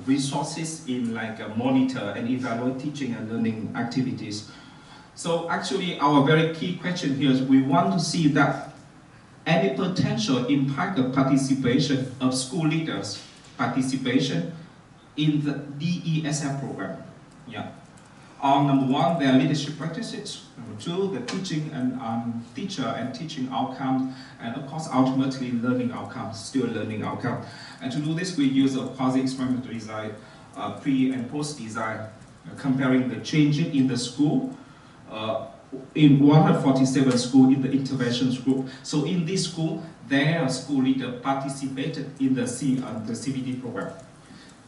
resources in monitor and evaluate teaching and learning activities. So actually our very key question here is we want to see that any potential impact of participation of school leaders participation in the DESF program. Yeah. Number one, their leadership practices. Number two, the teaching and teacher and teaching outcomes, and of course, ultimately, learning outcomes, student learning outcome. And to do this, we use a quasi-experimental design, pre and post design, comparing the changes in the school, in 147 schools in the interventions group. So in this school, their school leader participated in the CBD program.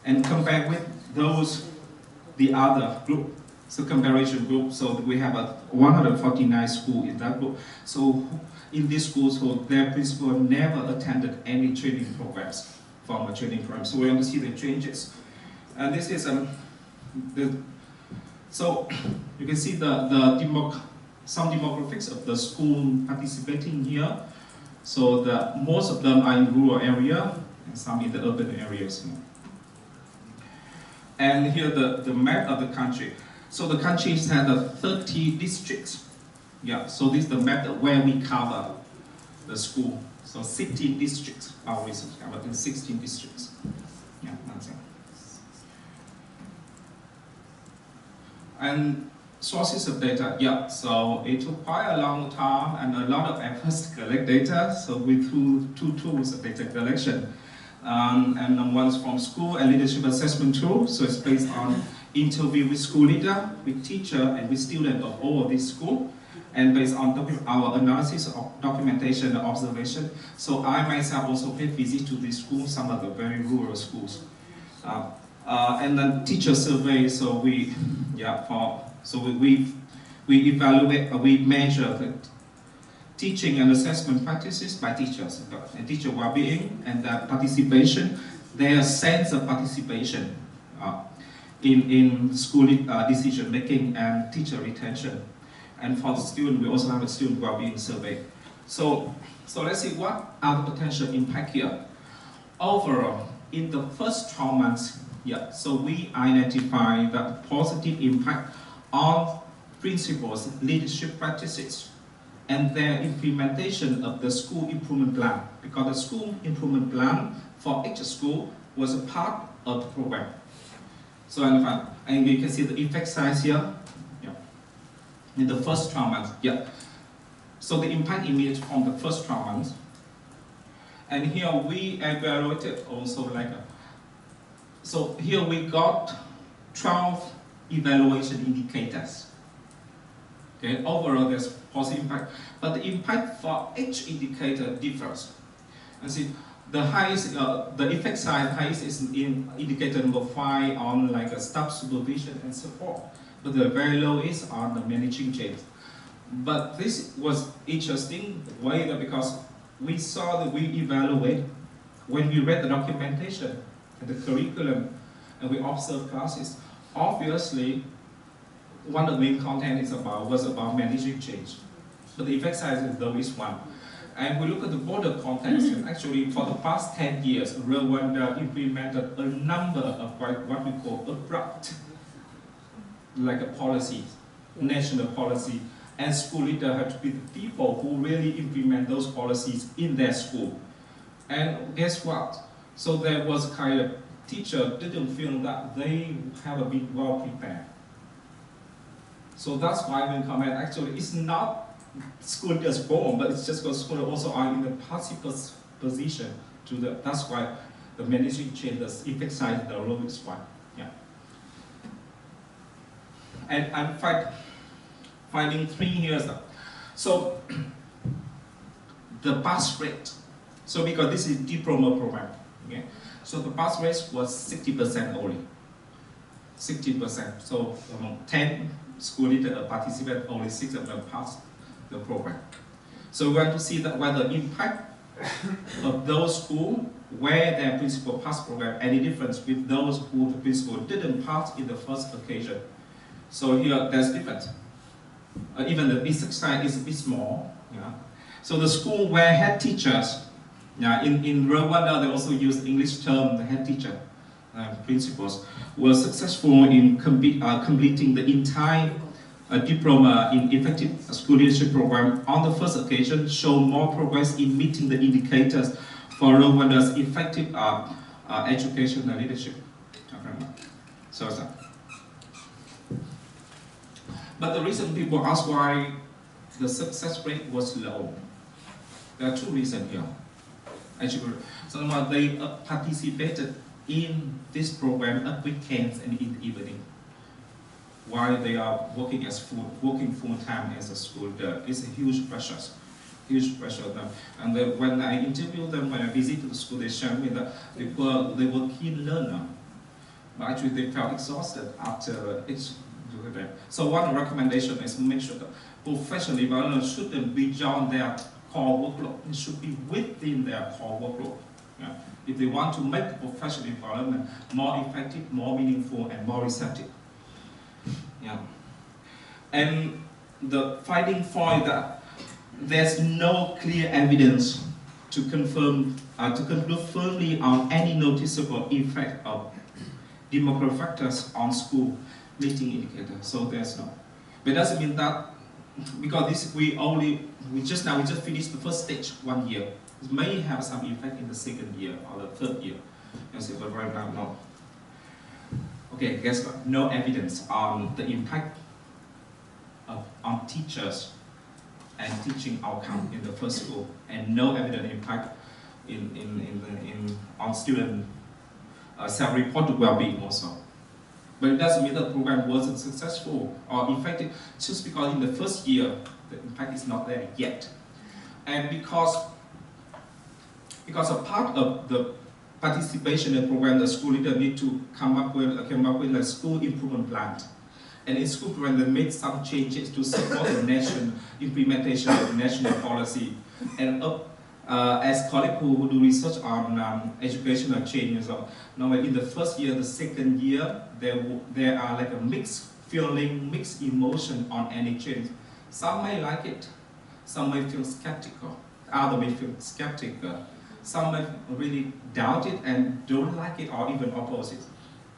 And compare with the other group. So comparison group, so we have 149 schools in that group. So in this school, so their principal never attended any training programs, formal training programs. So we want to see the changes. And this is so you can see some demographics of the school participating here. So most of them are in rural area and some in the urban areas. And here the map of the country. So the country has 30 districts. Yeah, so this is the map where we cover the school. So 16 districts, our research covered in 16 districts. Yeah, that's it. And sources of data, yeah, so it took quite a long time and a lot of efforts to collect data. So we threw 2 tools of data collection. And one is from school and leadership assessment tool. So it's based on interview with school leader, with teacher, and with student of all of this school. And based on our analysis of documentation and observation. So I myself also paid visit to these schools, some of the very rural schools. And then teacher survey, so we evaluate, we measure the teaching and assessment practices by teachers, and teacher well-being and their participation, their sense of participation in school decision making and teacher retention. And for the student, we also have a student well-being survey. So let's see what are the potential impact here. Overall, in the first 12 months, yeah, so we identify the positive impact on principals' leadership practices and their implementation of the school improvement plan, because the school improvement plan for each school was a part of the program. So and we can see the effect size here, yeah, in the first 12 months, yeah. So the impact image from the first 12 months. And here we evaluated also so here we got 12 evaluation indicators. Okay, overall there's positive impact, but the impact for each indicator differs. And see, the highest, the effect size highest is in indicator number 5 on a staff supervision and support, but the very low is on the managing change. But this was interesting way because we saw that we evaluate when we read the documentation and the curriculum and we observe classes. Obviously, one of the main content was about managing change, but the effect size is the lowest one. And we look at the broader context, and actually for the past 10 years, Rwanda implemented a number of what we call abrupt, like a policy, national policy, and school leaders have to be the people who really implement those policies in their school. And guess what? So there was kind of teacher didn't feel that they have been well prepared. So that's why when comment actually it's not school just born, but it's just because school also are in the passive position to the. That's why the managing changes effect size the lowest one. Yeah. And I'm finding 3 years. So the pass rate. So because this is diploma program, okay. So the pass rate was 60% only. 60%. So among 10 school leaders participate, only 6 of them passed the program. So we want to see that whether the impact of those schools where their principal passed program any difference with those who the principal didn't pass in the first occasion. So here there's difference. Even the basic side is a bit small. Yeah. So the school where head teachers, in Rwanda they also use English term, the head teacher principals, were successful in completing the entire diploma in effective school leadership program on the first occasion, show more progress in meeting the indicators for Rwanda's effective education and leadership. But the reason people ask why the success rate was low, there are 2 reasons here. Actually, some of they participated in this program at weekends and in the evening, while they are working full time as a school. It's a huge pressure them. And when I interview them, when I visit the school, they share me that they were keen learner, but actually they felt exhausted after each. So one recommendation is make sure that professional development shouldn't be beyond their core workload. It should be within their core workload. Yeah. If they want to make the professional development more effective, more meaningful, and more receptive. Yeah. And the finding point that there's no clear evidence to confirm, to conclude firmly on any noticeable effect of demographic factors on school leading indicator. So there's no. But it doesn't mean that because this we just finished the first stage 1 year. It may have some effect in the second year or the third year. But right now, no. Okay, guess what? No evidence on the impact on teachers and teaching outcome in the first school, and no evident impact on student self-reported well-being also. But it doesn't mean the program wasn't successful or effective just because in the first year the impact is not there yet, and because a part of the participation in the program, the school leader need to come up with a school improvement plan. And in school program, they made some changes to support the national implementation of national policy. And as colleagues who do research on educational changes, normally in the first year, the second year, there are like a mixed feeling, mixed emotion on any change. Some may like it, some may feel skeptical, others may feel skeptical. Some may really doubt it and don't like it, or even opposite.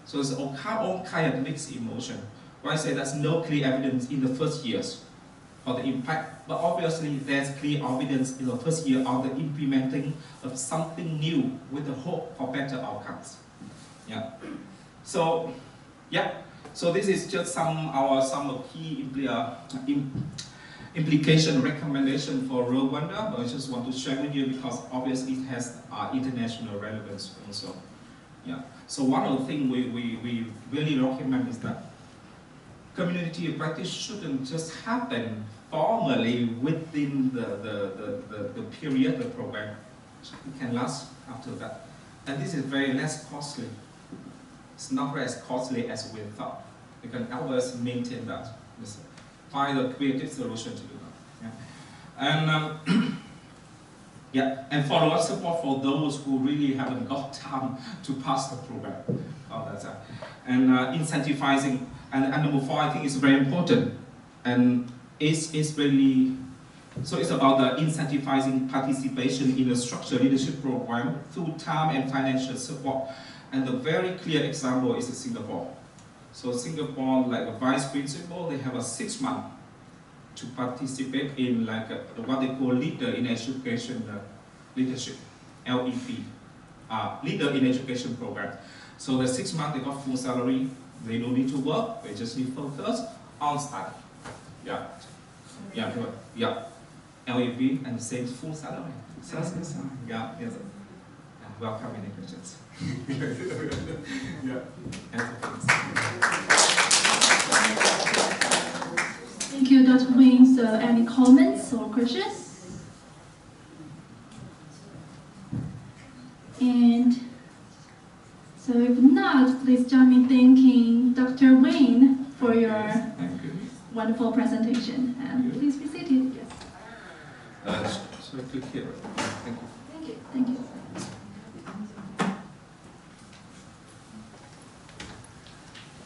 So it's all kind of mixed emotion. Why I say there's no clear evidence in the first years for the impact, but obviously there's clear evidence in the first year of the implementing of something new with the hope for better outcomes. Yeah. So, yeah. So this is just some key implication recommendation for Rwanda, but I just want to share with you because obviously it has international relevance also. Yeah. So one of the things we really recommend is that community practice shouldn't just happen formally within the period of the program. It can last after that. And this is very less costly. It's not as costly as we thought. You can always maintain that. Find a creative solution to do that. Yeah. And yeah, and follow-up support for those who really haven't got time to pass the program. And incentivizing, and number 4, I think is very important, and it's really So it's about the incentivizing participation in a structured leadership program through time and financial support. And the very clear example is Singapore. So Singapore, like a vice principal, they have a 6 month to participate in like what they call leader in education leadership, LEP, leader in education program. So the 6 months they got full salary, they don't need to work, they just need focus on study. Yeah, yeah, yeah. LEP and the same full salary. So that's yeah, yes. Welcome, any questions? Yeah. Thank you, Dr. Wing. So any comments or questions? And so if not, please join me thanking Dr. Wing for your wonderful presentation. And please be seated. Yes. So click here. Thank you. Thank you. Thank you.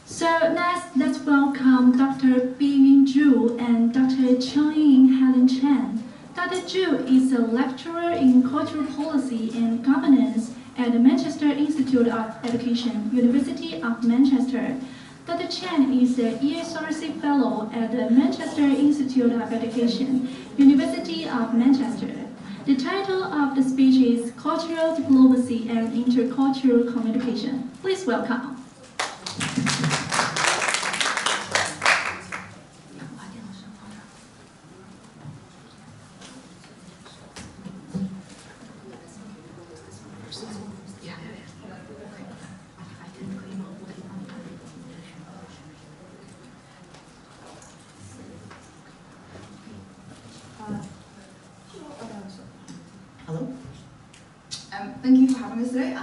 So next, let's welcome Dr. Biyun Zhu and Dr. Cheng Helen Chen. Dr. Zhu is a lecturer in cultural policy and governance at the Manchester Institute of Education, University of Manchester. Dr. Chen is a ESRC Fellow at the Manchester Institute of Education, University of Manchester. The title of the speech is Cultural Diplomacy and Intercultural Communication. Please welcome. Hello. Thank you for having us today.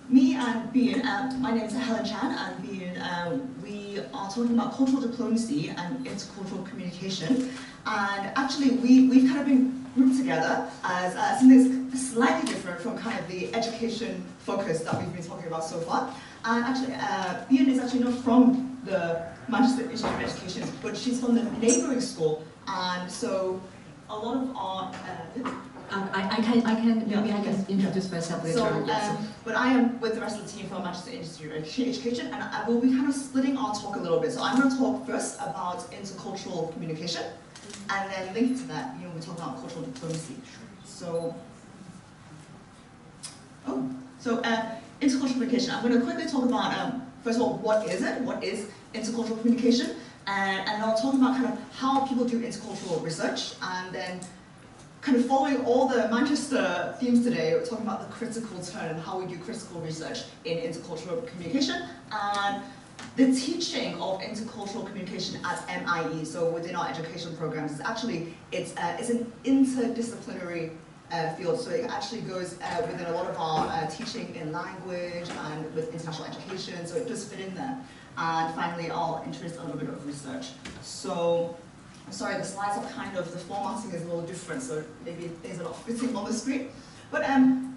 Me and Biyun, my name is Helen Chan, and Biyun, we are talking about cultural diplomacy and intercultural communication. And actually, we've kind of been grouped together as something that's slightly different from kind of the education focus that we've been talking about so far. And actually, Biyun is actually not from the Manchester Institute of Education, but she's from the neighbouring school. And so a lot of our I can introduce myself later. So, but I am with the rest of the team from Manchester Institute of Education, and I will be kind of splitting our talk a little bit. So I'm going to talk first about intercultural communication, and then linked to that, we'll talk about cultural diplomacy. So, intercultural communication. I'm going to quickly talk about, first of all, what is it? What is intercultural communication? And I'll talk about kind of how people do intercultural research, and then kind of following all the Manchester themes today, we're talking about the critical turn and how we do critical research in intercultural communication, and the teaching of intercultural communication at MIE, so within our education programs, it's an interdisciplinary field, so it actually goes within a lot of our teaching in language and with international education, so it does fit in there. And finally, I'll introduce a little bit of research. So, sorry, the slides are kind of, the formatting is a little different, so maybe things are not fitting on the screen. But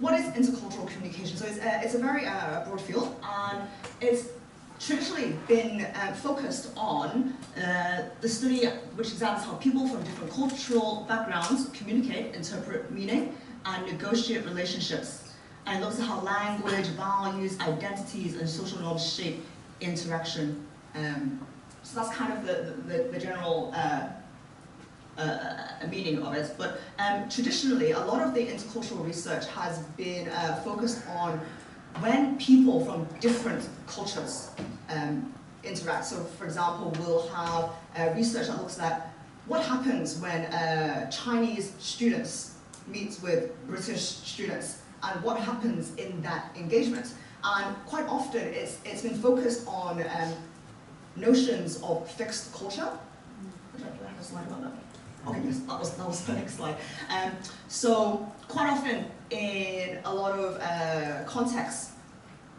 what is intercultural communication? So it's a very broad field, and it's traditionally been focused on the study which examines how people from different cultural backgrounds communicate, interpret meaning, and negotiate relationships. And it looks at how language, values, identities, and social norms shape interaction. So that's kind of the general meaning of it. But traditionally, a lot of the intercultural research has been focused on when people from different cultures interact. So for example, we'll have research that looks at what happens when Chinese students meet with British students, and what happens in that engagement. And quite often, it's been focused on notions of fixed culture. Do I have a slide about that? Okay, yes, that was the next slide. So quite often, in a lot of contexts,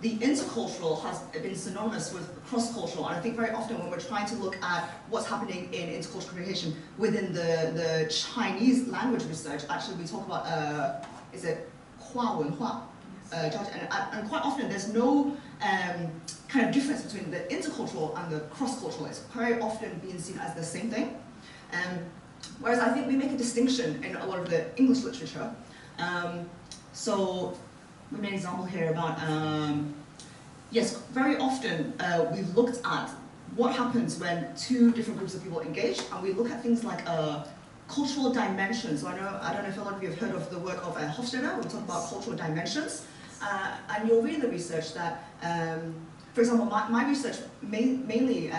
the intercultural has been synonymous with cross-cultural, and I think very often when we're trying to look at what's happening in intercultural communication within the Chinese language research, actually we talk about, is it 跨文化? And quite often there's no kind of difference between the intercultural and the cross-cultural. It's very often being seen as the same thing. Whereas I think we make a distinction in a lot of the English literature. So we made an example here about, yes, very often we've looked at what happens when two different groups of people engage, and we look at things like cultural dimensions. So I don't know if a lot of you have heard of the work of Hofstede. We talk about cultural dimensions, and you'll read in the research that, for example, my research mainly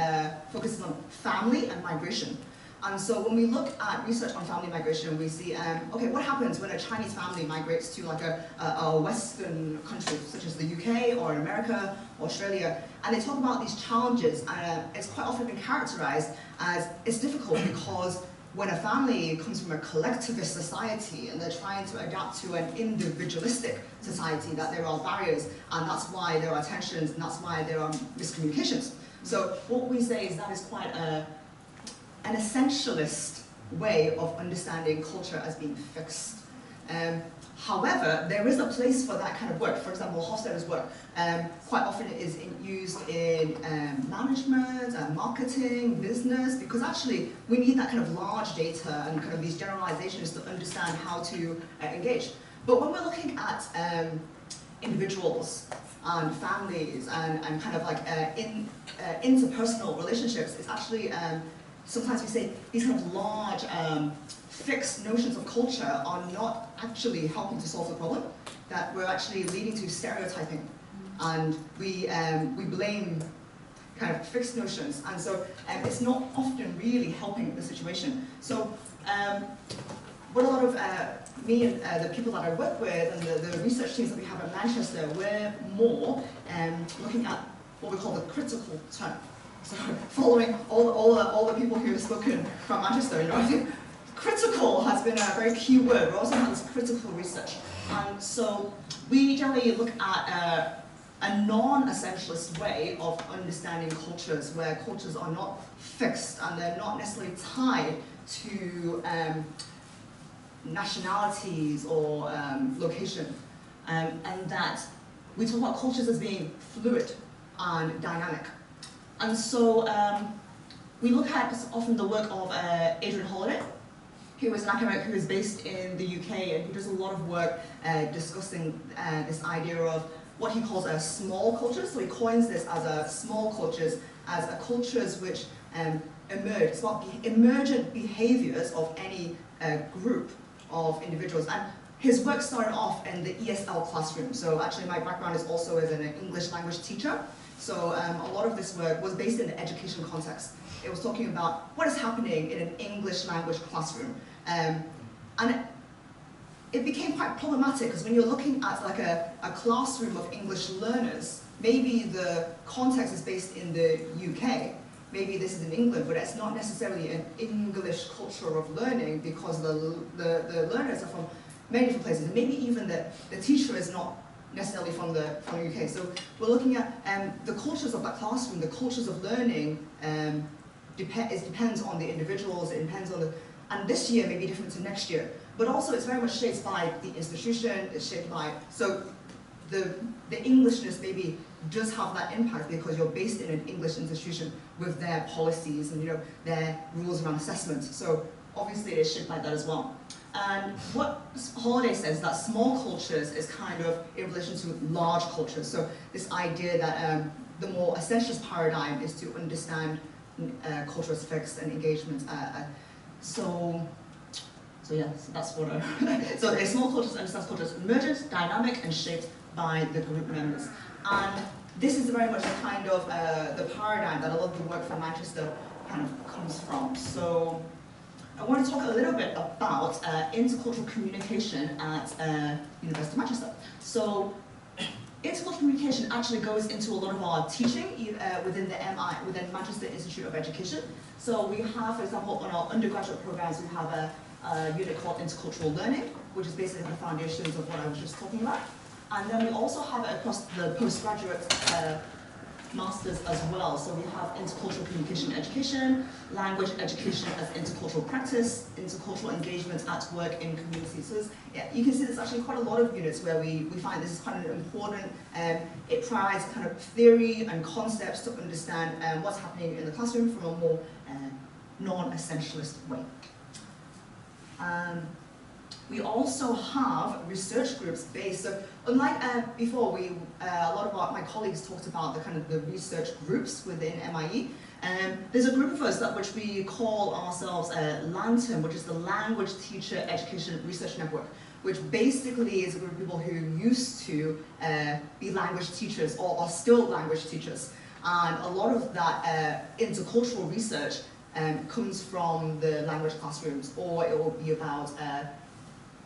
focuses on family and migration. And so when we look at research on family migration, we see, okay, what happens when a Chinese family migrates to like a Western country, such as the UK or America, Australia, and they talk about these challenges, and it's quite often been characterized as it's difficult because when a family comes from a collectivist society and they're trying to adapt to an individualistic society, that there are barriers, and that's why there are tensions, and that's why there are miscommunications. So what we say is that is quite an essentialist way of understanding culture as being fixed. However, there is a place for that kind of work. For example, Hofstede's work quite often is used in management, marketing, business, because actually we need that kind of large data and kind of these generalizations to understand how to engage. But when we're looking at individuals and families and kind of like interpersonal relationships, it's actually sometimes we say these kind of large fixed notions of culture are not actually helping to solve the problem, that we're actually leading to stereotyping. And we blame kind of fixed notions, and so it's not often really helping the situation. So what a lot of me and the people that I work with and the research teams that we have at Manchester, we're more looking at what we call the critical turn. So following all the people who have spoken from Manchester, you know, I think critical has been a very key word. We also have this critical research. And so we generally look at a non-essentialist way of understanding cultures, where cultures are not fixed and they're not necessarily tied to nationalities or location. And that we talk about cultures as being fluid and dynamic. And so we look at often the work of Adrian Holiday, who is an academic who is based in the UK, and who does a lot of work discussing this idea of what he calls small cultures. So he coins this as small cultures, as cultures which emerge. It's about emergent behaviors of any group of individuals. And his work started off in the ESL classroom. So actually my background is also as an English language teacher. So a lot of this work was based in the education context. It was talking about what is happening in an English language classroom. And it became quite problematic, because when you're looking at like a classroom of English learners, maybe the context is based in the UK, maybe this is in England, but it's not necessarily an English culture of learning, because the learners are from many different places, and maybe even the teacher is not necessarily from the UK. So we're looking at the cultures of that classroom, the cultures of learning. It depends on the individuals, it depends on and this year may be different to next year, but also it's very much shaped by the institution, it's shaped by, so the Englishness maybe does have that impact because you're based in an English institution with their policies and, you know, their rules around assessment. So obviously it is shaped by that as well. And what Holiday says, that small cultures is kind of in relation to large cultures. So this idea that the more essentialist paradigm is to understand culture as fixed and engagement. So yeah, so that's what so a small cultures understands culture as emergent, dynamic, and shaped by the group members. And this is very much the kind of the paradigm that a lot of the work from Manchester kind of comes from. So I want to talk a little bit about intercultural communication at University of Manchester. So intercultural communication actually goes into a lot of our teaching within the MI, within Manchester Institute of Education. So we have, for example, on our undergraduate programs, we have a unit called intercultural learning, which is basically the foundations of what I was just talking about. And then we also have it across the postgraduate masters as well. So we have intercultural communication education, language education as intercultural practice, intercultural engagement at work in communities. So yeah, you can see there's actually quite a lot of units where we find this is quite an important, it provides kind of theory and concepts to understand what's happening in the classroom from a more non-essentialist way. We also have research groups based, so unlike before, a lot of my colleagues talked about the research groups within MIE. There's a group of us which we call ourselves LANTEM, which is the Language Teacher Education Research Network, which basically is a group of people who used to be language teachers or are still language teachers. And a lot of that intercultural research comes from the language classrooms, or it will be about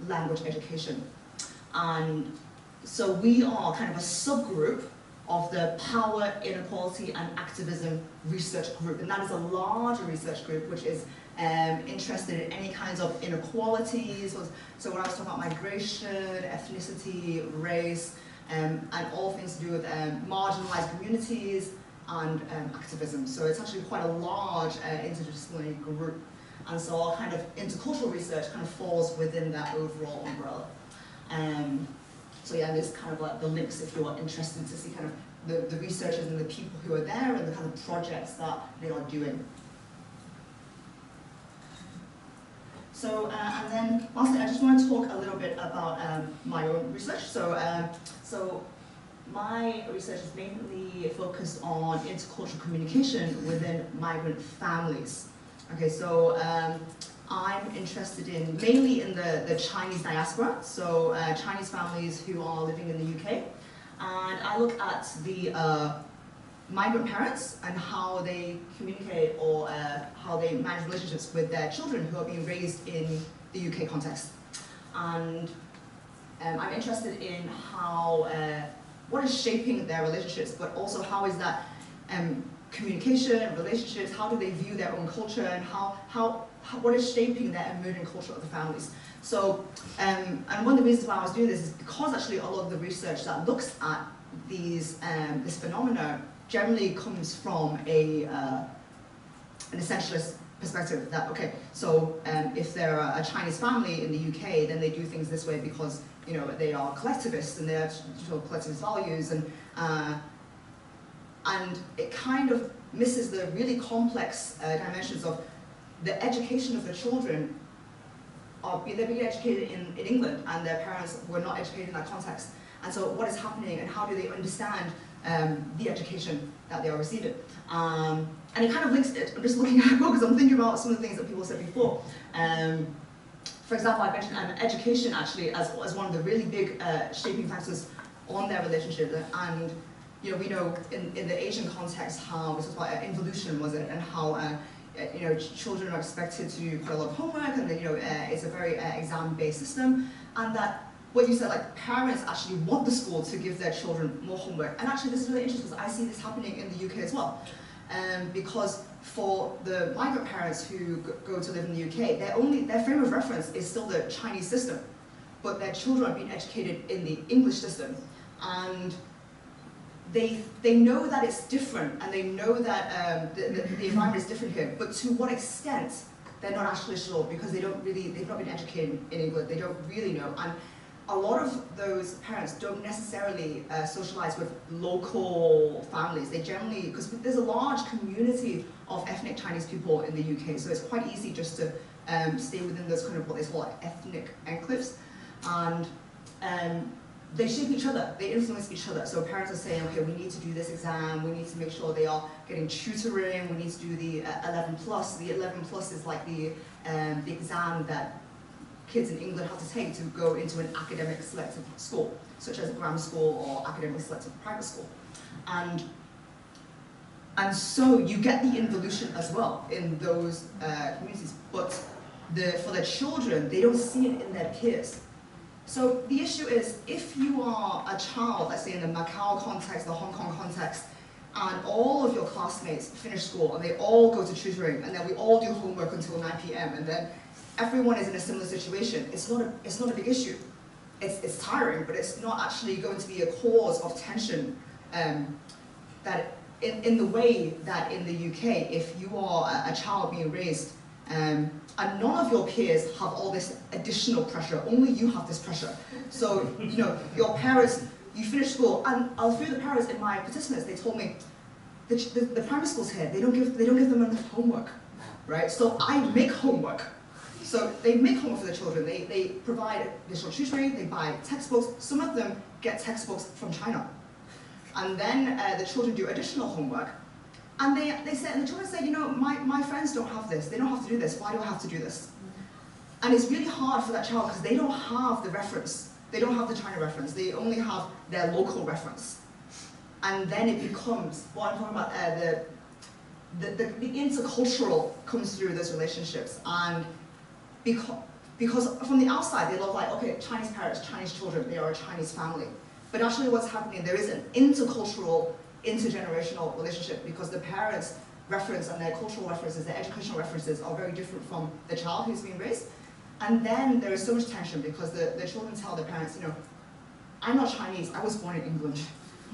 language education. And so we are kind of a subgroup of the Power, Inequality and Activism Research Group. And that is a larger research group which is interested in any kinds of inequalities. So when I was talking about migration, ethnicity, race, and all things to do with marginalized communities and activism. So it's actually quite a large interdisciplinary group. And so our kind of intercultural research kind of falls within that overall umbrella. So yeah, there's kind of like the links if you're interested to see kind of the researchers and the people who are there and the kind of projects that they are doing. So, and then lastly, I just want to talk a little bit about my own research. So my research is mainly focused on intercultural communication within migrant families. Okay, so I'm interested mainly in the Chinese diaspora, so Chinese families who are living in the UK. And I look at the migrant parents and how they communicate or how they manage relationships with their children who are being raised in the UK context. And I'm interested in how, what is shaping their relationships, but also how is that communication, relationships, how do they view their own culture, and what is shaping their emerging culture of the families. So, and one of the reasons why I was doing this is because actually a lot of the research that looks at these, this phenomena generally comes from an essentialist perspective that, okay, so if they're a Chinese family in the UK, then they do things this way because, you know, they are collectivists and they have collectivist values, and it kind of misses the really complex dimensions of the education of the children. They're being educated in England and their parents were not educated in that context. And so what is happening and how do they understand the education that they are receiving? And it kind of links it. I'm just looking at it because I'm thinking about some of the things that people said before. For example, I mentioned education actually as one of the really big shaping factors on their relationship. And you know, we know in the Asian context how this was about involution, was it, and how you know, children are expected to do quite a lot of homework, and you know, it's a very exam-based system, and that what you said, like parents actually want the school to give their children more homework. And actually, this is really interesting because I see this happening in the UK as well, because for the migrant parents who go to live in the UK, their frame of reference is still the Chinese system, but their children are being educated in the English system, and they know that it's different, and they know that the environment is different here, but to what extent, they're not actually sure, because they've not been educated in England, they don't really know. And a lot of those parents don't necessarily socialize with local families. They generally, because there's a large community of ethnic Chinese people in the UK, so it's quite easy just to stay within those kind of what they call like ethnic enclaves. And they shape each other, they influence each other. So parents are saying, okay, we need to do this exam, we need to make sure they are getting tutoring, we need to do the 11+. The 11+ is like the exam that kids in England have to take to go into an academic selective school, such as a grammar school or academic selective private school. And so you get the involution as well in those communities, but for the children, they don't see it in their peers. So the issue is, if you are a child, let's say in the Macau context, the Hong Kong context, and all of your classmates finish school and they all go to tutoring, and then we all do homework until 9 p.m. and then everyone is in a similar situation, it's not a big issue. It's tiring, but it's not actually going to be a cause of tension that in the way that in the UK, if you are a child being raised and none of your peers have all this additional pressure, only you have this pressure. So, you know, your parents, you finish school, and a few of the parents in my participants, they told me, the primary schools here, they don't give them enough homework right? So I make homework. So they make homework for the children. They provide additional tutoring, they buy textbooks. Some of them get textbooks from China. And then the children do additional homework. And they say, and the children say, you know, my friends don't have this. They don't have to do this. Why do I have to do this? And it's really hard for that child because they don't have the reference. They don't have the China reference. They only have their local reference. And then it becomes, what I'm talking about, the intercultural comes through those relationships. And because from the outside, they look like, okay, Chinese parents, Chinese children, they are a Chinese family. But actually what's happening, there is an intercultural, intergenerational relationship because the parents' reference and their cultural references, their educational references are very different from the child who's being raised. And then there is so much tension because the children tell their parents, you know, I'm not Chinese, I was born in England.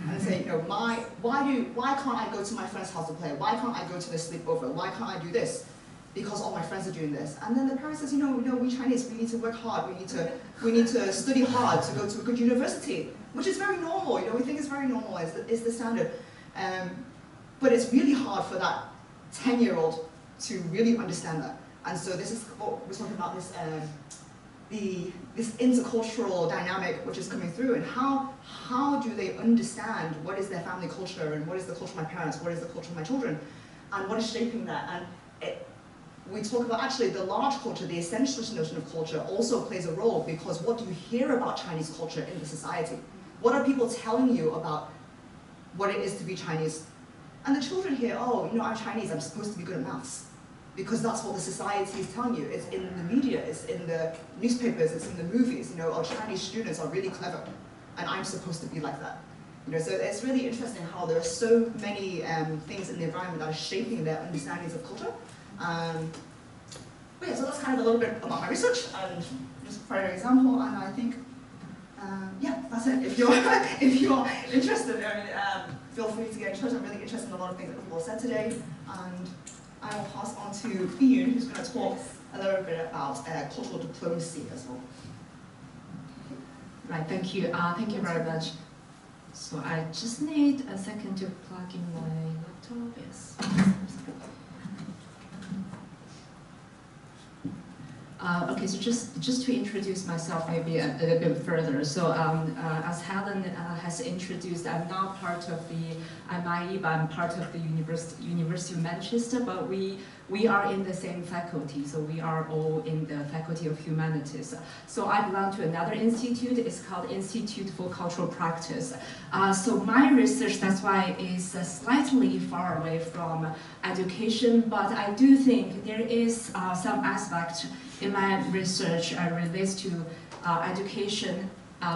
And say, you know, why can't I go to my friend's house to play? Why can't I go to the sleepover? Why can't I do this? Because all my friends are doing this. And then the parent says, you know, we Chinese, we need to work hard, we need to study hard to go to a good university, which is very normal, you know, we think it's very normal, it's the standard. But it's really hard for that 10-year-old to really understand that. And so this is what we're talking about, this intercultural dynamic which is coming through, and how do they understand what is their family culture and what is the culture of my parents, what is the culture of my children, and what is shaping that. And we talk about actually the large culture, the essentialist notion of culture also plays a role because what do you hear about Chinese culture in the society? What are people telling you about what it is to be Chinese? And the children hear, oh, you know, I'm Chinese, I'm supposed to be good at maths. Because that's what the society is telling you. It's in the media, it's in the newspapers, it's in the movies. You know, our Chinese students are really clever, and I'm supposed to be like that. You know, so it's really interesting how there are so many things in the environment that are shaping their understandings of culture. But yeah, so that's kind of a little bit about my research, and just for an example, and I think, yeah, that's it. If you're interested, feel free to get in touch. I'm really interested in a lot of things that people have said today, and I will pass on to Biyun, who's going to talk a little bit about cultural diplomacy as well. Right, thank you. Thank you very much. So I just need a second to plug in my laptop. Yes. Okay, so just to introduce myself maybe a little bit further. So as Helen has introduced, I'm not part of the MIE, but I'm part of the University of Manchester, but we are in the same faculty, so we are all in the Faculty of Humanities. So I belong to another institute, it's called Institute for Cultural Practice. So my research, that's why, is slightly far away from education, but I do think there is some aspect in my research relates to education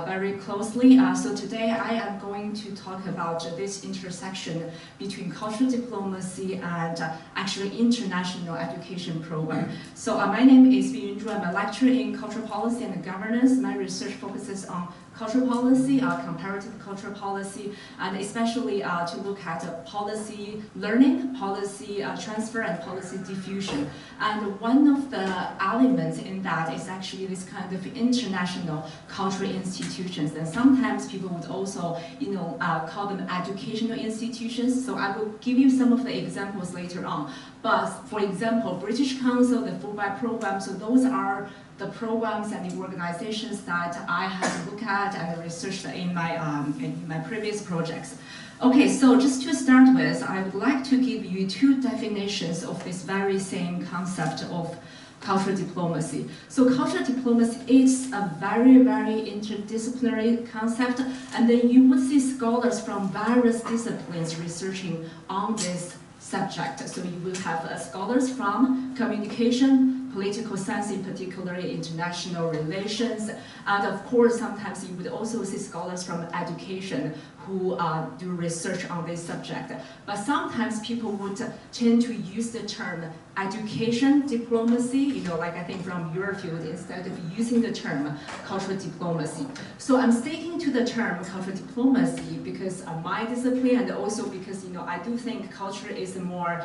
very closely. So today I am going to talk about this intersection between cultural diplomacy and actually international education program. So my name is Biyun Zhu. I'm a lecturer in cultural policy and governance. My research focuses on cultural policy, comparative cultural policy, and especially to look at policy learning, policy transfer, and policy diffusion. And one of the elements in that is actually this kind of international cultural institutions. And sometimes people would also, you know, call them educational institutions. So I will give you some of the examples later on. But for example, British Council, the Fulbright program, so those are the programs and the organizations that I have looked at and researched in my previous projects. Okay, so just to start with, I would like to give you two definitions of this very same concept of cultural diplomacy. So cultural diplomacy is a very, very interdisciplinary concept, and then you would see scholars from various disciplines researching on this subject. So you will have scholars from communication, political science, in particular international relations, and of course sometimes you would also see scholars from education who do research on this subject. But sometimes people would tend to use the term education diplomacy, you know, like I think from your field, instead of using the term cultural diplomacy. So I'm sticking to the term cultural diplomacy because of my discipline, and also because, you know, I do think culture is a more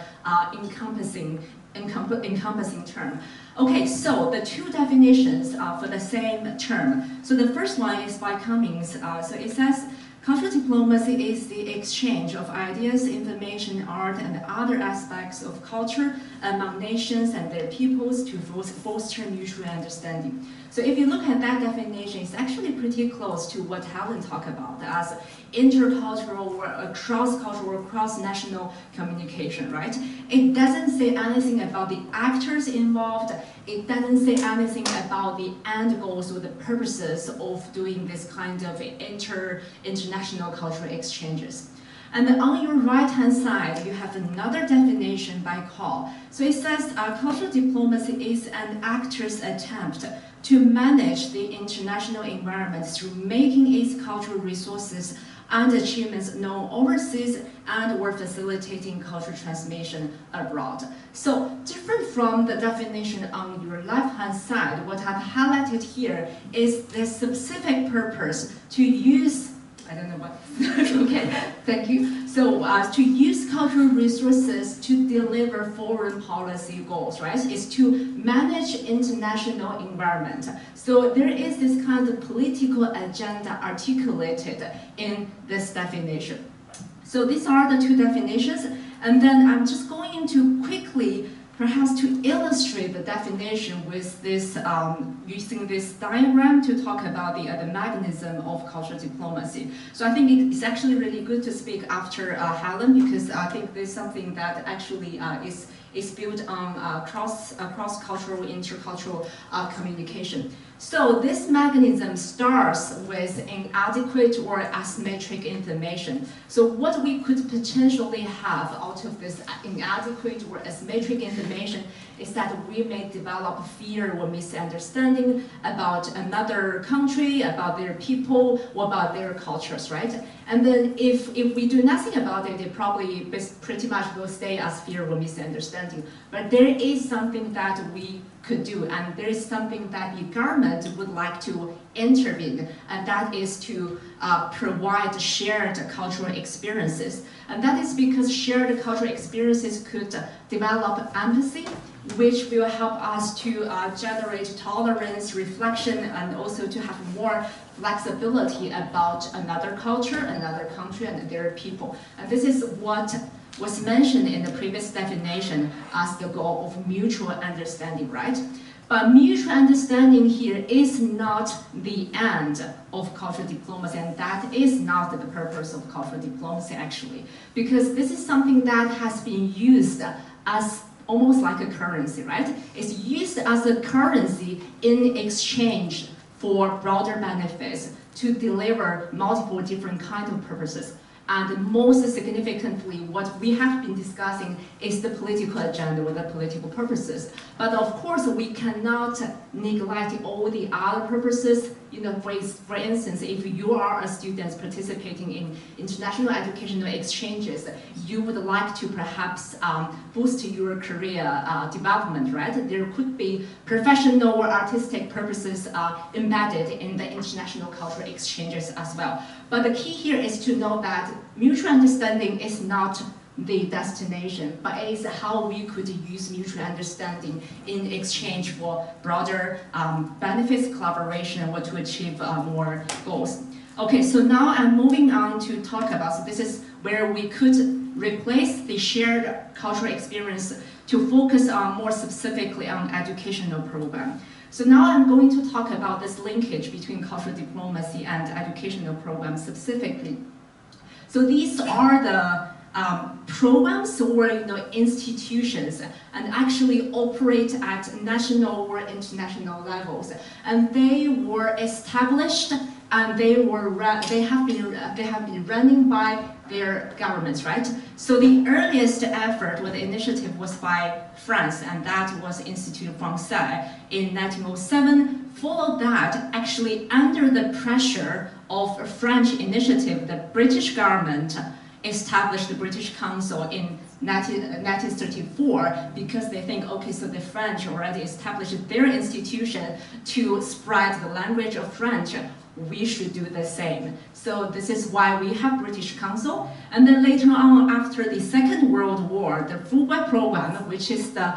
encompassing term. Okay, so the two definitions for the same term. So the first one is by Cummings. So it says, Cultural diplomacy is the exchange of ideas, information, art, and other aspects of culture among nations and their peoples to foster mutual understanding. So if you look at that definition, it's actually pretty close to what Helen talked about as intercultural or cross-cultural or cross-national communication, right? It doesn't say anything about the actors involved. It doesn't say anything about the end goals or the purposes of doing this kind of international cultural exchanges. And then on your right-hand side, you have another definition by Call. So it says cultural diplomacy is an actor's attempt to manage the international environment through making its cultural resources and achievements known overseas and or facilitating cultural transmission abroad. So different from the definition on your left-hand side, what I've highlighted here is the specific purpose to use, I don't know what, okay, thank you. So to use cultural resources to deliver foreign policy goals, right? Is to manage international environment. So there is this kind of political agenda articulated in this definition. So these are the two definitions. And then I'm just going to quickly perhaps to illustrate the definition with this, using this diagram to talk about the mechanism of cultural diplomacy. So I think it's actually really good to speak after Helen, because I think there's something that actually is built on cross-cultural, intercultural communication. So this mechanism starts with inadequate or asymmetric information. So what we could potentially have out of this inadequate or asymmetric information is that we may develop fear or misunderstanding about another country, about their people, or about their cultures, right? And then if we do nothing about it, it probably pretty much will stay as fear or misunderstanding. But there is something that we could do, and there is something that the government would like to intervene, and that is to provide shared cultural experiences. And that is because shared cultural experiences could develop empathy, which will help us to generate tolerance, reflection, and also to have more flexibility about another culture, another country, and their people. And this is what was mentioned in the previous definition as the goal of mutual understanding, right? But mutual understanding here is not the end of cultural diplomacy, and that is not the purpose of cultural diplomacy, actually, because this is something that has been used as almost like a currency, right? It's used as a currency in exchange for broader benefits to deliver multiple different kinds of purposes. And most significantly, what we have been discussing is the political agenda or the political purposes. But of course, we cannot neglect all the other purposes. You know, for instance, if you are a student participating in international educational exchanges, you would like to perhaps boost your career development, right? There could be professional or artistic purposes embedded in the international cultural exchanges as well. But the key here is to know that mutual understanding is not the destination, but it is how we could use mutual understanding in exchange for broader benefits, collaboration, or to achieve more goals. Okay, so now I'm moving on to talk about, so this is where we could replace the shared cultural experience to focus on more specifically on educational program. So now I'm going to talk about this linkage between cultural diplomacy and educational programs specifically. So these are the programs or institutions and actually operate at national or international levels, and they were established and they have been running by their governments, right? So the earliest effort or the initiative was by France, and that was Institut Français in 1907. Followed that, actually under the pressure of a French initiative, the British government established the British Council in 1934 because they think, okay, so the French already established their institution to spread the language of French. We should do the same. So this is why we have British Council. And then later on, after the Second World War, the Fulbright program, which is the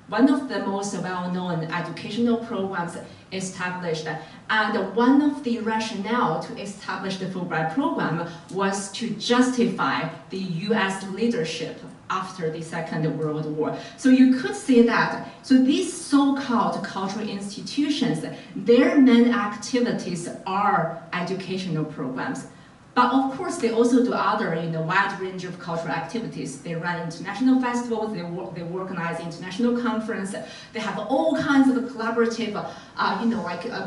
one of the most well-known educational programs established. And one of the rationale to establish the Fulbright program was to justify the US leadership after the Second World War. So you could say that, so these so-called cultural institutions, their main activities are educational programs. But of course, they also do other, wide range of cultural activities. They run international festivals, they organize international conference, they have all kinds of collaborative,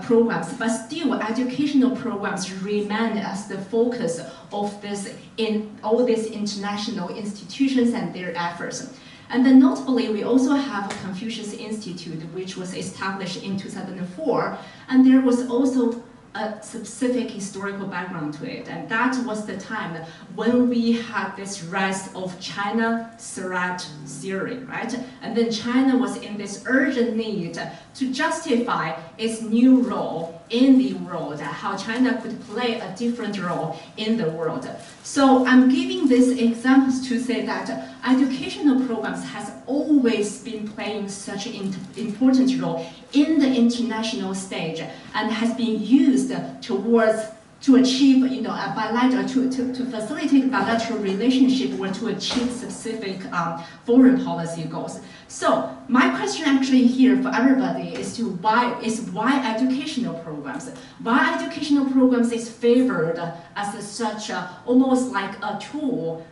programs. But still, educational programs remain as the focus of this in all these international institutions and their efforts. And then notably, we also have a Confucius Institute, which was established in 2004, and there was also a specific historical background to it, and that was the time when we had this rise of China Surratt theory, right? And then China was in this urgent need to justify its new role in the world, how China could play a different role in the world. So I'm giving these examples to say that educational programs has always been playing such an important role in the international stage and has been used to achieve, a bilateral, to facilitate bilateral relationship or to achieve specific foreign policy goals. So my question actually here for everybody is why educational programs? Why educational programs is favored as such almost like a tool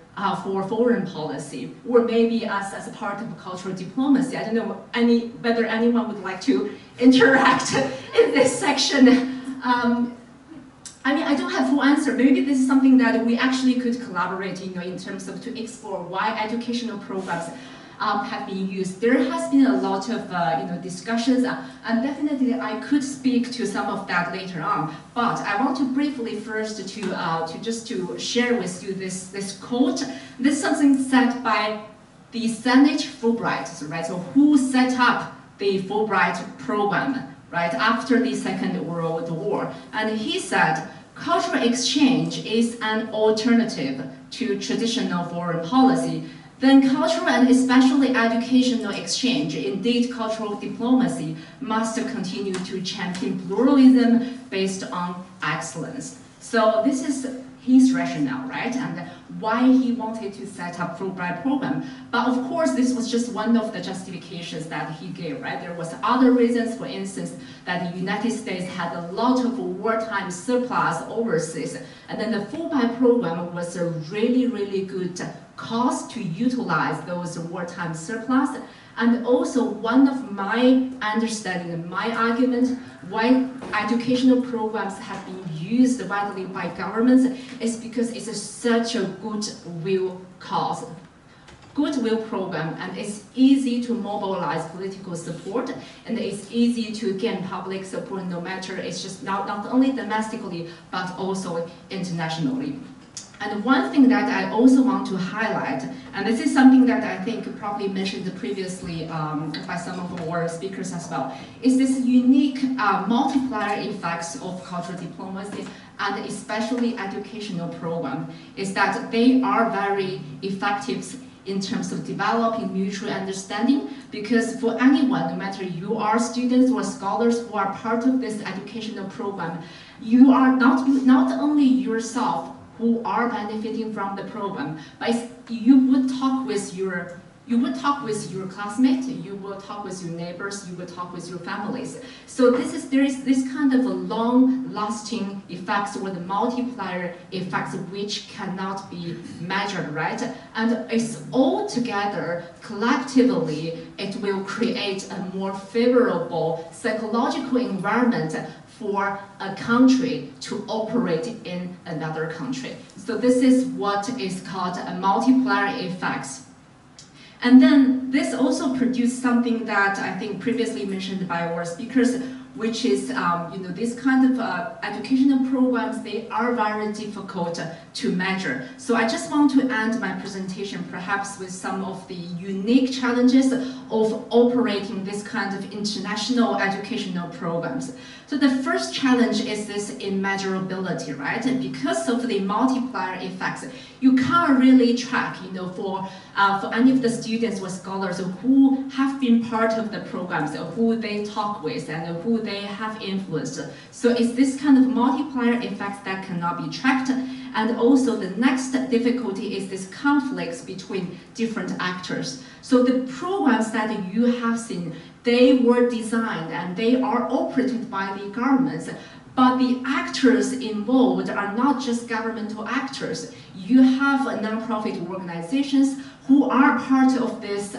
for foreign policy, or maybe as a part of cultural diplomacy. I don't know whether anyone would like to interact in this section. I don't have full answer. Maybe this is something that we actually could collaborate, in terms of to explore why educational programs have been used. There has been a lot of discussions, and definitely I could speak to some of that later on. But I want to briefly first to share with you this quote. This is something said by the Saanich Fulbright, right? So who set up the Fulbright program, right, after the Second World War? And he said, "Cultural exchange is an alternative to traditional foreign policy. Then cultural and especially educational exchange, indeed cultural diplomacy, must continue to champion pluralism based on excellence." So this is his rationale, right? And why he wanted to set up Fulbright program. But of course, this was just one of the justifications that he gave, right? There was other reasons, for instance, that the United States had a lot of wartime surplus overseas. And then the Fulbright program was a really, really good cause to utilize those wartime surplus. And also one of my understanding and my argument why educational programs have been used widely by governments is because it's such a goodwill cause, goodwill program, and it's easy to mobilize political support, and it's easy to gain public support no matter, it's just not only domestically, but also internationally. And one thing that I also want to highlight, and this is something that I think probably mentioned previously by some of our speakers as well, is this unique multiplier effects of cultural diplomacy and especially educational program, is that they are very effective in terms of developing mutual understanding, because for anyone, no matter you are students or scholars who are part of this educational program, you are not only yourself who are benefiting from the program, but you would talk with your classmates, you will talk with your neighbors, you will talk with your families. So there is this kind of a long-lasting effects or the multiplier effects which cannot be measured, right? And it's all together, collectively, it will create a more favorable psychological environment for a country to operate in another country. So this is what is called a multiplier effects. And then this also produced something that I think previously mentioned by our speakers, which is, this kind of educational programs, they are very difficult to measure. So I just want to end my presentation perhaps with some of the unique challenges of operating this kind of international educational programs. So the first challenge is this immeasurability, right? And because of the multiplier effects, you can't really track, for any of the students or scholars who have been part of the programs, who they talk with, and who they have influenced. So it's this kind of multiplier effects that cannot be tracked. And also the next difficulty is this conflicts between different actors. So the programs that you have seen, they were designed and they are operated by the governments, but the actors involved are not just governmental actors. You have non-profit organizations who are part of this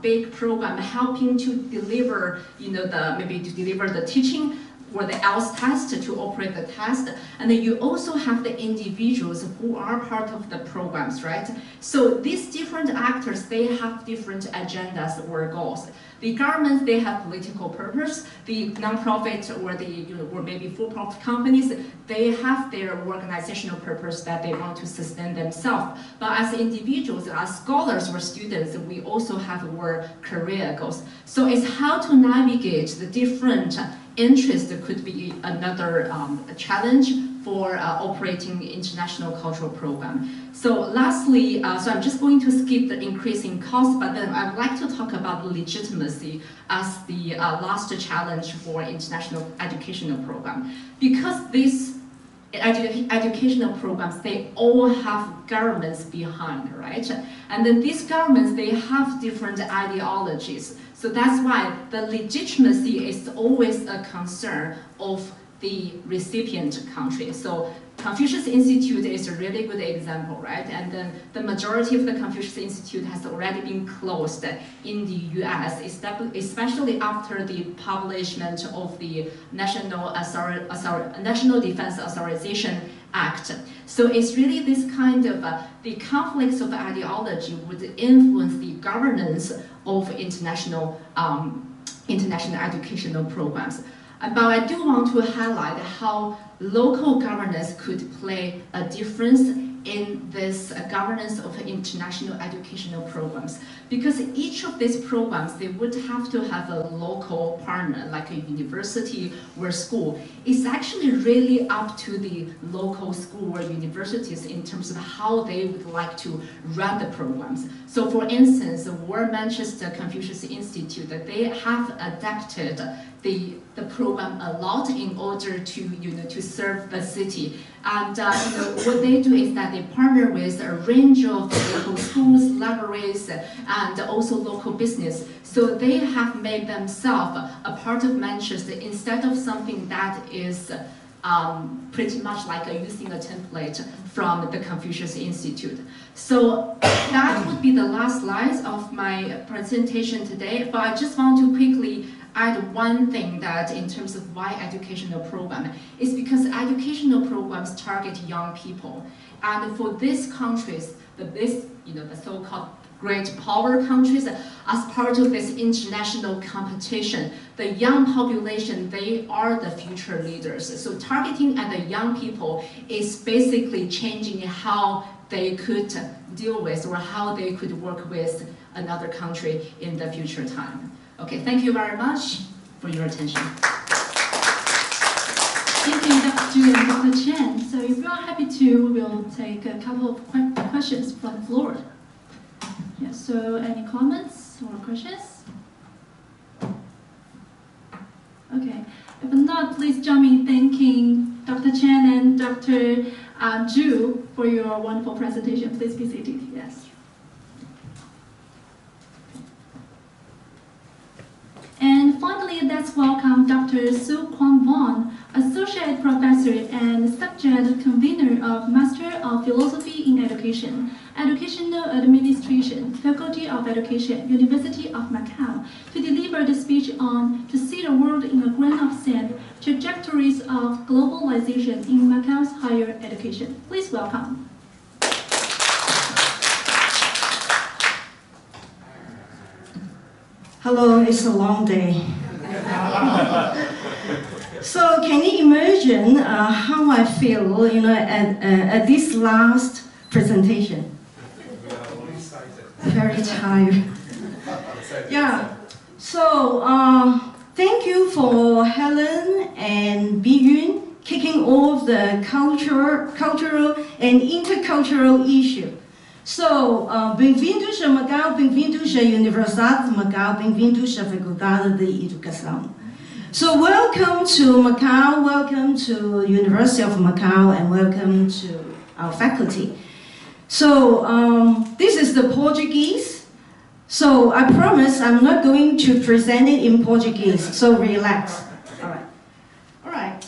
big program, helping to deliver, maybe to deliver the teaching or the IELTS test, to operate the test. And then you also have the individuals who are part of the programs, right? So these different actors, they have different agendas or goals. The governments, they have political purpose. The non-profit or the or maybe for-profit companies, they have their organizational purpose that they want to sustain themselves. But as individuals, as scholars or students, we also have our career goals. So it's how to navigate the different interests could be another challenge for operating international cultural program. So lastly, so I'm just going to skip the increasing cost, but then I would like to talk about legitimacy as the last challenge for international educational program. Because these educational programs, they all have governments behind, right? And then these governments, they have different ideologies. So that's why the legitimacy is always a concern of the recipient country. So Confucius Institute is a really good example, right? And then the majority of the Confucius Institute has already been closed in the US, especially after the publishment of the National Defense Authorization Act. So it's really this kind of, the conflicts of ideology would influence the governance of international educational programs. But I do want to highlight how local governance could play a difference in this governance of international educational programs. Because each of these programs, they would have to have a local partner, like a university or school. It's actually really up to the local school or universities in terms of how they would like to run the programs. So for instance, Macao-Manchester Confucius Institute, they have adapted the program a lot in order to to serve the city. And what they do is that they partner with a range of local schools, libraries, and also local business. So they have made themselves a part of Manchester instead of something that is pretty much like using a template from the Confucius Institute. So that would be the last slide of my presentation today, but I just want to quickly add one thing that in terms of why educational program is because educational programs target young people. And for these countries, the so-called great power countries, as part of this international competition, the young population, they are the future leaders. So targeting at the young people is basically changing how they could deal with or how they could work with another country in the future time. Okay, thank you very much for your attention. Thank you, Dr. Zhu and Dr. Chen. So if you are happy to, we will take a couple of questions from the floor. Yeah, so any comments or questions? Okay, if not, please join me in thanking Dr. Chen and Dr. Zhu for your wonderful presentation. Please be seated, yes. And finally, let's welcome Dr. Su Kwang Vaughn, Associate Professor and Subject Convener of Master of Philosophy in Education, Educational Administration, Faculty of Education, University of Macau, to deliver the speech on To See the World in a Grain of Sand, Trajectories of Globalization in Macau's Higher Education. Please welcome. Hello, it's a long day. So can you imagine how I feel, at this last presentation? Very tired. Yeah. So thank you for Helen and Bi Yun kicking off the cultural and intercultural issue. So, bem-vindos a Macau, bem-vindos à Universidade de Macau, bem-vindos à Faculdade de Educação. So, welcome to Macau, welcome to University of Macau, and welcome to our faculty. So, this is the Portuguese. So, I promise I'm not going to present it in Portuguese, so relax. All right.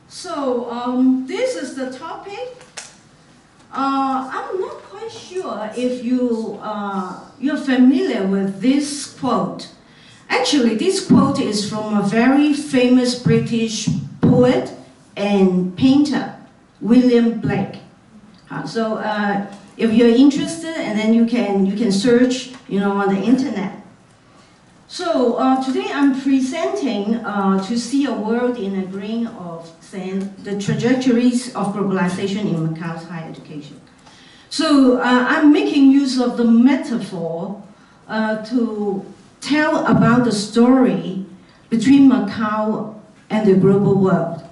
So, this is the topic. I'm not quite sure if you're familiar with this quote. Actually, this quote is from a very famous British poet and painter, William Blake. So if you're interested, and then you can search, on the internet. So today I'm presenting To See a World in a Grain of Sand, the trajectories of globalization in Macau's higher education. So I'm making use of the metaphor to tell about the story between Macau and the global world.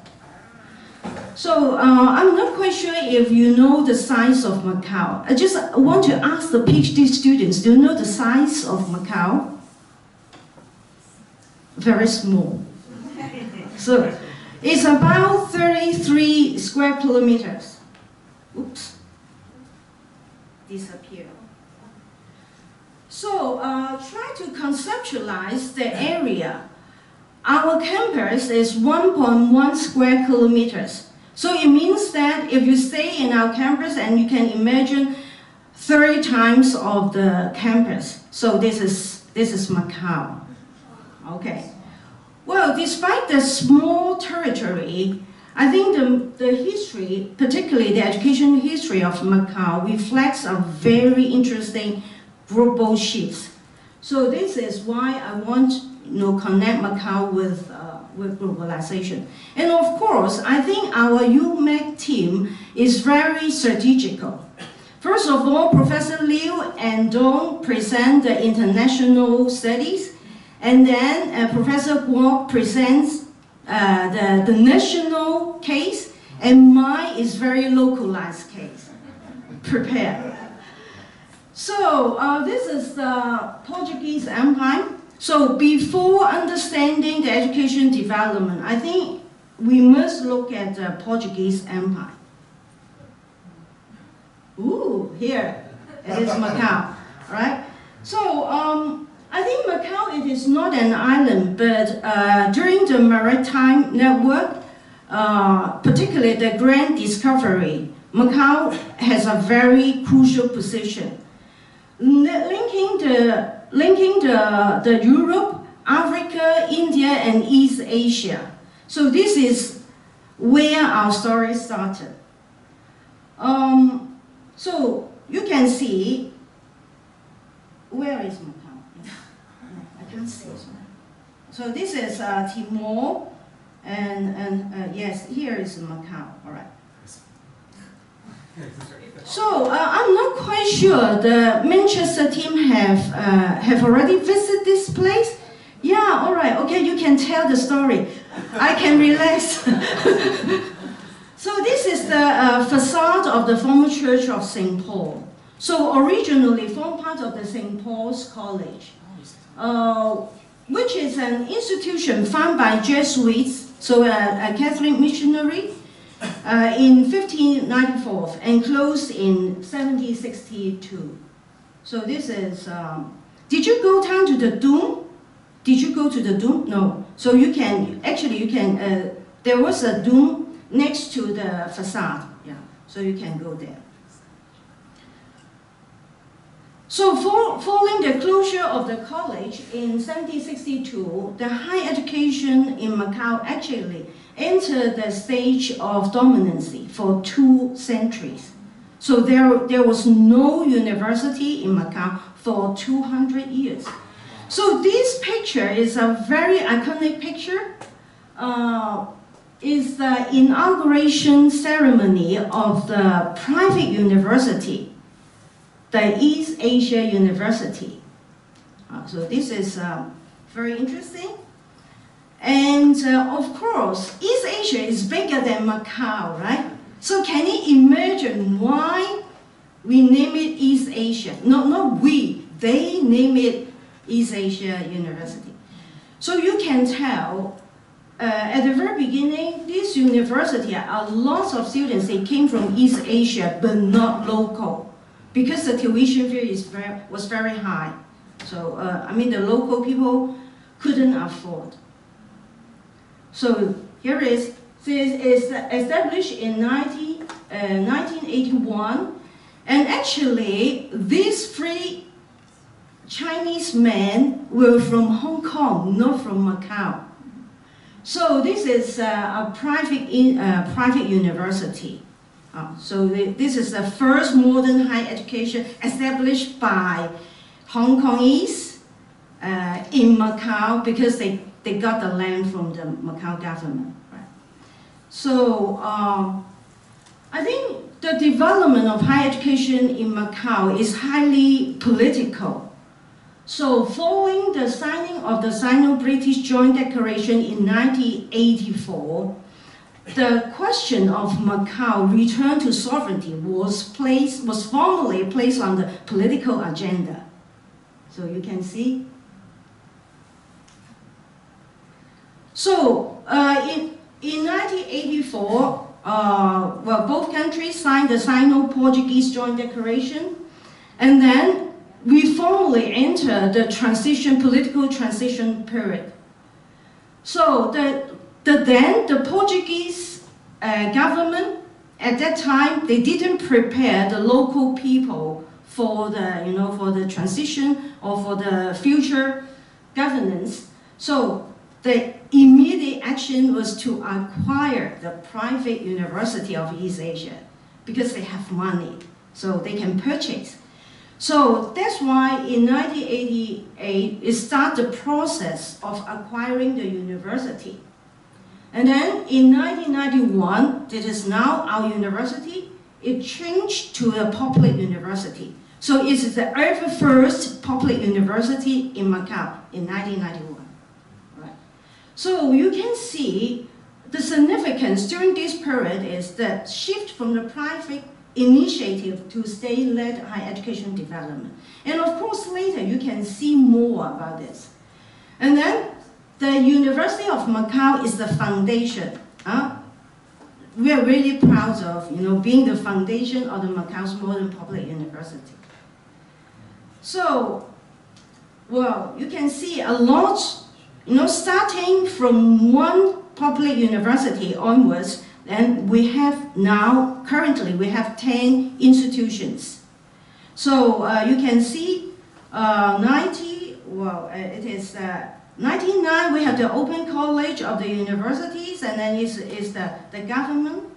So I'm not quite sure if you know the size of Macau. I just want to ask the PhD students, do you know the size of Macau? Very small. So it's about 33 square kilometers. Oops. Disappear. So try to conceptualize the area. Our campus is 1.1 square kilometers. So it means that if you stay in our campus, and you can imagine 30 times of the campus. So this is Macau. Okay. Well, despite the small territory, I think the history, particularly the education history of Macau, reflects a very interesting global shift. So this is why I want to connect Macau with globalization. And of course, I think our UMAC team is very strategical. First of all, Professor Liu and Dong present the international studies, and then Professor Guo presents the national case, and mine is very localized case. Prepare. So this is the Portuguese Empire. So before understanding the education development, I think we must look at the Portuguese Empire. Ooh, here it is Macau, right? So I think Macau, it is not an island, but during the maritime network, particularly the Grand Discovery, Macau has a very crucial position, linking the Europe, Africa, India, and East Asia. So this is where our story started. So you can see, where is Macau? I can't see. So this is Timor, and yes, here is Macau. All right. So I'm not quite sure the Manchester team have already visited this place. Yeah, all right. Okay, you can tell the story. I can relax. So this is the facade of the former church of St. Paul. So originally formed part of the St. Paul's College, which is an institution founded by Jesuits, so a Catholic missionary, in 1594 and closed in 1762. So this is, did you go down to the dome? Did you go to the dome? No. So you can, there was a dome next to the facade, yeah. So you can go there. So following the closure of the college in 1762, the higher education in Macau actually entered the stage of dominancy for 2 centuries. So there was no university in Macau for 200 years. So this picture is a very iconic picture. is the inauguration ceremony of the private university, the East Asia University. So this is very interesting. And of course, East Asia is bigger than Macau, right? So can you imagine why we name it East Asia? Not we, they name it East Asia University. So you can tell, at the very beginning, this university, a lot of students, they came from East Asia, but not local, because the tuition fee was very high. So, I mean, the local people couldn't afford. So here is, it's established in 1981, and actually, these three Chinese men were from Hong Kong, not from Macau. So this is a private university. So this is the first modern higher education established by Hong Kongese in Macau, because they got the land from the Macau government. Right? So I think the development of higher education in Macau is highly political. So following the signing of the Sino-British Joint Declaration in 1984, the question of Macau return to sovereignty was formally placed on the political agenda. So you can see. So in 1984, well, both countries signed the Sino-Portuguese Joint Declaration, and then we formally entered the political transition period. So the Portuguese government at that time, they didn't prepare the local people for the transition or for the future governance. So the immediate action was to acquire the private University of East Asia, because they have money, so they can purchase. So that's why in 1988, it started the process of acquiring the university. And then in 1991, that is now our university, it changed to a public university. So it is the ever first public university in Macau in 1991. Right. So you can see the significance during this period is the shift from the private initiative to state-led higher education development. And of course, later you can see more about this. And then the University of Macau is the foundation. We are really proud of being the foundation of the Macau's modern public university. So, well, you can see a lot, starting from one public university onwards, and we have now, currently, we have 10 institutions. So you can see 99, we have the Open College of the universities, and then is the government.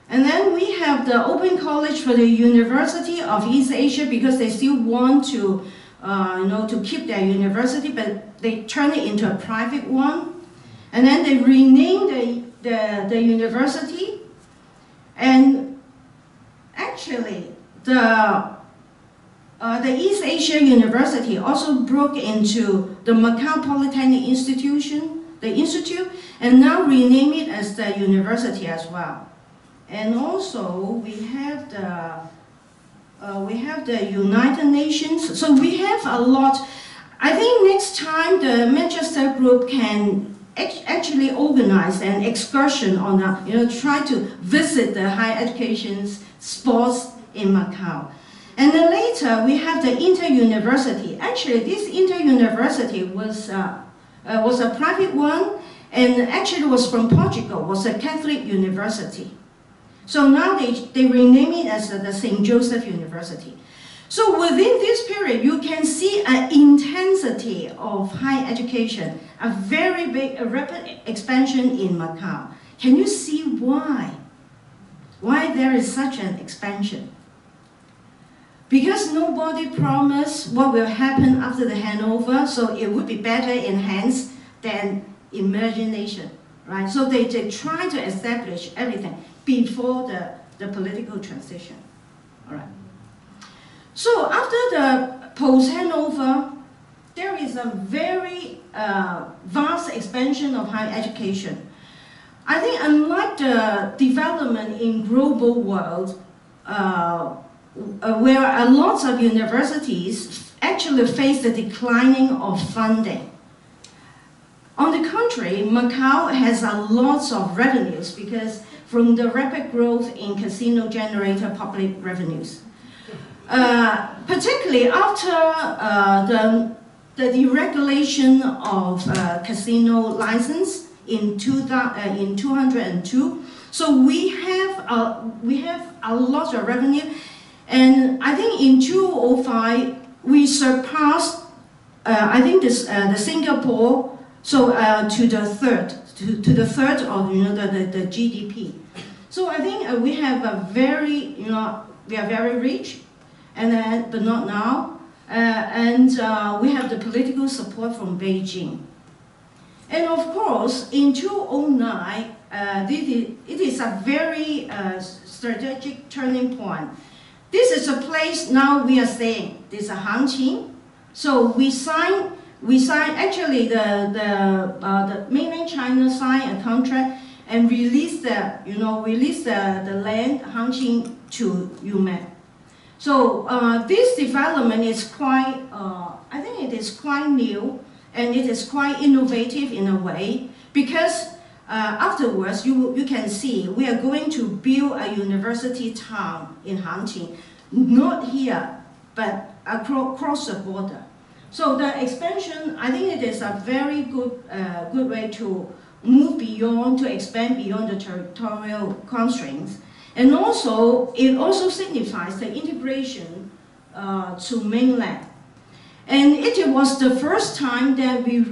And then we have the Open College for the University of East Asia, because they still want to, to keep their university, but they turn it into a private one. And then they renamed the university, and actually the East Asia University also broke into the Macau Polytechnic Institute, and now rename it as the university as well. And also we have the United Nations. So we have a lot. I think next time the Manchester group can actually organize an excursion on try to visit the higher education spots in Macau. And then later we have the inter-university. Actually, this inter-university was a private one, and actually was from Portugal, was a Catholic university. So now they rename it as the St. Joseph University. So within this period, you can see an intensity of higher education, a very big, rapid expansion in Macau. Can you see why? Why there is such an expansion? because nobody promised what will happen after the handover, so it would be better enhanced than imagination, right? So they try to establish everything before the political transition, all right? So after the post-handover, there is a very vast expansion of higher education. I think unlike the development in global world, where a lot of universities actually face the declining of funding. On the contrary, Macau has a lot of revenues because from the rapid growth in casino-generated public revenues. Particularly after the deregulation of casino license in 202, so we have a lot of revenue, and I think in 2005 we surpassed I think the Singapore, so to the third of the GDP. So I think we have a very we are very rich, and but not now, and we have the political support from Beijing. And of course, in 2009, it is a very strategic turning point. This is a place now we are staying. This is a Hangqin. So we signed actually the mainland China signed a contract and released the land Hangqin to Yumen. So this development is quite I think it is quite new. And it is quite innovative in a way, because afterwards you can see we are going to build a university town in Hangqin, not here, but across the border. So the expansion, I think it is a very good way to move beyond, to expand beyond the territorial constraints. And also, it also signifies the integration to mainland. And it was the first time that we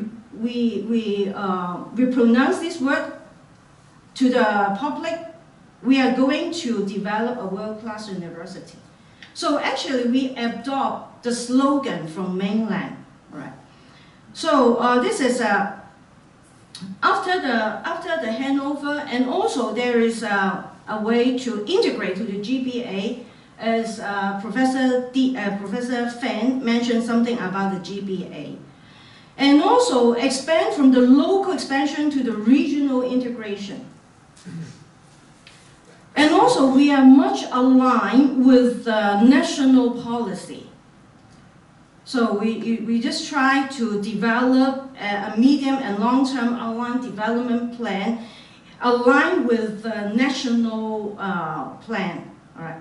pronounced this word to the public. We are going to develop a world-class university. So actually, we adopt the slogan from mainland, right? So this is after the handover, and also there is a way to integrate to the GBA. As Professor Fan mentioned something about the GBA. And also expand from the local expansion to the regional integration. And also we are much aligned with national policy. So we just try to develop a medium and long-term aligned development plan aligned with the national plan. All right.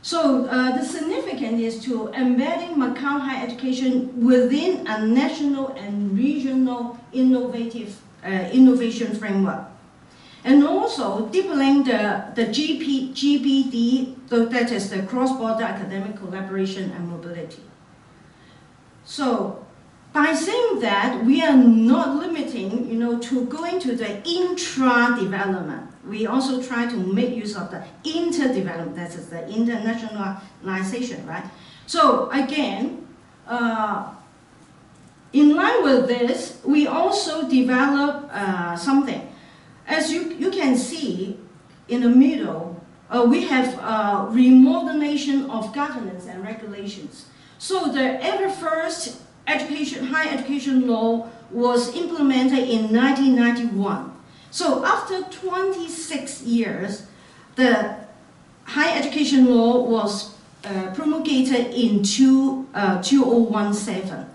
So the significance is to embedding Macau higher education within a national and regional innovation framework. And also deepening the GBD, so that is the cross-border academic collaboration and mobility. So by saying that, we are not limiting, to going to the intra-development. We also try to make use of the inter-development, that is the internationalization, right? So again, in line with this, we also develop something. As you can see in the middle, we have remodernation of governance and regulations. So the ever first higher education law was implemented in 1991. So after 26 years, the higher education law was promulgated in 2017.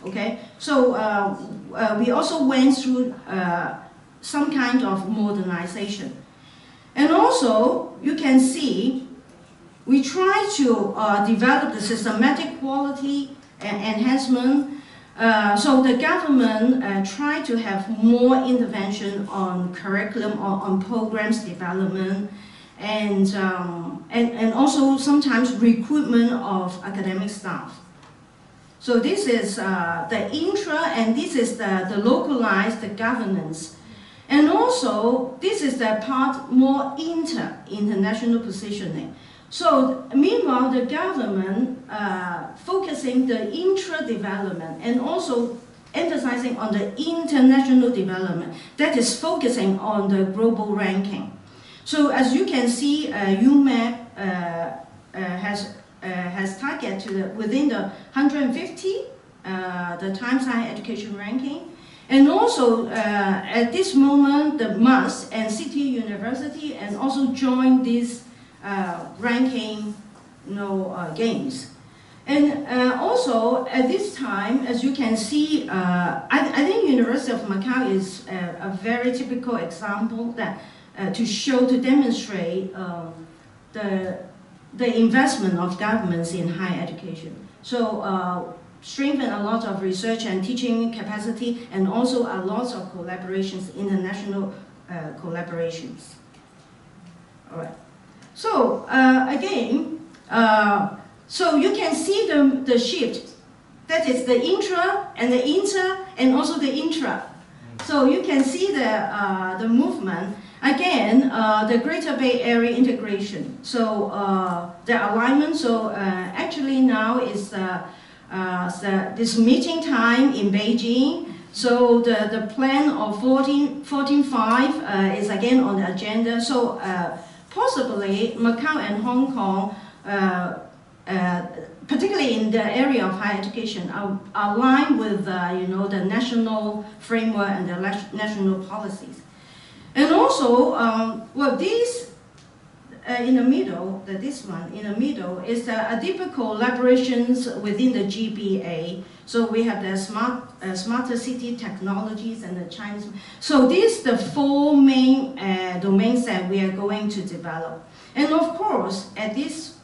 Okay, so we also went through some kind of modernization. And also, you can see, we try to develop the systematic quality enhancement. So the government tried to have more intervention on curriculum or on programs development, and also sometimes recruitment of academic staff. So this is the intra, and this is the localized governance. And also, this is the part more international positioning. So meanwhile, the government focusing the intra-development and also emphasizing on the international development, that is focusing on the global ranking. So as you can see, UMAP has target to within the 150, the Times Higher Education ranking. And also, at this moment, the MUST and City University and also join this ranking games. And also, at this time, as you can see, I think University of Macau is a very typical example that to demonstrate the investment of governments in higher education. So strengthen a lot of research and teaching capacity, and also a lot of collaborations, international collaborations. All right. So again, so you can see the shift. That is the intra and the inter and also the intra. So you can see the movement. Again, the Greater Bay Area integration. So the alignment. So actually now is this meeting time in Beijing. So the plan of 14.5 is again on the agenda. So possibly Macau and Hong Kong, particularly in the area of higher education, are aligned with the national framework and the national policies. And also, well, this in the middle, this one in the middle is a deeper collaborations within the GBA. So we have the smarter city technologies and the Chinese. So these are the four main domains that we are going to develop. And of course, at this,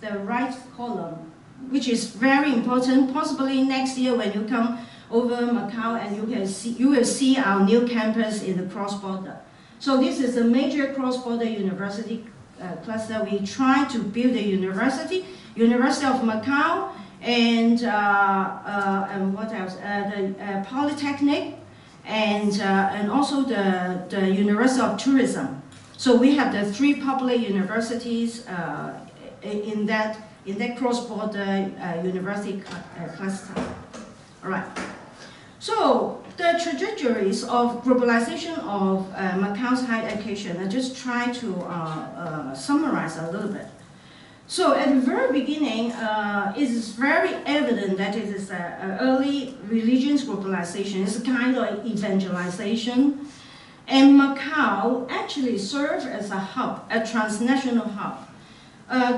the right column, which is very important, possibly next year when you come over Macau and you will see our new campus in the cross-border. So this is a major cross-border university cluster. We try to build a University of Macau, and what else? The Polytechnic, and also the University of Tourism. So we have the three public universities in that cross-border university cluster. All right. So the trajectories of globalization of Macau's higher education, I just try to summarize a little bit. So at the very beginning, it is very evident that it is early religious globalization. It's a kind of evangelization. And Macau actually served as a hub, a transnational hub.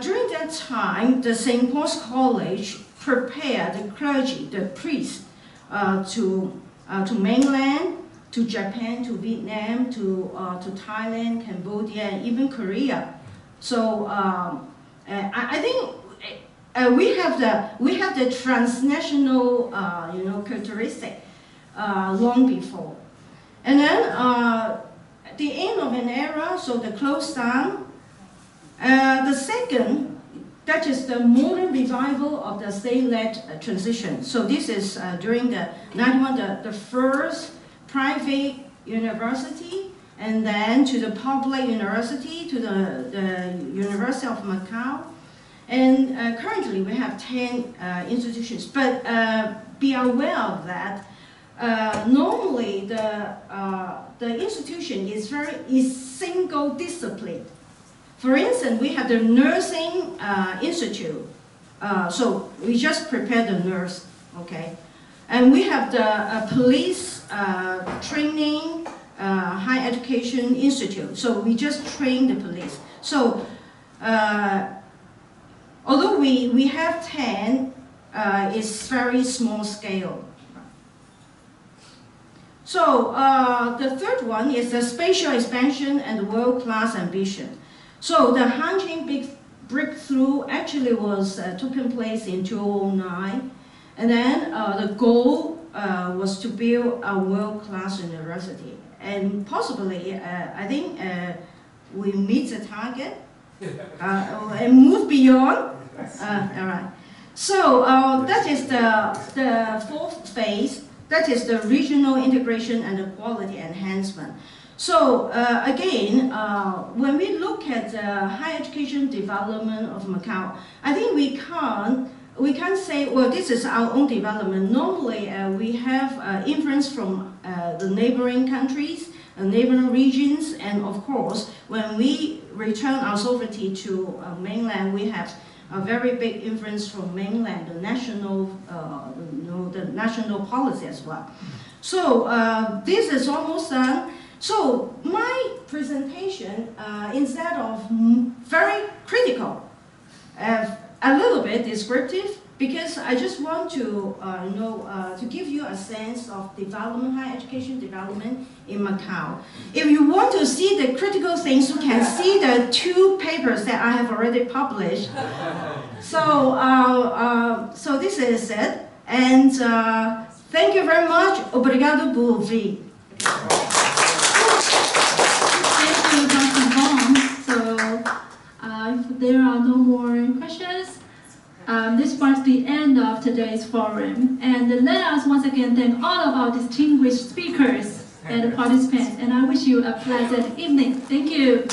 During that time, the St. Paul's College prepared the clergy, the priests, to mainland, to Japan, to Vietnam, to Thailand, Cambodia, and even Korea. So I think we have the transnational characteristic long before, and then the end of an era, so the close down. The second, that is the modern revival of the state-led transition. So this is during the 91, the first private university, and then to the public university, to the University of Macau. And currently we have 10 institutions, but be aware of that. Normally the institution is single discipline. For instance, we have the nursing institute. So we just prepare the nurse, okay? And we have the police training higher education institute. So we just train the police. So although we have 10, it's very small scale. So the third one is the spatial expansion and the world-class ambition. So the Hanqing big breakthrough actually was taken place in 2009, and then the goal was to build a world-class university, and possibly I think we meet the target and move beyond. All right. So that is the fourth phase. That is the regional integration and the quality enhancement. So again, when we look at the higher education development of Macau, I think we can't say, well, this is our own development. Normally, we have influence from the neighboring countries, neighboring regions, and of course, when we return our sovereignty to mainland, we have a very big influence from mainland, the national policy as well. So this is almost done. So my presentation, instead of very critical, a little bit descriptive, because I just want to to give you a sense of development, higher education development in Macau. If you want to see the critical things, you can see the 2 papers that I have already published. So, so this is it, and thank you very much. Obrigado por ouvir. Thank you, Dr. Bong. So, if there are no more questions, this marks the end of today's forum. And let us once again thank all of our distinguished speakers and participants. And I wish you a pleasant evening. Thank you.